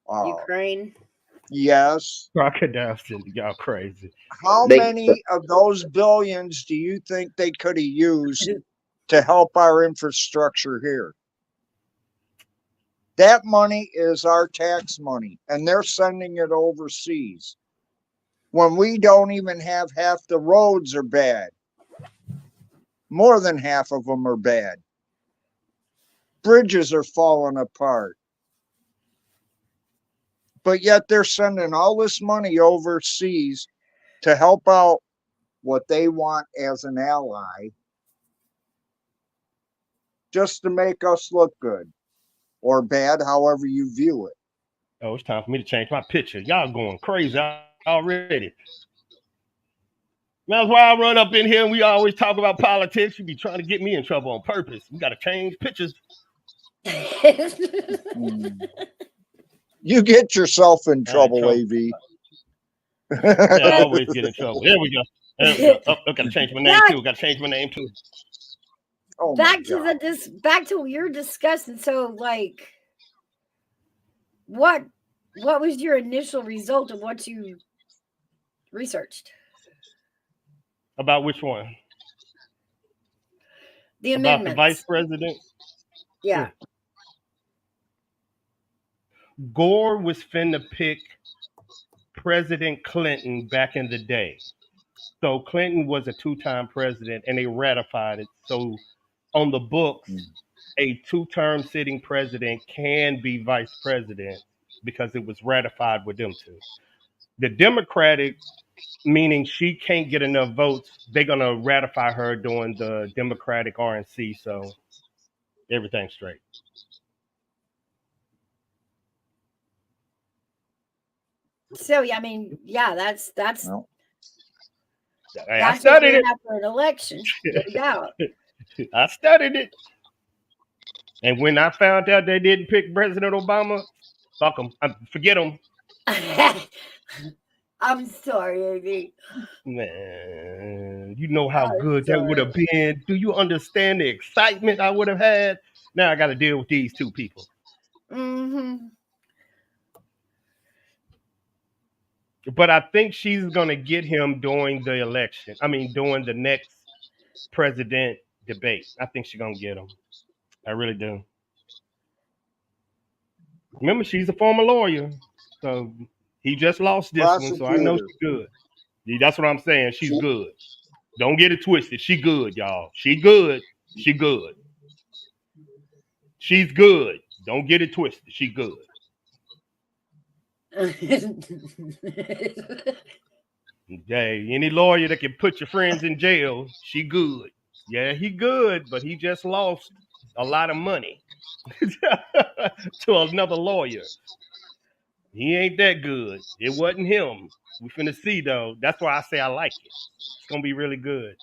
Ukraine. yes. Crocodile City, y'all crazy. How they many of those billions do you think they could have used to help our infrastructure here? That money is our tax money, and they're sending it overseas. When we don't even have half the roads are bad. More than half of them are bad. Bridges are falling apart. But yet they're sending all this money overseas to help out what they want as an ally, just to make us look good or bad, however you view it. Oh, it's time for me to change my picture. Y'all going crazy already. That's why I run up in here and we always talk about politics. You be trying to get me in trouble on purpose. We got to change pictures. You get yourself in All right, trouble, trouble. AV. Yeah, I always get in trouble. There we go. There we go. Oh, I got to change my name too. Got to change my name too. Oh back to back to what you're discussing. So, like, what was your initial result of what you researched? About which one? The About the vice amendments. president? Yeah. Gore was finna pick President Clinton back in the day. So Clinton was a 2-time president and they ratified it. So on the books, a 2-term sitting president can be vice president because it was ratified with them two. The Democratic, meaning she can't get enough votes, they're going to ratify her during the Democratic RNC. So everything's straight. So, yeah, I mean, yeah, that's No. I studied it. After an election, no doubt. I studied it. And when I found out they didn't pick President Obama, fuck them. Forget them. I'm sorry, Amy. Man, you know how good that would have been. Do you understand the excitement I would have had? Now I got to deal with these two people. Mm-hmm. But I think she's going to get him during the election. I mean, during the next president debate. I think she's going to get him. I really do. Remember, she's a former lawyer. So he just lost this one. So I know she's good. That's what I'm saying. She's good. Don't get it twisted. She good, y'all. She good. She good. She's good. Don't get it twisted. She good. Hey, any lawyer that can put your friends in jail, she good. Yeah, he good, but he just lost a lot of money to another lawyer. He ain't that good. It wasn't him. We finna see though. That's why I say I like it. It's gonna be really good.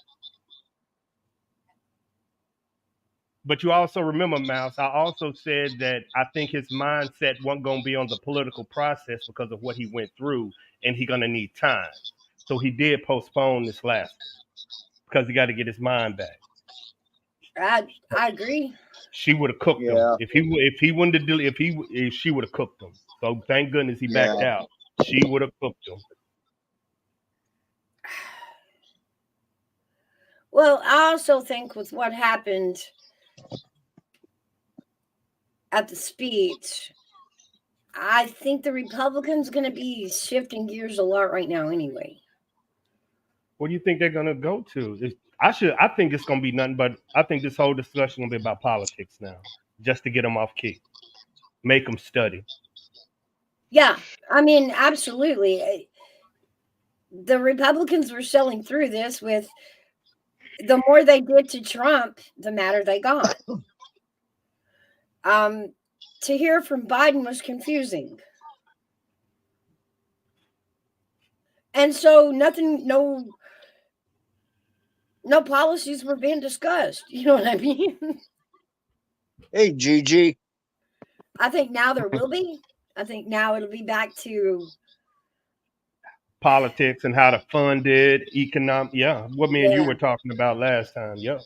But you also remember, Mouse, I also said that I think his mindset wasn't going to be on the political process because of what he went through, and he's going to need time. So he did postpone this last one because he got to get his mind back. I agree. She would have cooked him if she would have cooked him. So thank goodness he backed out. She would have cooked him. Well, I also think with what happened at the speech, I think the Republicans going to be shifting gears a lot right now anyway. What do you think they're going to go to? I think it's going to be nothing but, I think this whole discussion going to be about politics now, just to get them off key. make them study. Yeah, I mean, absolutely. The Republicans were selling through this with the more they did to Trump, the madder they got. To hear from Biden was confusing. And so no policies were being discussed. You know what I mean? Hey, Gigi. I think now there will be. I think now it'll be back to Politics and how to fund it, economic. Yeah, what me and you yeah, were talking about last time. Yeah,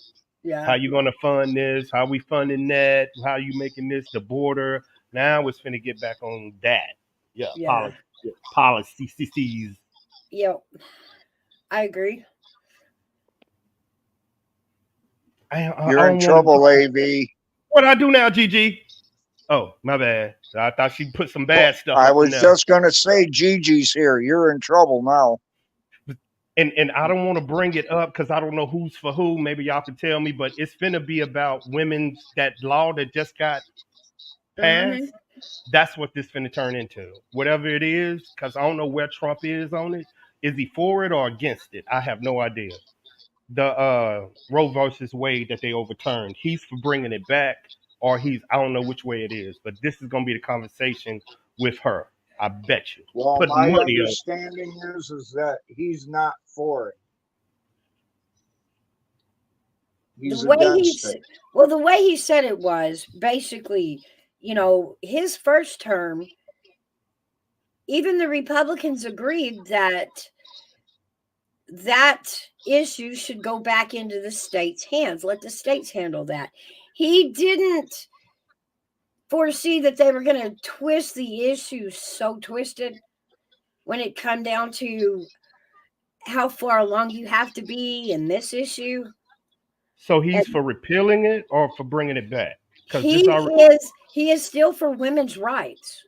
how yeah, you gonna fund this? How we funding that? How you making this the border? Now it's finna get back on that. Yeah, yeah. policies. Yep. I agree. I You're in don't want to. trouble, AV. What I do now, Gg? Oh, my bad. I thought she put some bad stuff I up in was there. just going to say Gigi's here. You're in trouble now. And I don't want to bring it up because I don't know who's for who. Maybe y'all can tell me, but it's finna be about women's that law that just got Mm-hmm. passed. That's what this finna turn into. Whatever it is, because I don't know where Trump is on it. Is he for it or against it? I have no idea. The Roe versus Wade that they overturned, he's for bringing it back, or I don't know which way it is, but this is gonna be the conversation with her. I bet you. Well, Put my money up. understanding is that he's not for it. He's The way against it. the way he said it was basically, his first term, even the Republicans agreed that issue should go back into the state's hands. Let the states handle that. He didn't foresee that they were going to twist the issue so twisted when it come down to how far along you have to be in this issue. So he's And for repealing it or for bringing it back? Because he this already is still for women's rights.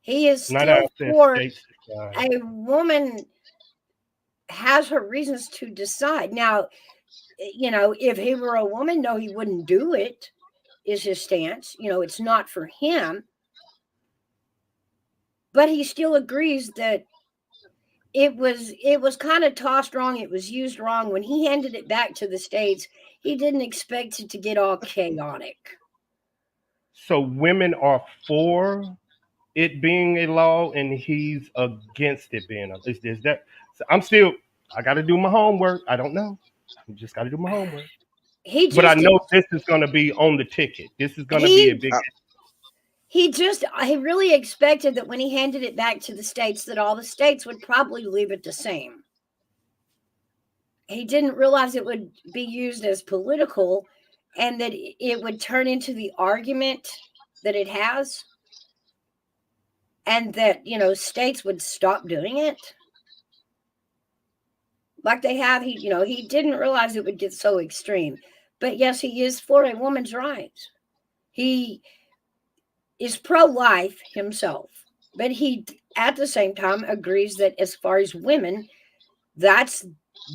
He is not still out there for states. a woman has her reasons to decide. Now, if he were a woman, no, he wouldn't do it, is his stance. It's not for him. But he still agrees that it was kind of tossed wrong. It was used wrong. When he handed it back to the states, he didn't expect it to get all chaotic. So women are for it being a law, and he's against it being a. Is that? So I got to do my homework. I don't know. I just got to do my homework. But I know this is going to be on the ticket. This is going to be a big. He really expected that when he handed it back to the states, that all the states would probably leave it the same. He didn't realize it would be used as political and that it would turn into the argument that it has, and that, states would stop doing it like they have. He didn't realize it would get so extreme. But yes, he is for a woman's rights. He is pro-life himself, but he at the same time agrees that as far as women, that's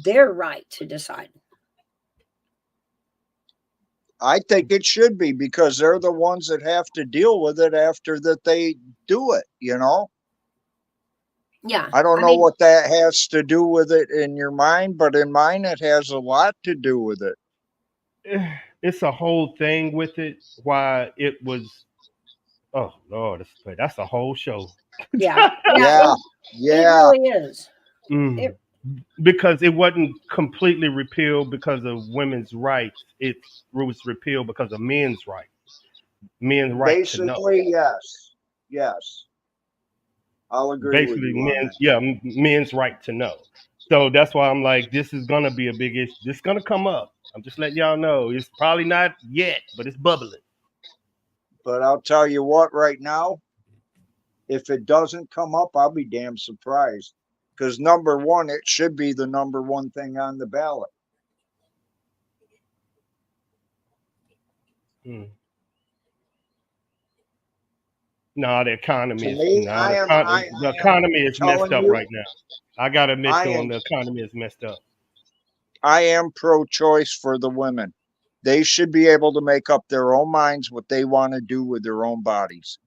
their right to decide. I think it should be, because they're the ones that have to deal with it after that they do it, Yeah. I don't know what that has to do with it in your mind, but in mine it has a lot to do with it. It's a whole thing with it. Why it was. Oh Lord, that's a whole show. Yeah. Yeah. It really is. Because it wasn't completely repealed because of women's rights. It was repealed because of men's rights. Men's right to know. Basically, yes. I'll agree with you. Men's right to know. So that's why I'm like, this is gonna be a big issue. This is gonna come up. I'm just letting y'all know. It's probably not yet, but it's bubbling. But I'll tell you what, right now, if it doesn't come up, I'll be damn surprised. Because number one, it should be the number one thing on the ballot. No, the economy is the economy is messed up right now. I gotta admit to him, the economy is messed up. I am pro-choice for the women. They should be able to make up their own minds what they want to do with their own bodies.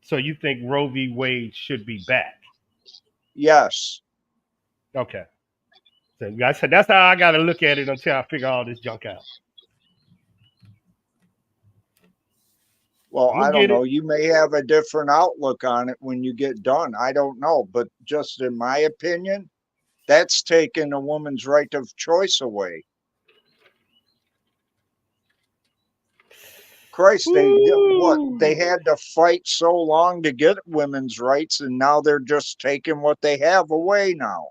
So you think Roe v. Wade should be back? Yes. Okay. So I said that's how I got to look at it until I figure all this junk out. Well, I'm I gonna don't get know. it. You may have a different outlook on it when you get done. I don't know. But just in my opinion, that's taking a woman's right of choice away. Christ, they had to fight so long to get women's rights, and now they're just taking what they have away now.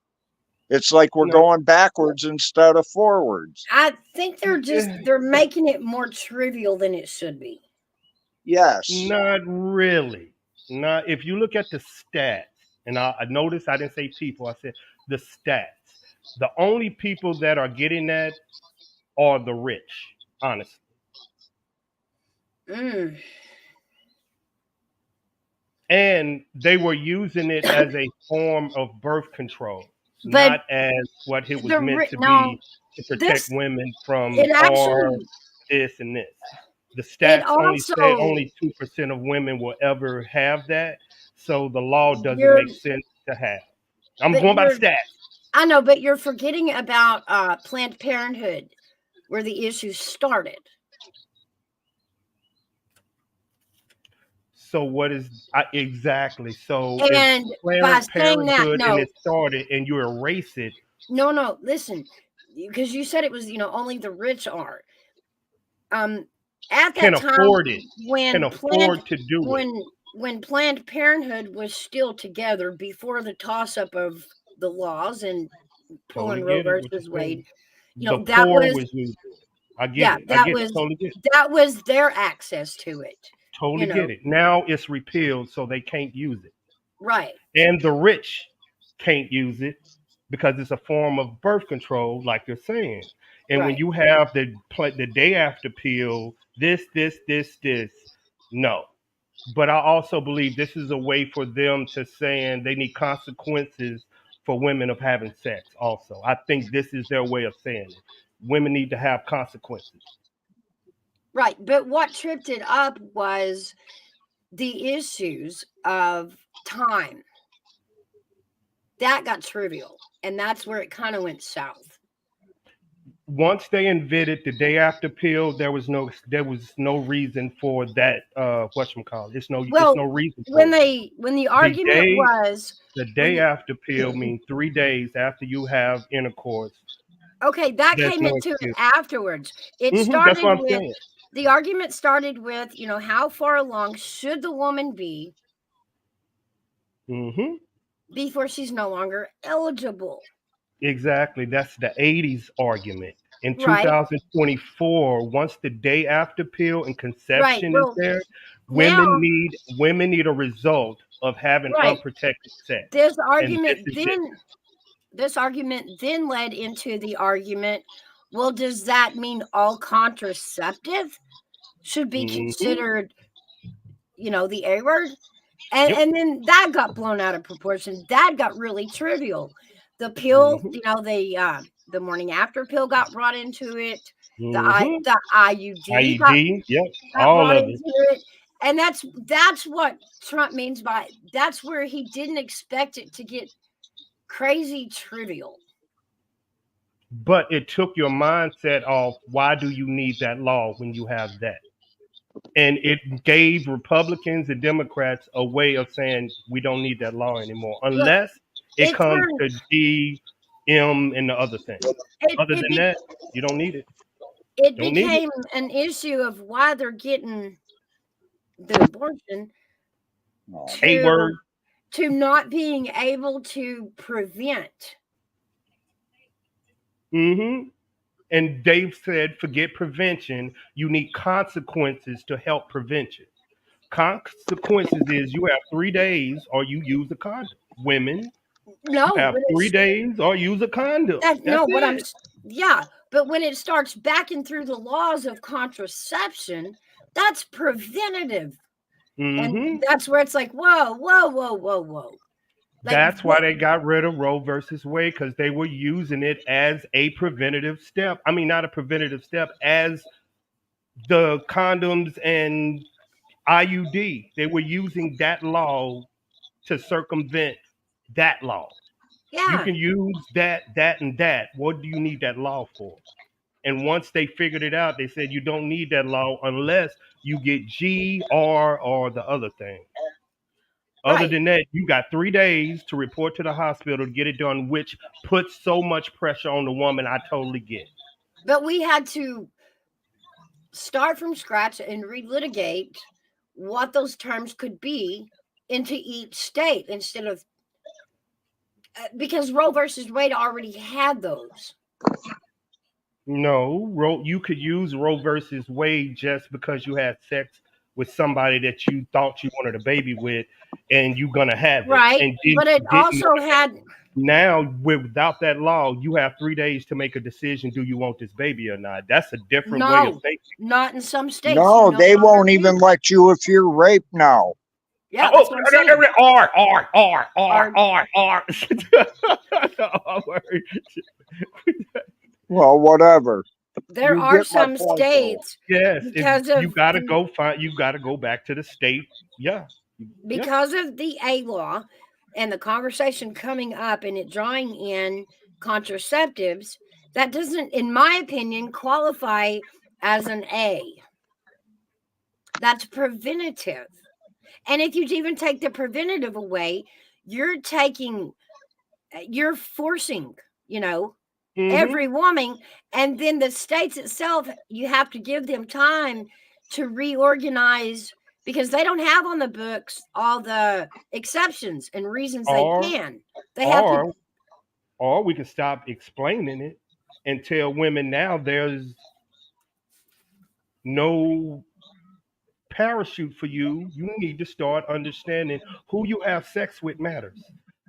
It's like we're No. going backwards instead of forwards. I think they're making it more trivial than it should be. Yes. Not really. Not if you look at the stats, and I noticed I didn't say people, I said the stats. The only people that are getting that are the rich, honestly. Mm. And they were using it as a form of birth control, But not as what it was the meant to no, be to protect this women from it harm, actually this and this. The it stats only say also only 2% of women will ever have that, so the law doesn't you're make sense to have. I'm but going by the you're stats. I know, but you're forgetting about Planned Parenthood, where the issue started. So what is exactly? So if And by Planned saying that, Parenthood and no, it started and you erase it, no, listen, because you said it was, only the rich are. At can that time afford it, can when Planned afford to do it. when Planned Parenthood was still together before the toss up of the laws and Totally pulling Roe get it. What versus you're Wade, saying. The that poor was was using it. I get yeah, it. I get it. Totally get it. that was their access to it. Totally get it. Now it's repealed, so they can't use it. Right. And the rich can't use it because it's a form of birth control, like they're saying. And when Right. you have the day after pill, this, no. But I also believe this is a way for them to saying they need consequences for women of having sex. Also, I think this is their way of saying it. Women need to have consequences. Right. But what tripped it up was the issues of time. That got trivial. And that's where it kind of went south. Once they invented the day after pill, there was no reason for that. Whatchamacallit? It's no reason for when it. the argument was The day after pill means 3 days after you have intercourse. okay, that There's came no into it excuse. afterwards. It That's started what I'm with saying. the argument started with, how far along should the woman be before she's no longer eligible? Exactly. That's the 80s argument. In Right. 2024, once the day after pill and Right. conception is Well, there, now, women need a result of having right. unprotected sex. This And this is it. argument then led into the argument, well, does that mean all contraceptive should be considered, the A word? Yep. And then that got blown out of proportion. That got really trivial. The pill, the morning after pill got brought into it. The IUD IED, yep, got all brought of it. into it. And that's what Trump means by that's where he didn't expect it to get crazy trivial. But it took your mindset off why do you need that law when you have that? And it gave Republicans and Democrats a way of saying we don't need that law anymore unless it comes to D, M, and the other thing. Other than that, you don't need it. It Don't need it. became an issue of why they're getting the abortion A word. to not being able to prevent. And Dave said, forget prevention. You need consequences to help prevention. Consequences is you have 3 days or you use a condom. Women, you No, have but 3 days or use a condom. that's That's no, but it. but when it starts backing through the laws of contraception, that's preventative. And that's where it's like, whoa. Like, That's why they got rid of Roe versus Wade, because they were using it as a preventative step. I mean, not a preventative step, as the condoms and IUD. They were using that law to circumvent that law. You yeah, can use that, and that. What do you need that law for? And once they figured it out, they said you don't need that law unless you get G, R, or the other thing. Other right. than that, you got 3 days to report to the hospital to get it done, which puts so much pressure on the woman. I totally get. But we had to start from scratch and relitigate what those terms could be into each state instead of because Roe versus Wade already had those. No, you could use Roe versus Wade just because you had sex with somebody that you thought you wanted a baby with, and you're gonna have it, Right. and But it didn't also want to. had Now, without that law, you have 3 days to make a decision: do you want this baby or not? That's a different way of no, thinking. not in some states. You No, no they longer won't even can. let you if you're raped now. Yeah, Oh, that's what I'm saying. R. Or Well, whatever. there You are get my some point, though. states Yes, because you of gotta the go find. You gotta go back to the state. Yeah, yeah. because of the A law and the conversation coming up and it drawing in contraceptives, that doesn't, in my opinion, qualify as an A. That's preventative. And if you even take the preventative away, you're taking, you're forcing, you know, Mm-hmm. every woman. And then the states itself, you have to give them time to reorganize because they don't have on the books all the exceptions and reasons they Or can. They have to, or or we can stop explaining it and tell women now there's no parachute for you. You need to start understanding who you have sex with matters.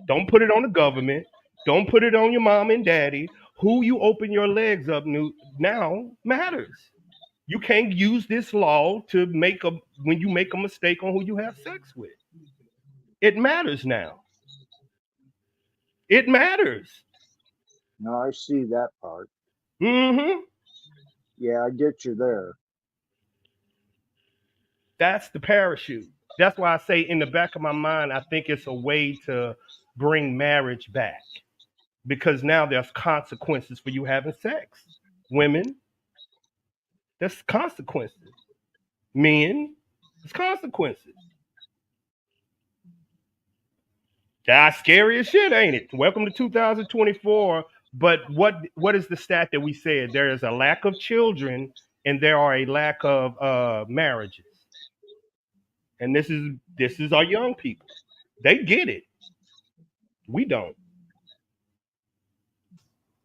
Don't put it on the government. Don't put it on your mom and daddy. Who you open your legs up now matters. You can't use this law to make a when you make a mistake on who you have sex with. It matters now. It matters. No, I see that part. Hmm. Yeah, I get you there. That's the parachute. That's why I say in the back of my mind, I think it's a way to bring marriage back because now there's consequences for you having sex. Women, there's consequences. Men, there's consequences. That's scary as shit, ain't it? Welcome to 2024. But what is the stat that we said? There is a lack of children and there are a lack of marriages. And this is our young people. They get it. We don't.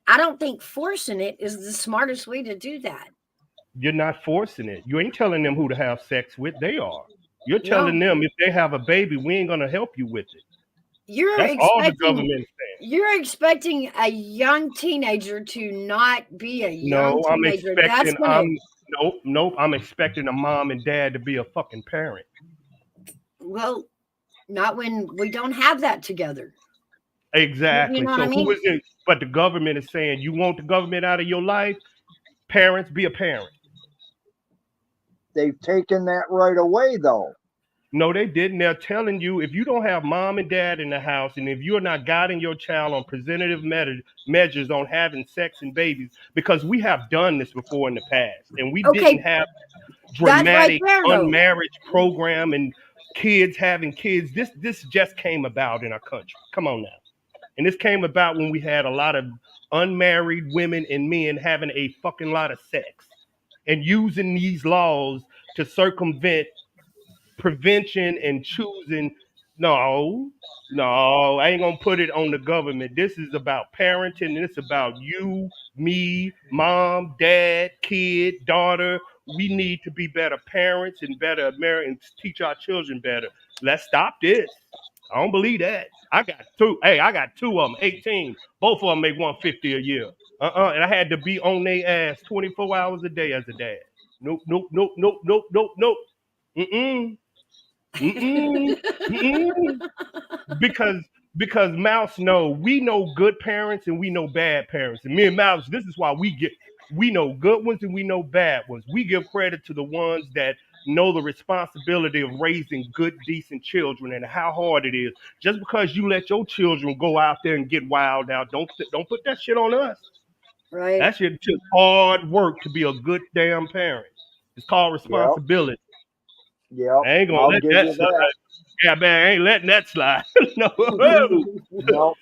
I don't think forcing it is the smartest way to do that. You're not forcing it. You ain't telling them who to have sex with. They are. You're telling No, them if they have a baby, we ain't gonna help you with it. you're That's all the expecting government is saying. you're expecting a young teenager to not be a young No, I'm teenager. That's expecting gonna I'm nope. I'm expecting a mom and dad to be a fucking parent. well, not when we don't have that together. You Exactly. know what I So who mean? is it? But the government is saying you want the government out of your life. Parents, be a parent. They've taken that right away, though. No, they didn't. They're telling you if you don't have mom and dad in the house, and if you're not guiding your child on preventative measures on having sex and babies, because we have done this before in the past, and we didn't Okay, have that's right dramatic there though. unmarriage program and kids having kids. This just came about in our country. Come on now. And this came about when we had a lot of unmarried women and men having a fucking lot of sex and using these laws to circumvent prevention and choosing. No, no, I ain't gonna put it on the government. This is about parenting. It's about you, me, mom, dad, kid, daughter. We need to be better parents and better Americans, teach our children better. Let's stop this. I don't believe that. I got two. Hey, I got two of them, 18. Both of them make 150 a year. And I had to be on their ass 24 hours a day as a dad. Nope, nope, nope, nope, nope, nope, nope. Mm-mm. Mm-mm. Mm-mm. Because because Mouse know we know good parents and we know bad parents. And me and Mouse, this is why we know good ones and we know bad ones. We give credit to the ones that know the responsibility of raising good, decent children and how hard it is. Just because you let your children go out there and get wild out, don't put that shit on us. Right. That shit took hard work to be a good damn parent. It's called Yep. responsibility. Yep. I ain't gonna I'll let give that you slide. that. Yeah, man, I ain't letting that slide. No, Nope.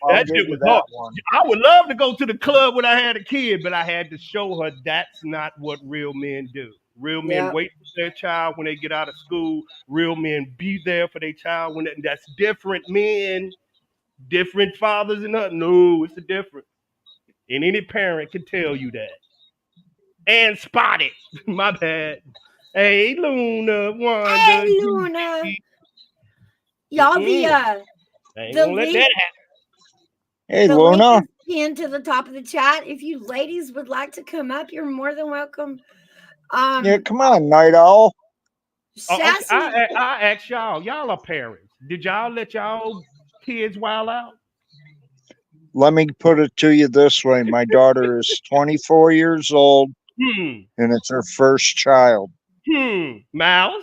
I'll that give shit you was that hard. one. I would love to go to the club when I had a kid, but I had to show her that's not what real men do. Real men Yeah. wait for their child when they get out of school. Real men be there for their child that's different men, different fathers and nothing. No, it's a difference. And any parent can tell you that. And spot it. My bad. Hey, Luna, Hey, Wanda, Luna. Judy. Y'all, I ain't the gonna let link that happen. Hey, the link Luna. is pinned to the top of the chat. If you ladies would like to come up, you're more than welcome. Yeah, come on, Night Owl. Oh, okay. Sassy. I ask y'all. Y'all are parents. Did y'all let y'all kids wild out? Let me put it to you this way. My daughter is 24 years old, Hmm. and it's her first child. Mouse.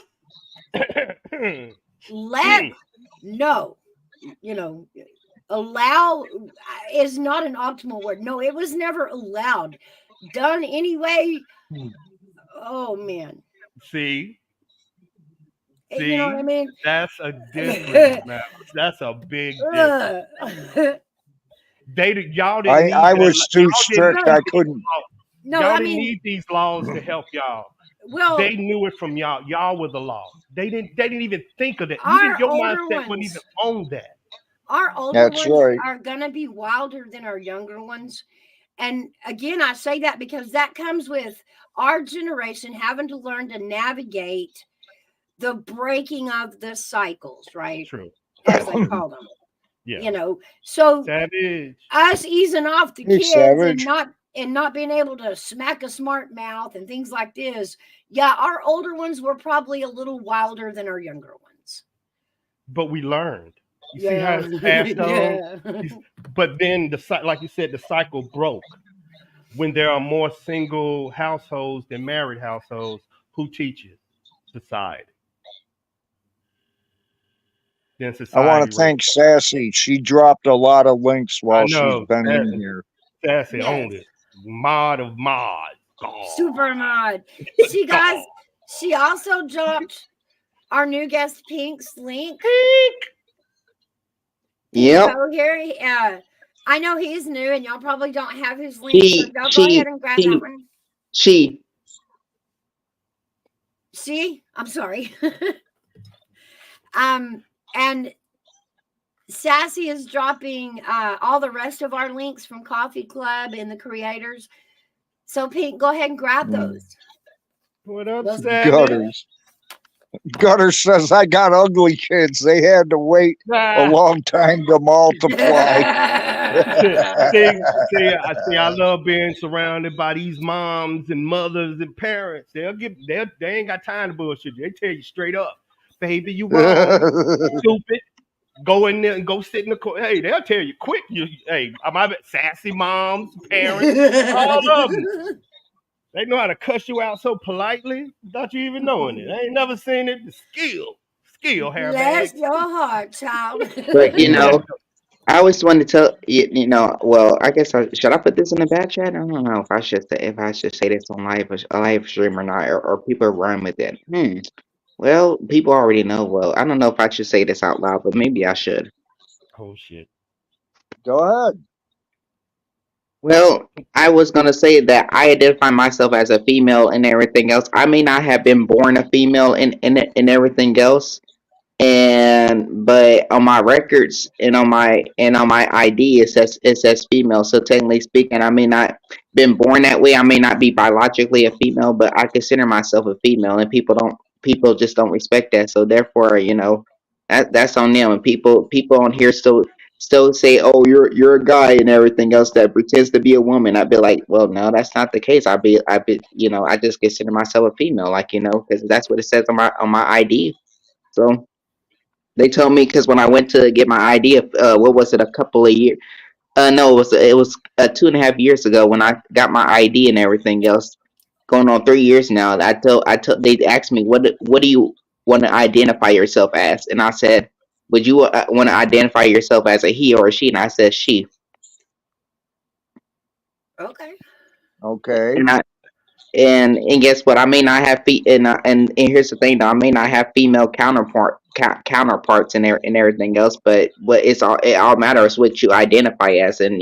Let no, you know, allow is not an optimal word. No, it was never allowed. Done anyway. Oh man. See, You know what I mean? that's a difference, Mouse. That's a big difference. Ugh. Y'all didn't need I that. was too strict. I couldn't. No, Y'all I didn't mean, need these laws to help y'all. well, They knew it from y'all. Y'all were the law. They didn't even think of that. You didn't. our Your older mindset wasn't even ones, on that. our older That's ones right. are gonna be wilder than our younger ones. And again, I say that because that comes with our generation having to learn to navigate the breaking of the cycles, right? True. As they call them. Yeah. You know, so Savage. us easing off the Hey, kids Savage. and not being able to smack a smart mouth and things like this. Yeah, our older ones were probably a little wilder than our younger ones. But we learned. You see how Yeah. it's passed on? Yeah. But then like you said, the cycle broke. When there are more single households than married households, who teaches? Society. Then I want to society raised. thank Sassy. She dropped a lot of links I while she's know. been in here. Sassy Yes. owned it. Mod of mods. God. Super mod. See, guys, God. she also dropped our new guest Pink's link. Can you Yep. go here? I know he's new and y'all probably don't have his link, so She y'all go she ahead and grab that she one. she See, I'm sorry. And Sassy is dropping all the rest of our links from Coffee Club and the creators. So Pink, go ahead and grab those. What up, Those- Savage? Gutters. Gutter says I got ugly kids. They had to wait a long time to multiply. I love being surrounded by these moms and mothers and parents. They ain't got time to bullshit you. They tell you straight up, baby, you wrong, stupid. Go in there and go sit in the corner. Hey, they'll tell you quick. Hey, my sassy moms, parents, all of them. They know how to cuss you out so politely without you even knowing it. I ain't never seen it. The skill, Bless hairbag. your heart, child. but Yeah. I always wanted to tell well, I guess should I put this in the back chat? I don't know if I should say this on a live stream or not, or people run with it. Well, people already know. Well, I don't know if I should say this out loud, but maybe I should. Oh shit. Go ahead. Well, I was gonna say that I identify myself as a female and everything else. I may not have been born a female and everything else, but on my records and on my ID it says female. So technically speaking, I may not been born that way. I may not be biologically a female, but I consider myself a female, and people just don't respect that. So therefore, that's on them. And people on here still say, "Oh, you're a guy," and everything else that pretends to be a woman. I'd be like, "Well, no, that's not the case. I just consider myself a female, because that's what it says on my ID." So They told me because when I went to get my ID, what was it, a couple of years? No, it was 2.5 years ago when I got my ID and everything else. Going on 3 years now. I told they asked me what do you want to identify yourself as, and I said, would you want to identify yourself as a he or a she? And I said she. Okay. Okay. And I and guess what? I may not have and here's the thing though, I may not have female counterparts and everything else, but what it all matters what you identify as, and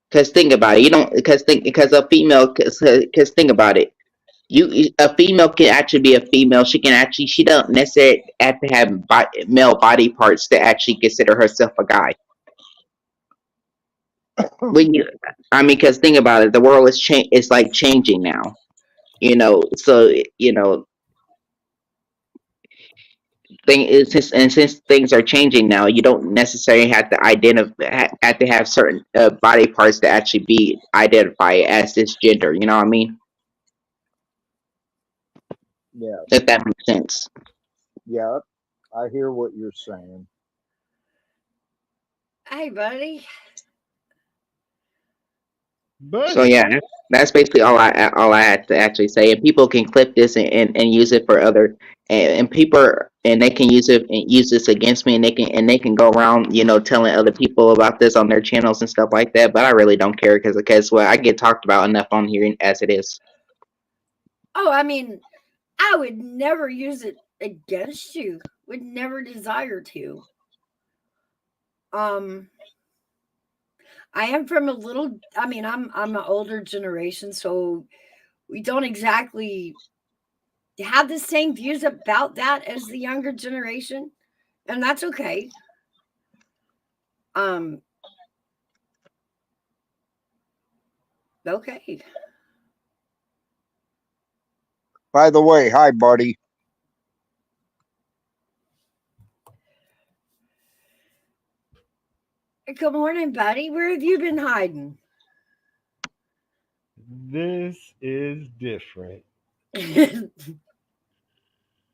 because think about it, you don't because a female because think about it. A female can actually be a female. She don't necessarily have to have male body parts to actually consider herself a guy. When you, I mean, because think about it, the world is It's like changing now. So since things are changing now, you don't necessarily have to have to have certain body parts to actually be identified as this gender. You know what I mean? Yeah. If that makes sense. Yeah. I hear what you're saying. Hey, buddy. So Buddy. yeah, that's basically all I had to actually say. And people can clip this and use it for other and people and they can use this against me, and they can go around telling other people about this on their channels and stuff like that. But I really don't care because well, I get talked about enough on here as it is. Oh, I mean, I would never use it against you. Would never desire to. Um, I am from I'm an older generation, so we don't exactly have the same views about that as the younger generation, and that's okay. Um, okay. By the way, hi, buddy. Good morning, buddy. Where have you been hiding? This is different.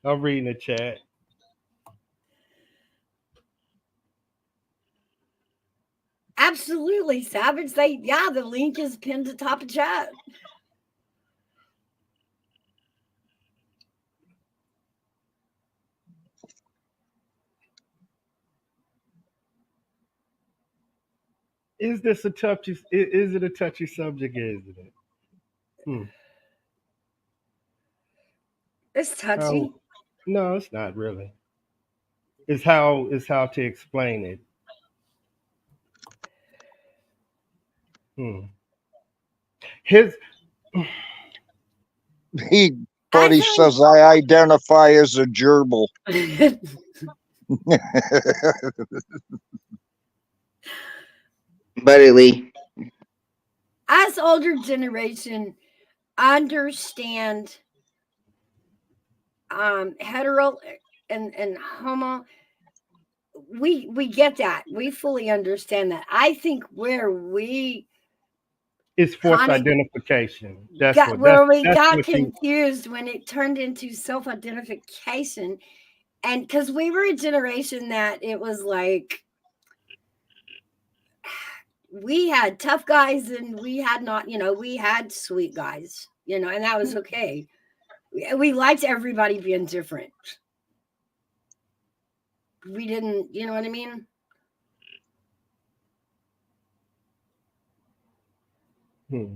I'm reading the chat. Absolutely, Savage. The link is pinned to top of chat. Is this a touchy? Is it a touchy subject? Isn't it? Hmm. It's touchy. How? No, it's not really. It's how to explain it. Hmm. His He, I buddy think says I identify as a gerbil. Buddy Lee, us older generation understand hetero and homo. We get that. We fully understand that. I think where we It's forced kind of identification. That's got what that's where we that's got what you. confused when it turned into self-identification, and because we were a generation that it was like we had tough guys and we had not, we had sweet guys, and that was okay. We liked everybody being different. We didn't, you know what I mean? Hmm.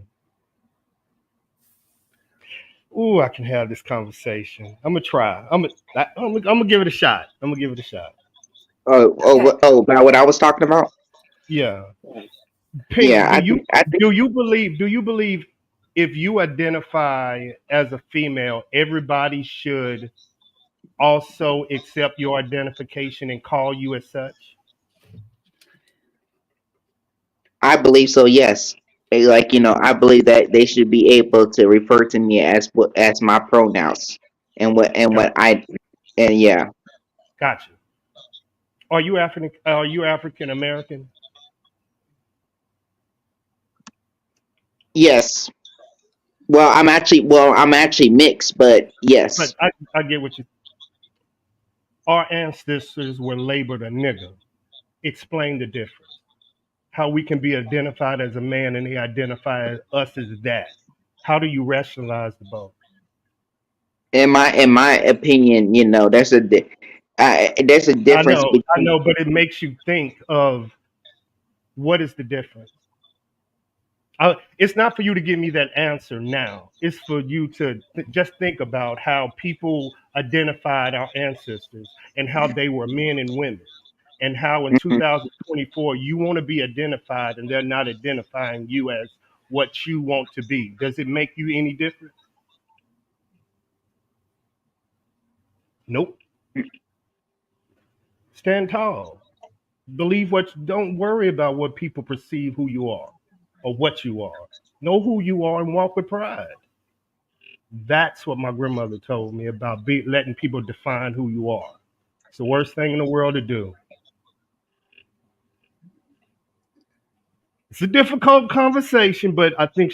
Ooh, I can have this conversation. I'm gonna try. I'm gonna give it a shot. I'm gonna give it a shot. Okay. about what I was talking about. Yeah. Yeah, Pink, I think do you believe if you identify as a female, everybody should also accept your identification and call you as such? I believe so. Yes. Like I believe that they should be able to refer to me as my pronouns and Got, what I and yeah. got you. Are you African American? Yes. I'm actually mixed, but yes. But I get what you. Our ancestors were labeled a nigger. Explain the difference. How we can be identified as a man and they identify us as that. How do you rationalize the both? In my opinion, there's a difference I between. know, but it makes you think of what is the difference. It's not for you to give me that answer now. It's for you to just think about how people identified our ancestors and how they were men and women, and how in Mhm. 2024 you want to be identified and they're not identifying you as what you want to be. Does it make you any different? Nope. Stand tall. Believe don't worry about what people perceive who you are or what you are. Know who you are and walk with pride. That's what my grandmother told me about letting people define who you are. It's the worst thing in the world to do. It's a difficult conversation, but I think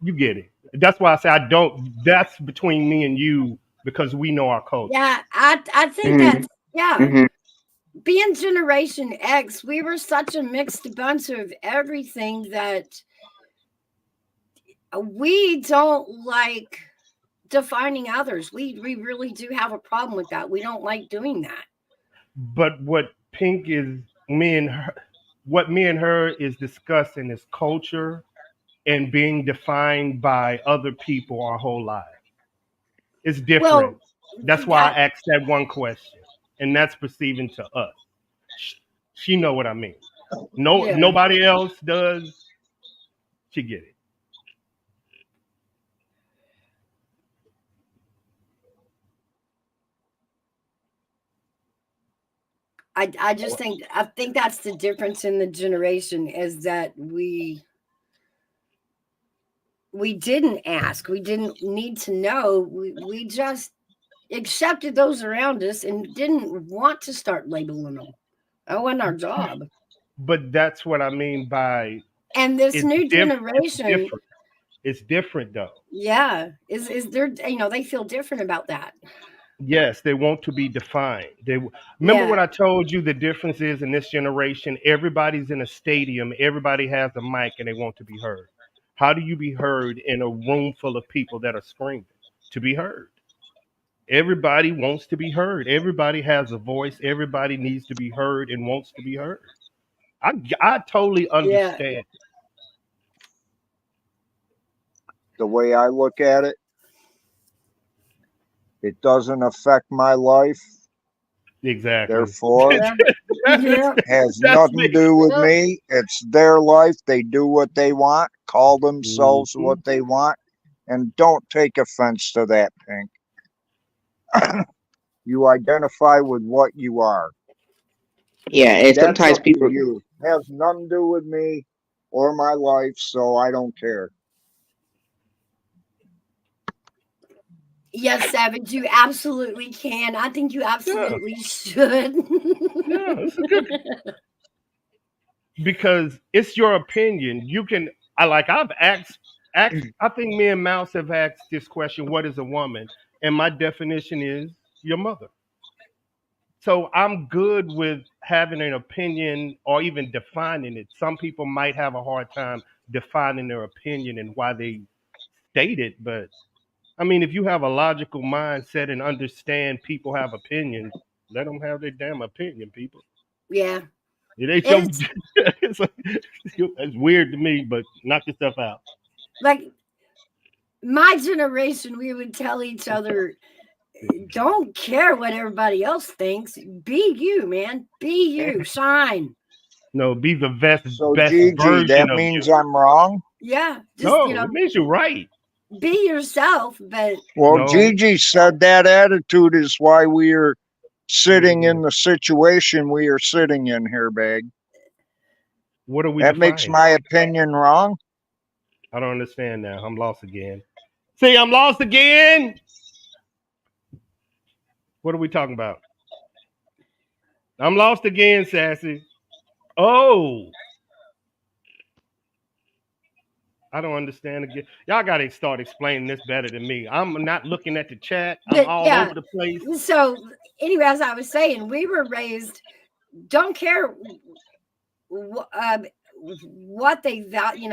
you get it. That's why I say I don't. That's between me and you because we know our culture. Yeah, I think Mhm. that's yeah. Mhm. Being Generation X, we were such a mixed bunch of everything that we don't like defining others. We really do have a problem with that. We don't like doing that. But what Pink is me and her, what me and her is discussing is culture and being defined by other people our whole life. It's different. Well, That's why I that asked that one question, and that's perceiving to us. Sh- She know what I mean. No, yeah. nobody else does. She get it. I think that's the difference in the generation is that we didn't ask. We didn't need to know. We just accepted those around us and didn't want to start labeling them. That wasn't our job. But that's what I mean by And this it's new It's generation, different. It's different though. yeah, is they're they feel different about that. Yes, they want to be defined. Remember Yeah, what I told you. The difference is in this generation, everybody's in a stadium. Everybody has a mic and they want to be heard. How do you be heard in a room full of people that are screaming to be heard? Everybody wants to be heard. Everybody has a voice. Everybody needs to be heard and wants to be heard. I totally yeah, understand. The way I look at it, it doesn't affect my life. Exactly. Therefore, yeah, yeah, has That's nothing to me. do with yeah, me. It's their life. They do what they want, call themselves Mhm. what they want, and don't take offense to that, Pink. You identify with what you are. Yeah, and That's sometimes up to people. you. Has nothing to do with me or my life, so I don't care. yes, Savage, you absolutely can. I think you Yeah, absolutely should. yeah. It's a good because it's your opinion. You can. I've asked. I think me and Mouse have asked this question: What is a woman? And my definition is your mother. So I'm good with having an opinion or even defining it. Some people might have a hard time defining their opinion and why they state it, but I mean, if you have a logical mindset and understand people have opinions, let them have their damn opinion, people. Yeah, It ain't your. it's It's weird to me, but knock yourself out. like my generation. We would tell each other, "Don't care what everybody else thinks. Be you, man. Be you. Shine." No, be the best So, best Gigi, version that of means you. I'm wrong? Yeah, just No, it means you're right. be yourself. But Well, No, Gigi said that attitude is why we are sitting mm, in the situation we are sitting in here, Bag. what are we That makes defining? my opinion wrong. I don't understand now. I'm lost again. See, I'm lost again. What are we talking about? I'm lost again, Sassy. Oh, I don't understand again. Y'all got to start explaining this better than me. I'm not looking at the chat. I'm But all yeah, over the place. so anyway, as I was saying, we were raised, don't care what they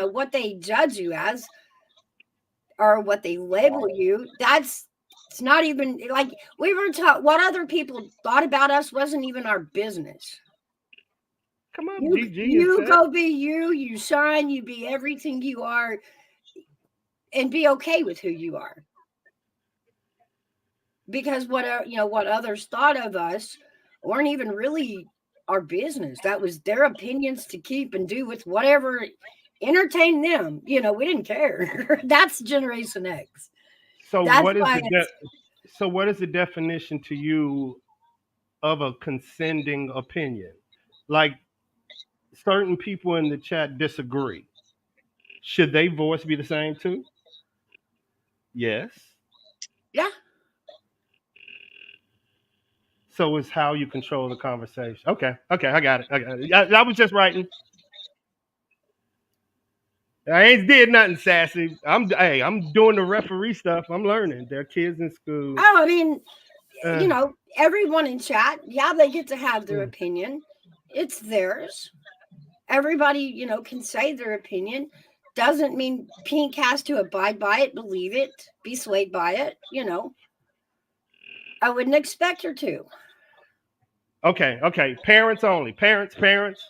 what they judge you as or what they label you. It's not even like we were taught what other people thought about us wasn't even our business. Come up, You GG and you set. go be you, you shine, you be everything you are, and be okay with who you are. Because what what others thought of us weren't even really our business. That was their opinions to keep and do with whatever entertained them. We didn't care. That's Generation X. So That's what is why the so what is the definition to you of a consenting opinion? Like certain people in the chat disagree. Should their voice be the same too? Yes. yeah. So it's how you control the conversation. Okay, I got it. I was just writing. I ain't did nothing sassy. I'm doing the referee stuff. I'm learning. There are kids in school. Oh, I mean, Uh, everyone in chat, yeah, they get to have their mm. opinion. It's theirs. Everybody, can say their opinion. Doesn't mean Pink has to abide by it, believe it, be swayed by it. I wouldn't expect her to. Okay. Parents only. Parents.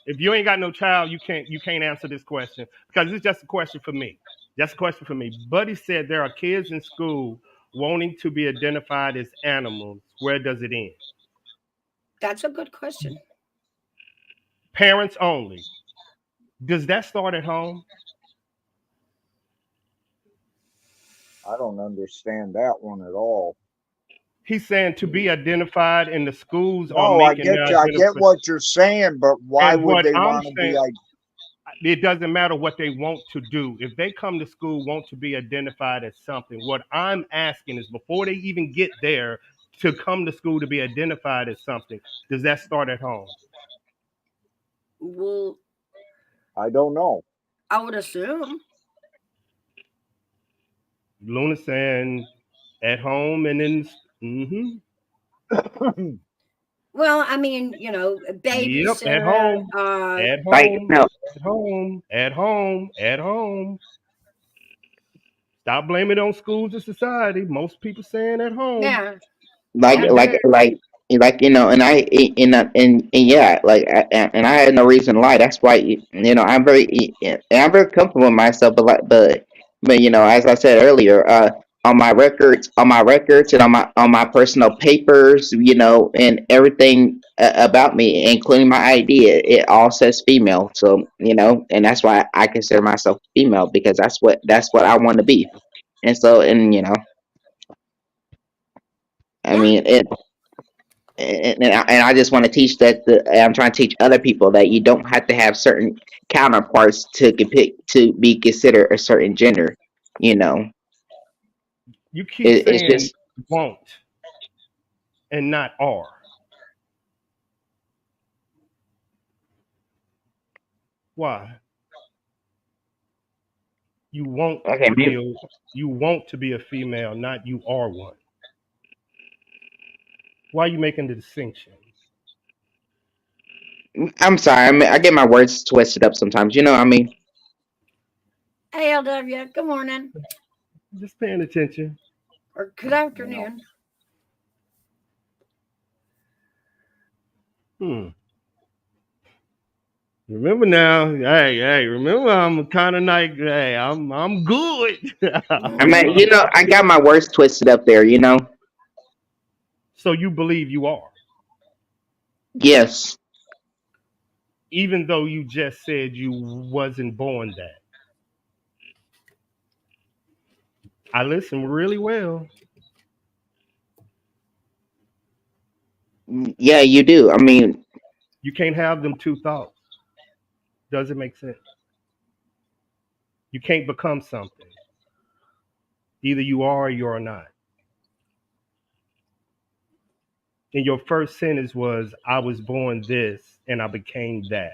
If you ain't got no child, you can't answer this question because it's just a question for me. Just a question for me. Buddy said there are kids in school wanting to be identified as animals. Where does it end? That's a good question. Parents only. Does that start at home? I don't understand that one at all. He's saying to be identified, and the schools are No, I making get the you. I get identification. what you're saying, but why And would what they I'm want to be? saying, it doesn't matter what they want to do. If they come to school, want to be identified as something, what I'm asking is before they even get there to come to school to be identified as something, does that start at home? Well, I don't know. I would assume. Luna saying at home and in. Well, I mean, Yep, at babysitter, home, at Like home, no, at home, at home, at home. Stop blaming it on schools and society. Most people saying at home. yeah, like yeah, Every like day. like like and I and yeah, and I had no reason to lie. That's why I'm very comfortable with myself, but as I said earlier, on my records and on my personal papers, and everything about me, including my ID, it all says female. So and that's why I consider myself female, because that's what I want to be. And so, I yeah, mean it. And I just want to teach I'm trying to teach other people that you don't have to have certain counterparts to be considered a certain gender. You know, You keep it's saying just won't and not are. Why? You want okay. to be a female, not you are one. Why are you making the distinction? I'm sorry. I get my words twisted up sometimes. I mean, ALW, good morning Just paying attention. or good You know, afternoon. Hmm. Remember now, hey, remember I'm kind of like, hey, I'm good. I mean, I got my words twisted up there. So you believe you are, Yes. even though you just said you wasn't born that. I listen really well. Yeah, you do. I mean, You can't have them two thoughts. Does it make sense? You can't become something. Either you are or you are not. And your first sentence was, I was born this and I became that.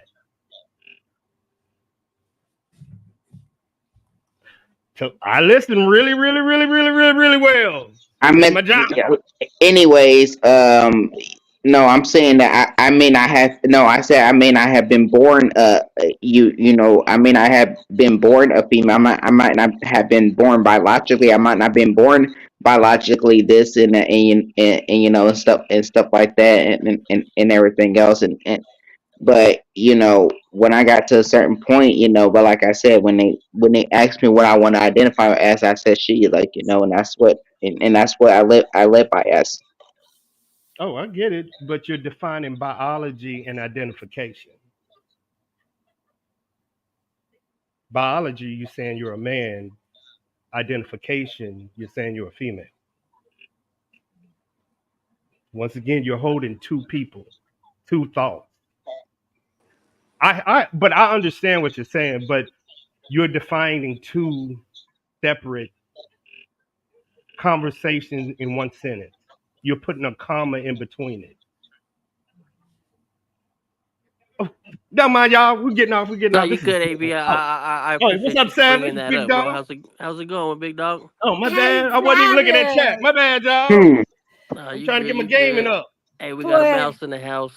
So I listen really, really, really, really, really, really well. I That's meant, my job. yeah, anyways, no, I'm saying that I may not have, no, I said I may not have been born, you know, I may not have been born a female. I might not have been born biologically. I might not have been born biologically this and you know, and stuff like that and everything else. But you know, when I got to a certain point, you know, but like I said, when they asked me what I want to identify as, I said she, like, you know, and that's what I live by as. Oh, I get it, but you're defining biology and identification. Biology, you're saying you're a man. Identification, you're saying you're a female. Once again, you're holding two people, two thoughts. But I understand what you're saying, but you're defining two separate conversations in one sentence. You're putting a comma in between it. Oh, don't mind y'all. We're getting off. We're getting No, off. you This is could, good. AB. Oh, I oh, what's appreciate up, you bringing Savage? that Big up, bro. dog. How's it going, big dog? Oh, my Hey, bad. I wasn't even looking at chat. My Travis. bad, y'all. Hmm. Nah, I'm you trying to good, get my you gaming good. up. Hey, we got a Boy, mouse in the house.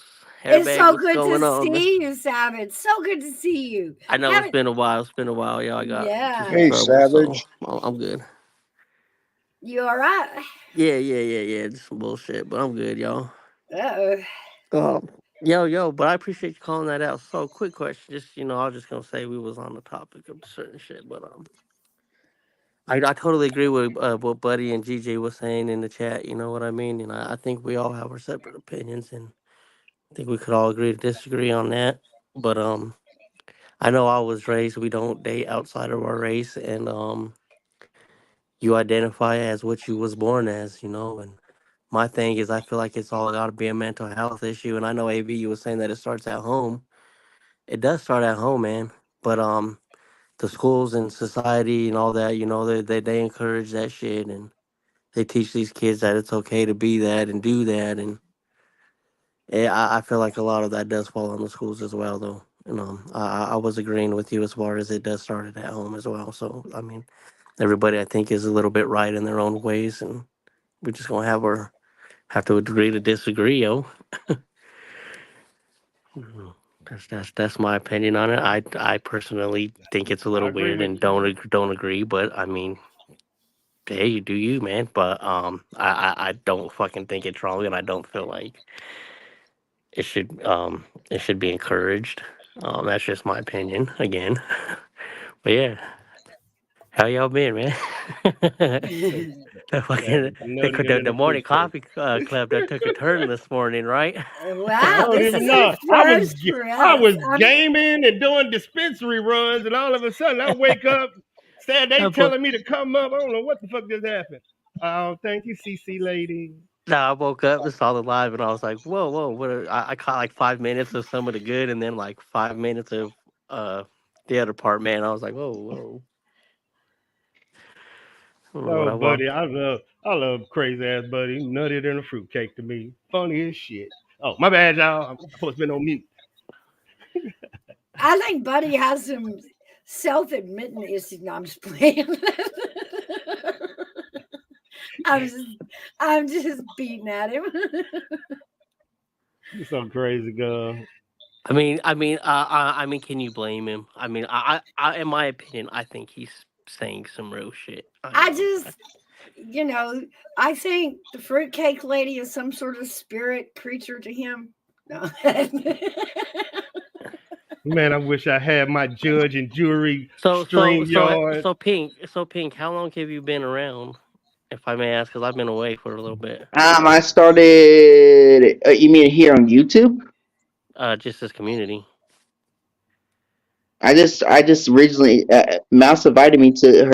it's Airbag, so what's good to going on, man? see you, Savage. So good to see you. I know it's Haven't, been a while. It's been a while, y'all. I got into some Hey, yeah. trouble, so Savage. I'm good. You all right? Yeah. Just some bullshit, but I'm good, y'all. Uh-oh. Yo, but I appreciate you calling that out. So, quick question. Just, I was just gonna say we was on the topic of certain shit, but I totally agree with what Buddy and GJ was saying in the chat. You know what I mean? And I think we all have our separate opinions, and I think we could all agree to disagree on that. But I know I was raised we don't date outside of our race, and you identify as what you was born as. And my thing is I feel like it's all got to be a mental health issue, and I know AB you was saying that it starts at home. It does start at home, man. But the schools and society and all that, they encourage that shit, and they teach these kids that it's okay to be that and do that, and yeah, I feel like a lot of that does fall on the schools as well, though. I was agreeing with you as far as it does start at home as well. So I mean, everybody I think is a little bit right in their own ways, and we're just gonna have to agree to disagree, yo. Mhm. That's my opinion on it. I personally think it's a I little agree weird with and you. don't agree, but I mean, hey, you do you, man. But I don't fucking think it's wrong, and I don't feel like it should be encouraged. That's just my opinion again. But yeah, how y'all been, man? Hey, The man, fucking nuttier than the a morning fruitcake. coffee club that took a turn this morning, right? I Wow, don't this even is a know. first for I us. was gaming and doing dispensary runs, and all of a sudden I wake up, said they I telling me to come up. I don't know what the fuck just happened. Oh, thank you, CC lady. Nah, I woke up and saw the live, and I was like, "Whoa!" I caught like 5 minutes of some of the good, and then like 5 minutes of uh the other part. Man, I was like, "Whoa!" I don't know what Oh, I buddy, walked. I love crazy ass buddy. Nuttier than a fruitcake to me. Funny as shit. Oh, my bad, y'all. I'm supposed to be on mute. I think Buddy has some self-admitting issues. No, I'm just playing. I'm just, I'm just beating at him. You so crazy, girl. I mean, can you blame him? I mean, in my opinion, I think he's saying some real shit. I just, you know, I think the fruitcake lady is some sort of spirit creature to him. No. Man, I wish I had my judge and jury so, so, stream so, yard. so Pink. How long have you been around, if I may ask? Because I've been away for a little bit. I started. You mean here on YouTube? Just this community. I just originally Mouse invited me to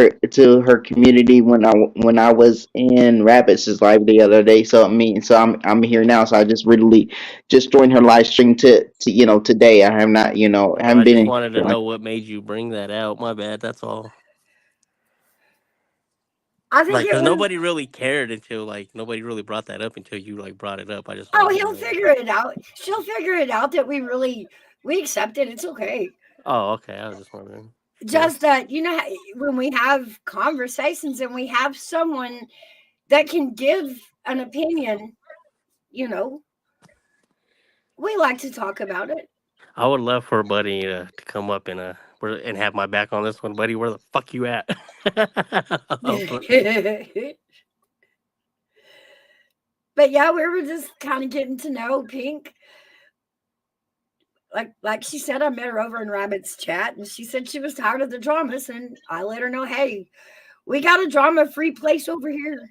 her community when I was in Rapids' live the other day. So I'm here now. So I just really just joined her live stream to today. I have not Oh, haven't I been just in wanted to here. know what made you bring that out. My bad. That's all. I think Like, it cause was. nobody really cared until nobody really brought that up until you brought it up. I just Oh, wanted to he'll know. figure it out. She'll figure it out that we accept it. It's okay. Oh, okay. I was just wondering. just when we have conversations and we have someone that can give an opinion, we like to talk about it. I would love for Buddy to come up and have my back on this one, Buddy. Where the fuck you at? But yeah, we were just kind of getting to know Pink. Like she said, I met her over in Rabbit's chat, and she said she was tired of the dramas, and I let her know, hey, we got a drama-free place over here.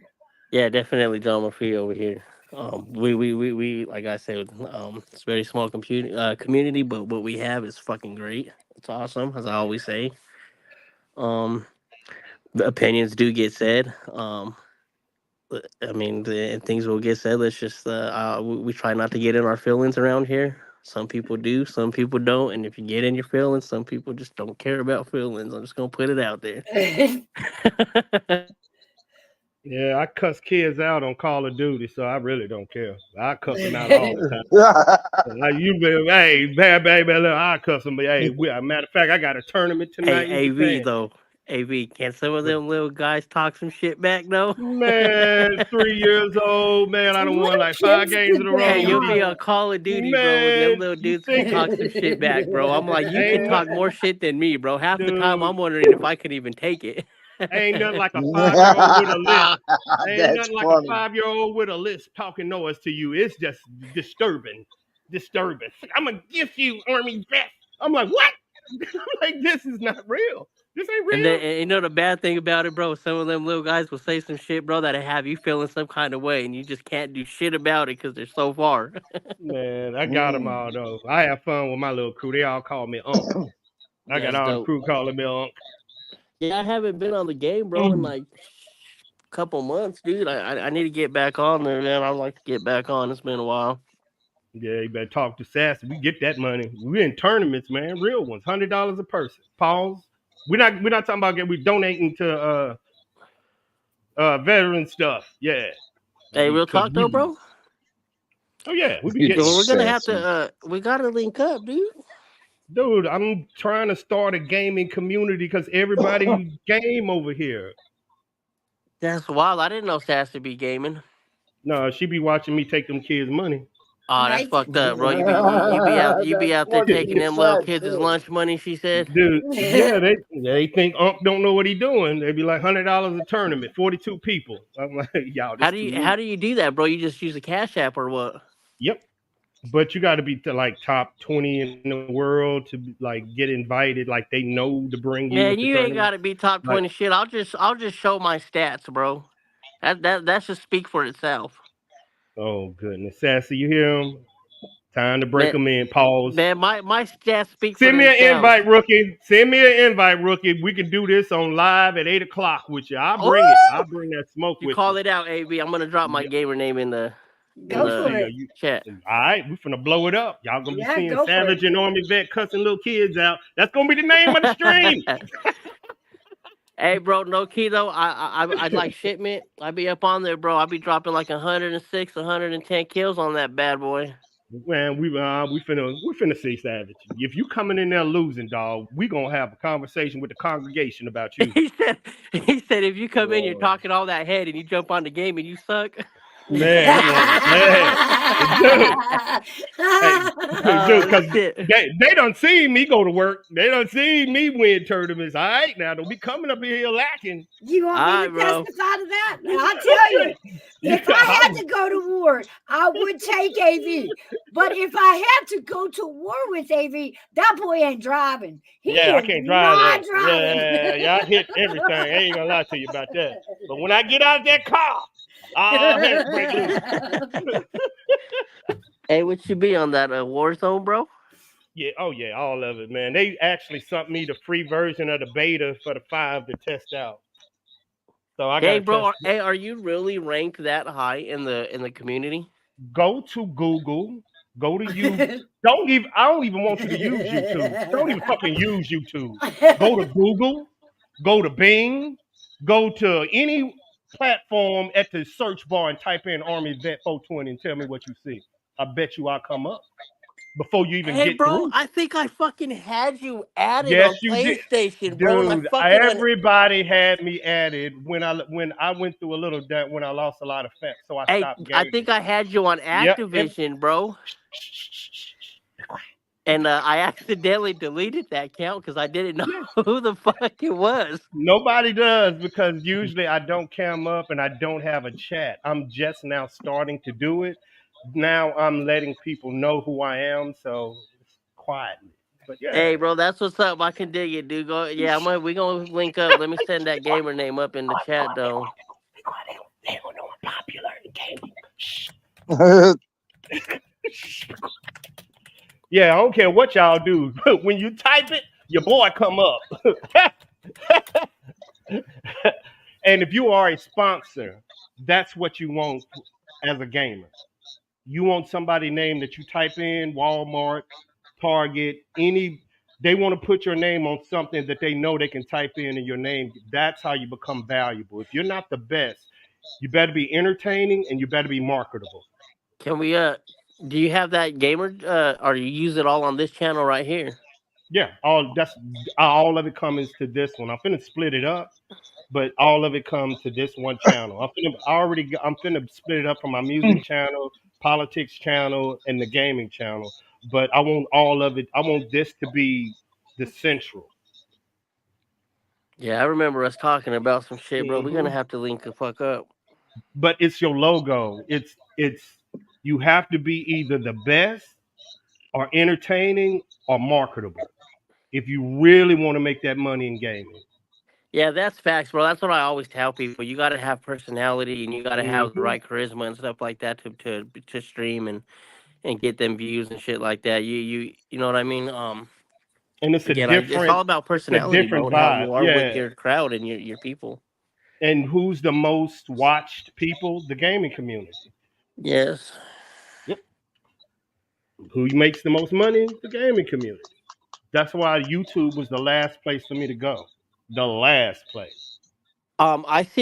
Yeah, definitely drama free over here. We like I said, it's a very small community, but what we have is fucking great. It's awesome, as I always say. Um, the opinions do get said. I mean, things will get said. Let's just we try not to get in our feelings around here. Some people do, some people don't, and if you get in your feelings, some people just don't care about feelings. I'm just gonna put it out there. Yeah, I cuss kids out on Call of Duty, so I really don't care. I cuss them out all the time. Like hey, bad baby, look, I cuss them. But hey, matter of fact, I got a tournament Hey, tonight in AV Japan. though, AV, can some of them little guys talk some shit back though? Man, 3 years old, man. I don't What won like 5 kids games did in a Hey, row. they You you'll be need, on have? Call of Duty, bro, and them man, little you dudes can think talk some shit back, bro. I'm like, you can ain't no, talk more shit than me, bro. Half the time, dude, I'm wondering if I could even take it. ain't nothing like a 5-year-old with a list. Ain't That's nothing like a funny. 5-year-old with a list talking noise to you. It's just disturbing. Disturbing. I'm gonna gift you army vest. I'm like, what? I'm like, this is not real. This ain't And then, real. and you know the bad thing about it, bro. Some of them little guys will say some shit, bro, that'll have you feeling some kind of way, and you just can't do shit about it because they're so far. Man, I got them Mm. all though. I have fun with my little crew. They all call me Unc. I got That's all the dope. crew calling me Unc. Yeah, I haven't been on the game, bro, in like a couple months, dude. I need to get back on there, man. I'd like to get back on. It's been a while. Yeah, you better talk to Sassy. We get that money. We in tournaments, man. Real ones. $100 a person. Pause. We're not talking about we donating to veteran stuff. Yeah. Hey, real Because talk though, bro. oh yeah, we be getting It's them. We're gonna have to. sassy. We gotta link up, dude. Dude, I'm trying to start a gaming community because everybody game over here. That's wild. I didn't know Sassy be gaming. No, she be watching me take them kids' money. Oh, that's Right? fucked up, bro. You be That's out there funny taking you them little said kids' too. lunch money. She said. Dude, yeah, they think Unc don't know what he doing. They be like $100 a tournament, 42 people. I'm like, y'all, How this do too you loose. how do you do that, bro? You just use a Cash App or what? Yep. But you got to be to like top 20 in the world to like get invited. Like they know to bring you at the Man, you ain't tournament. gotta be top Like, 20 shit. I'll just show my stats, bro. That should speak for itself. oh goodness, Sassy, you hear him? Time to break Man, them in. Pause. my stats speak for Send me an themselves. invite, rookie. Send me an invite, rookie. We can do this on live at 8 o'clock with you. I'll bring it. Oh, I'll bring that smoke you with call you. it out, AB. I'm gonna drop my Yep. gamer name in Go Let's for the see. it. You chat. all right? We finna blow it up. Y'all gonna be Yeah, seeing go for Savage it. and Army Vet cussing little kids out. That's gonna be the name of the stream. Hey, bro, no key though. I like shipment. I be up on there, bro. I be dropping like 106, 110 kills on that bad boy. Man, we finna see Savage. If you coming in there losing, dog, we gonna have a conversation with the congregation about you. He said if you come in, you're Whoa. talking all that head, and you jump on the game and you suck. Man, come on, man, dude. Hey, dude, Oh because shit. they done seen me go to work. They done seen me win tournaments. All right, now don't be coming up here lacking. You All want me right, to bro. testify to that? I'll tell you. If Yeah, I had to go to war, I would take AV. But if I had to go to war with AV, that boy ain't driving. He yeah, I is can't drive not that. driving. Yeah, yeah, I hit everything. I ain't gonna lie to you about that. But when I get out of that car, all hell break loose. Hey, what you be on that war zone, bro? Yeah, oh yeah, all of it, man. They actually sent me the free version of the beta for the 5 to test out. So I Hey, gotta bro. test. Hey, are you really ranked that high in the community? Go to Google, go to you. Don't even. I don't even want you to use YouTube. Don't even fucking use YouTube. Go to Google, go to Bing, go to any platform at the search bar and type in Army Vet 420 and tell me what you see. I bet you I'll come up. before you even Hey, get bro, through. I think I fucking had you added Yes, on you did, PlayStation, bro, and I dude. fucking Everybody had me added when I went through a little debt when I lost a lot of fat, so I hey, stopped I think gaming. I had you on Yep. Activision, bro, and I accidentally deleted that account because I didn't know Yeah. who the fuck it was. Nobody does because usually I don't cam up and I don't have a chat. I'm just now starting to do it. Now I'm letting people know who I am, so it's quietly. But yeah. Hey, bro, that's what's up. I can dig it, dude. Go, yeah, we gonna link up. Let me send that gamer name up in the chat, though. They don't know I'm popular in gaming. Shh. Yeah, I don't care what y'all do. When you type it, your boy come up. And if you are a sponsor, that's what you want as a gamer. You want somebody name that you type in, Walmart, Target, any, they want to put your name on something that they know they can type in your name. That's how you become valuable. If you're not the best, you better be entertaining and you better be marketable. Can we? Do you have that gamer? Or you use it all on this channel right here? Yeah, all of it comes to this one. I'm finna split it up, but all of it comes to this one channel. I'm finna split it up from my music channel, politics channel, and the gaming channel. But I want all of it. I want this to be the central. Yeah, I remember us talking about some shit, bro. We're gonna Hmm. have to link the fuck up. But it's your logo. It's you have to be either the best or entertaining or marketable if you really want to make that money in gaming. Yeah, that's facts, bro. That's what I always tell people. You got to have personality and you got to have the Hmm. right charisma and stuff like that to stream and get them views and shit like that. You know what I mean? And it's a Again, it's different all about it's a personality, bro, different and how vibe. you are with Yeah. your crowd and your people. And who's the most watched people? The gaming community. Yes. Yep. Who makes the most money? The gaming community. That's why YouTube was the last place for me to go. The last place.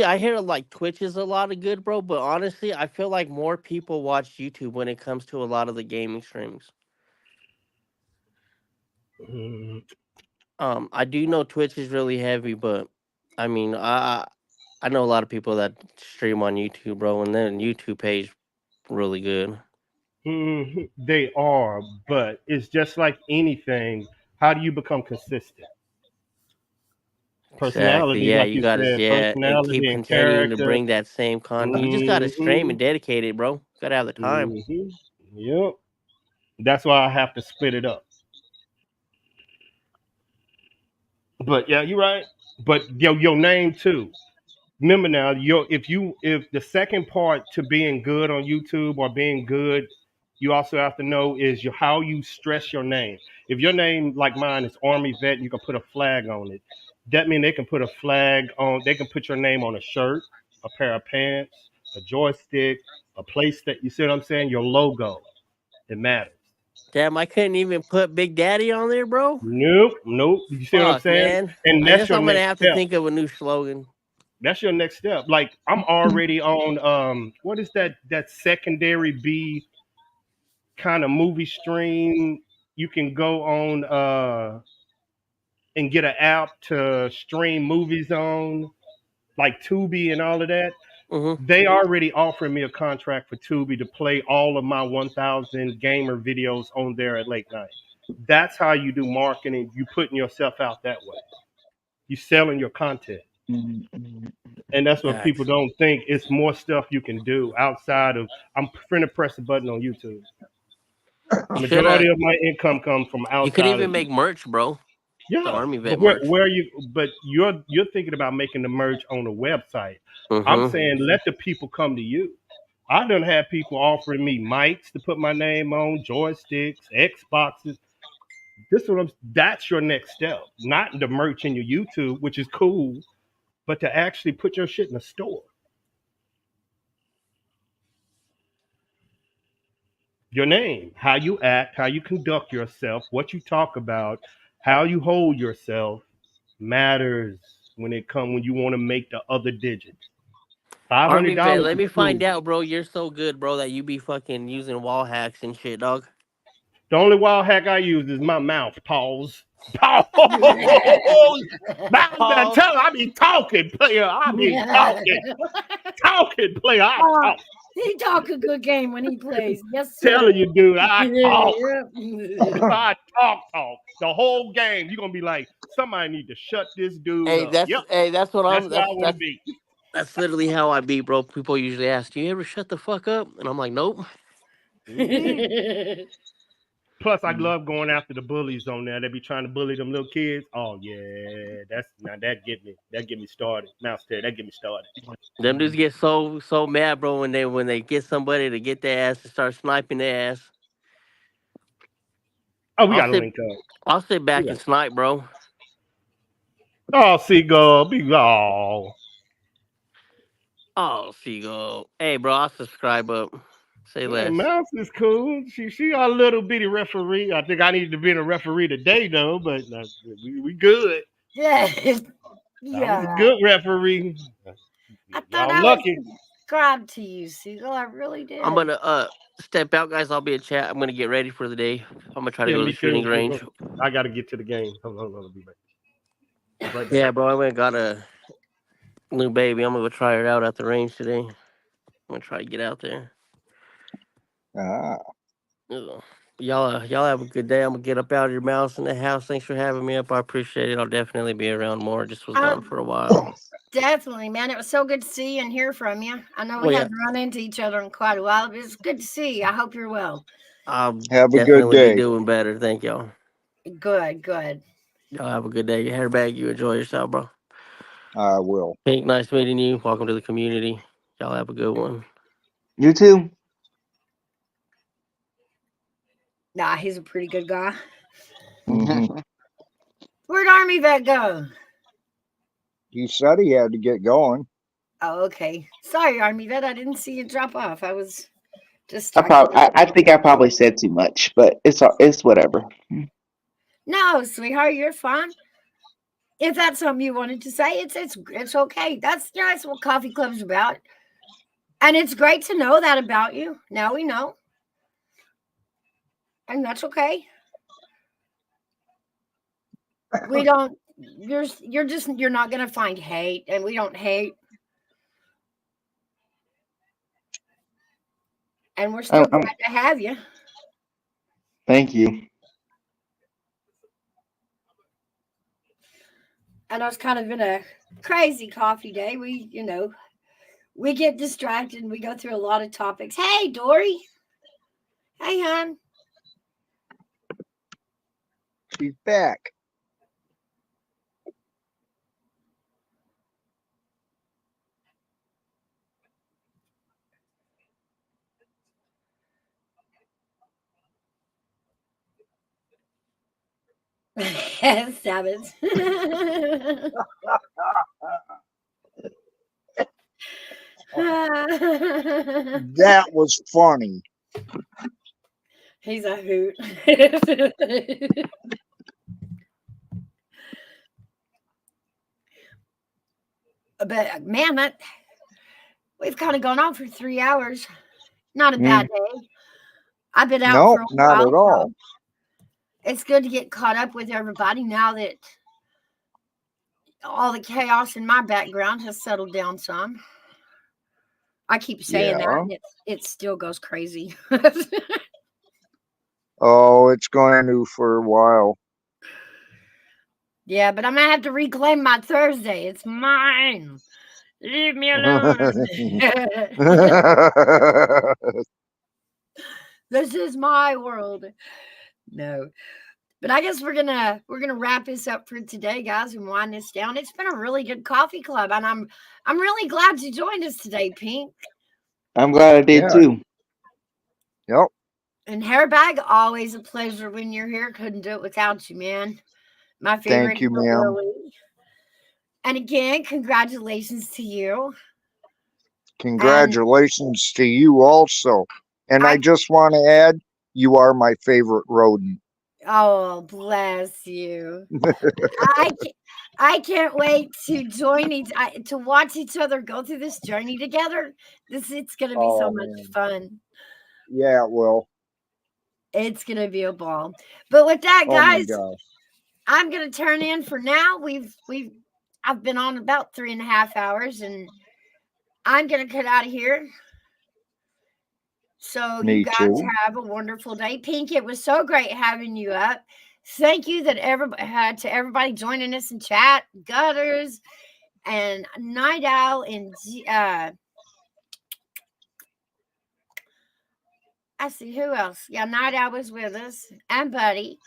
I hear like Twitch is a lot of good, bro, but honestly, I feel like more people watch YouTube when it comes to a lot of the gaming streams. Mm, I do know Twitch is really heavy, but I mean, I know a lot of people that stream on YouTube, bro, and then YouTube page really good. they are, but it's just like anything. How do you become consistent? Exactly. Personality, Yeah, like you you got to said, yeah, and keep personality and continuing to character. bring that same content. You just got to stream Hmm. and dedicate it, bro. Got to have the time. Hmm. Yep. That's why I have to split it up. But yeah, you're right. But your name too. Remember now, if the second part to being good on YouTube or being good, you also have to know is how you stress your name. If your name like mine is Army Vet, you can put a flag on it. That means they can put a flag on. They can put your name on a shirt, a pair of pants, a joystick, a place that you see what I'm saying. Your logo, it matters. Damn, I couldn't even put Big Daddy on there, bro. Nope, nope. You see what I'm Fuck, saying? man. And I that's guess your I'm gonna next have to step. think of a new slogan. That's your next step. Like I'm already on what is that secondary B kind of movie stream you can go on and get an app to stream movies on, like Tubi and all of that. Hmm. They already offered me a contract for Tubi to play all of my 1,000 gamer videos on there at late night. That's how you do marketing. You putting yourself out that way. You selling your content. And that's what people Facts. don't think. It's more stuff you can do outside of. I'm finna press a button on YouTube. You should Majority of my income comes from you could outside of. even make merch, bro. The Yeah, Army but Vet merch. you're thinking about making the merch on a website. I'm Hmm. saying let the people come to you. I done had people offering me mics to put my name on, joysticks, Xboxes. This is what I'm. That's your next step, not the merch in your YouTube, which is cool, but to actually put your shit in a store. Your name, how you act, how you conduct yourself, what you talk about, how you hold yourself matters when you want to make the other digits. Five hundred Army Vet, dollars let is me find cool. out, bro. You're so good, bro, that you be fucking using wall hacks and shit, dog. The only wild hack I use is my mouth. Pause. Pause. Man, tell her I be talking, player. I be talking. Talking, player. I Oh, talk. he talk a good game when he plays. Yes, sir. Telling you, dude, I talk. Yep. I talk. The whole game. You're gonna be like, somebody need to shut this dude Hey, up. Yep. that's what That's I'm. where I want to be. That's literally how I be, bro. People usually ask, "Do you ever shut the fuck up?" And I'm like, "Nope." Mhm. Plus, I love going after the bullies on there. They be trying to bully them little kids. Oh yeah, that get me started. Mouse tail, that get me started. Them dudes get so mad, bro, when they get somebody to get their ass and start sniping their ass. Oh, we I'll gotta sit link up. I'll sit We back and got. snipe, bro. Oh, Seagull, be oh. Oh, Seagull. Hey, bro, I'll subscribe up. Say Yeah, less. Mouse is cool. She got a little bitty referee. I think I need to be a referee today though, but we good. Yeah. I was a Yeah. good referee. I thought Y'all I was lucky. subscribed to you, Siegel. I really I'm did. gonna step out, guys. I'll be in chat. I'm gonna get ready for the day. I'm gonna try to Yeah, go to the me shooting too. range. I gotta get to the game. Hold on, I'll be back. Be right back. Yeah, bro. I went and got a new baby. I'm gonna go try it out at the range today. I'm gonna try to get out there. Ah, Ugh. Y'all have a good day. I'm gonna get up out of your mouse in the house. Thanks for having me up. I appreciate it. I'll definitely be around more. Just was gone Um, for a while. Definitely, man. It was so good to see you and hear from you. I know we Well, yeah, hadn't run into each other in quite a while, but it's good to see you. I hope you're well. I'll have a good definitely be day. doing better. Thank y'all. Good, good. Y'all have a good day. Your hair bag. You enjoy yourself, bro. I will. Pink, nice meeting you. Welcome to the community. Y'all have a good one. You too. Nah, he's a pretty good guy. Hmm. Where'd Army Vet go? He said he had to get going. Oh, okay. Sorry, Army Vet. I didn't see you drop off. I was I think I probably said too much, but it's whatever. No, sweetheart, you're fine. If that's something you wanted to say, it's okay. That's what coffee club's about. And it's great to know that about you. Now we know. And that's okay. We don't you're not gonna find hate, and we don't hate. And we're still I'm glad to have you. Thank you. I know it's kind of been a crazy coffee day. We get distracted and we go through a lot of topics. Hey, Dory. Hey, hon. She's back. Savage. That was funny. He's a hoot. But man, we've kind of gone on for 3 hours. Not a bad Mm, day. I've been out no, for a not while, at all. so it's good to get caught up with everybody now that all the chaos in my background has settled down some. I keep saying that, Yeah. and it still goes crazy. Oh, it's going to for a while. Yeah, but I'm gonna have to reclaim my Thursday. It's mine. Leave me alone. This is my world. No. But I guess we're gonna wrap this up for today, guys, and wind this down. It's been a really good coffee club, and I'm really glad you joined us today, Pink. I'm glad I did Yeah. too. Yep. And Hairbag, always a pleasure when you're here. Couldn't do it without you, man. My favorite Thank you, ma'am. Lily. And again, congratulations to you. And Congratulations to you also. And I I just want to add, you are my favorite rodent. oh bless you. I ca- I can't wait to to watch each other go through this journey together. It's gonna be so Oh much man. fun. Yeah, well, It's gonna be a ball. But with that, Oh my guys, gosh. I'm gonna turn in for now. I've been on about 3.5 hours, and I'm gonna cut out of here. So you Me guys too. have a wonderful day. Pink, it was so great having you up. Thank you that to everybody joining us in chat, Gutters and Night Owl and I see who else. Yeah, Night Owl was with us and Buddy,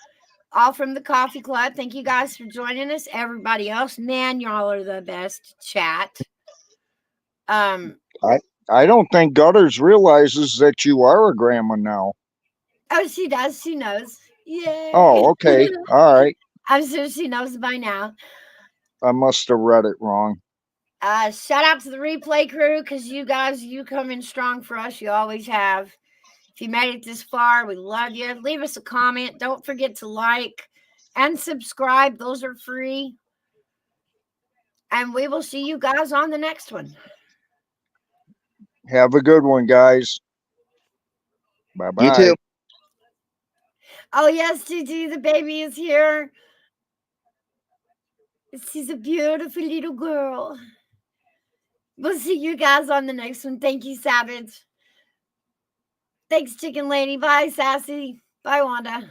all from the Coffee Club. Thank you guys for joining us. Everybody else, man, y'all are the best. Chat. I don't think Gutters realizes that you are a grandma now. Oh, she does. She knows. Yay. Oh, okay. All right. I'm sure she knows by now. I must have read it wrong. Shout out to the replay crew, because you guys, you come in strong for us. You always have. If you made it this far, we love you. Leave us a comment. Don't forget to like and subscribe. Those are free. And we will see you guys on the next one. Have a good one, guys. Bye You bye. too. Oh, yes, Gigi, the baby is here. She's a beautiful little girl. We'll see you guys on the next one. Thank you, Savage. Thanks, Chicken Lady. Bye, Sassy. Bye, Wanda.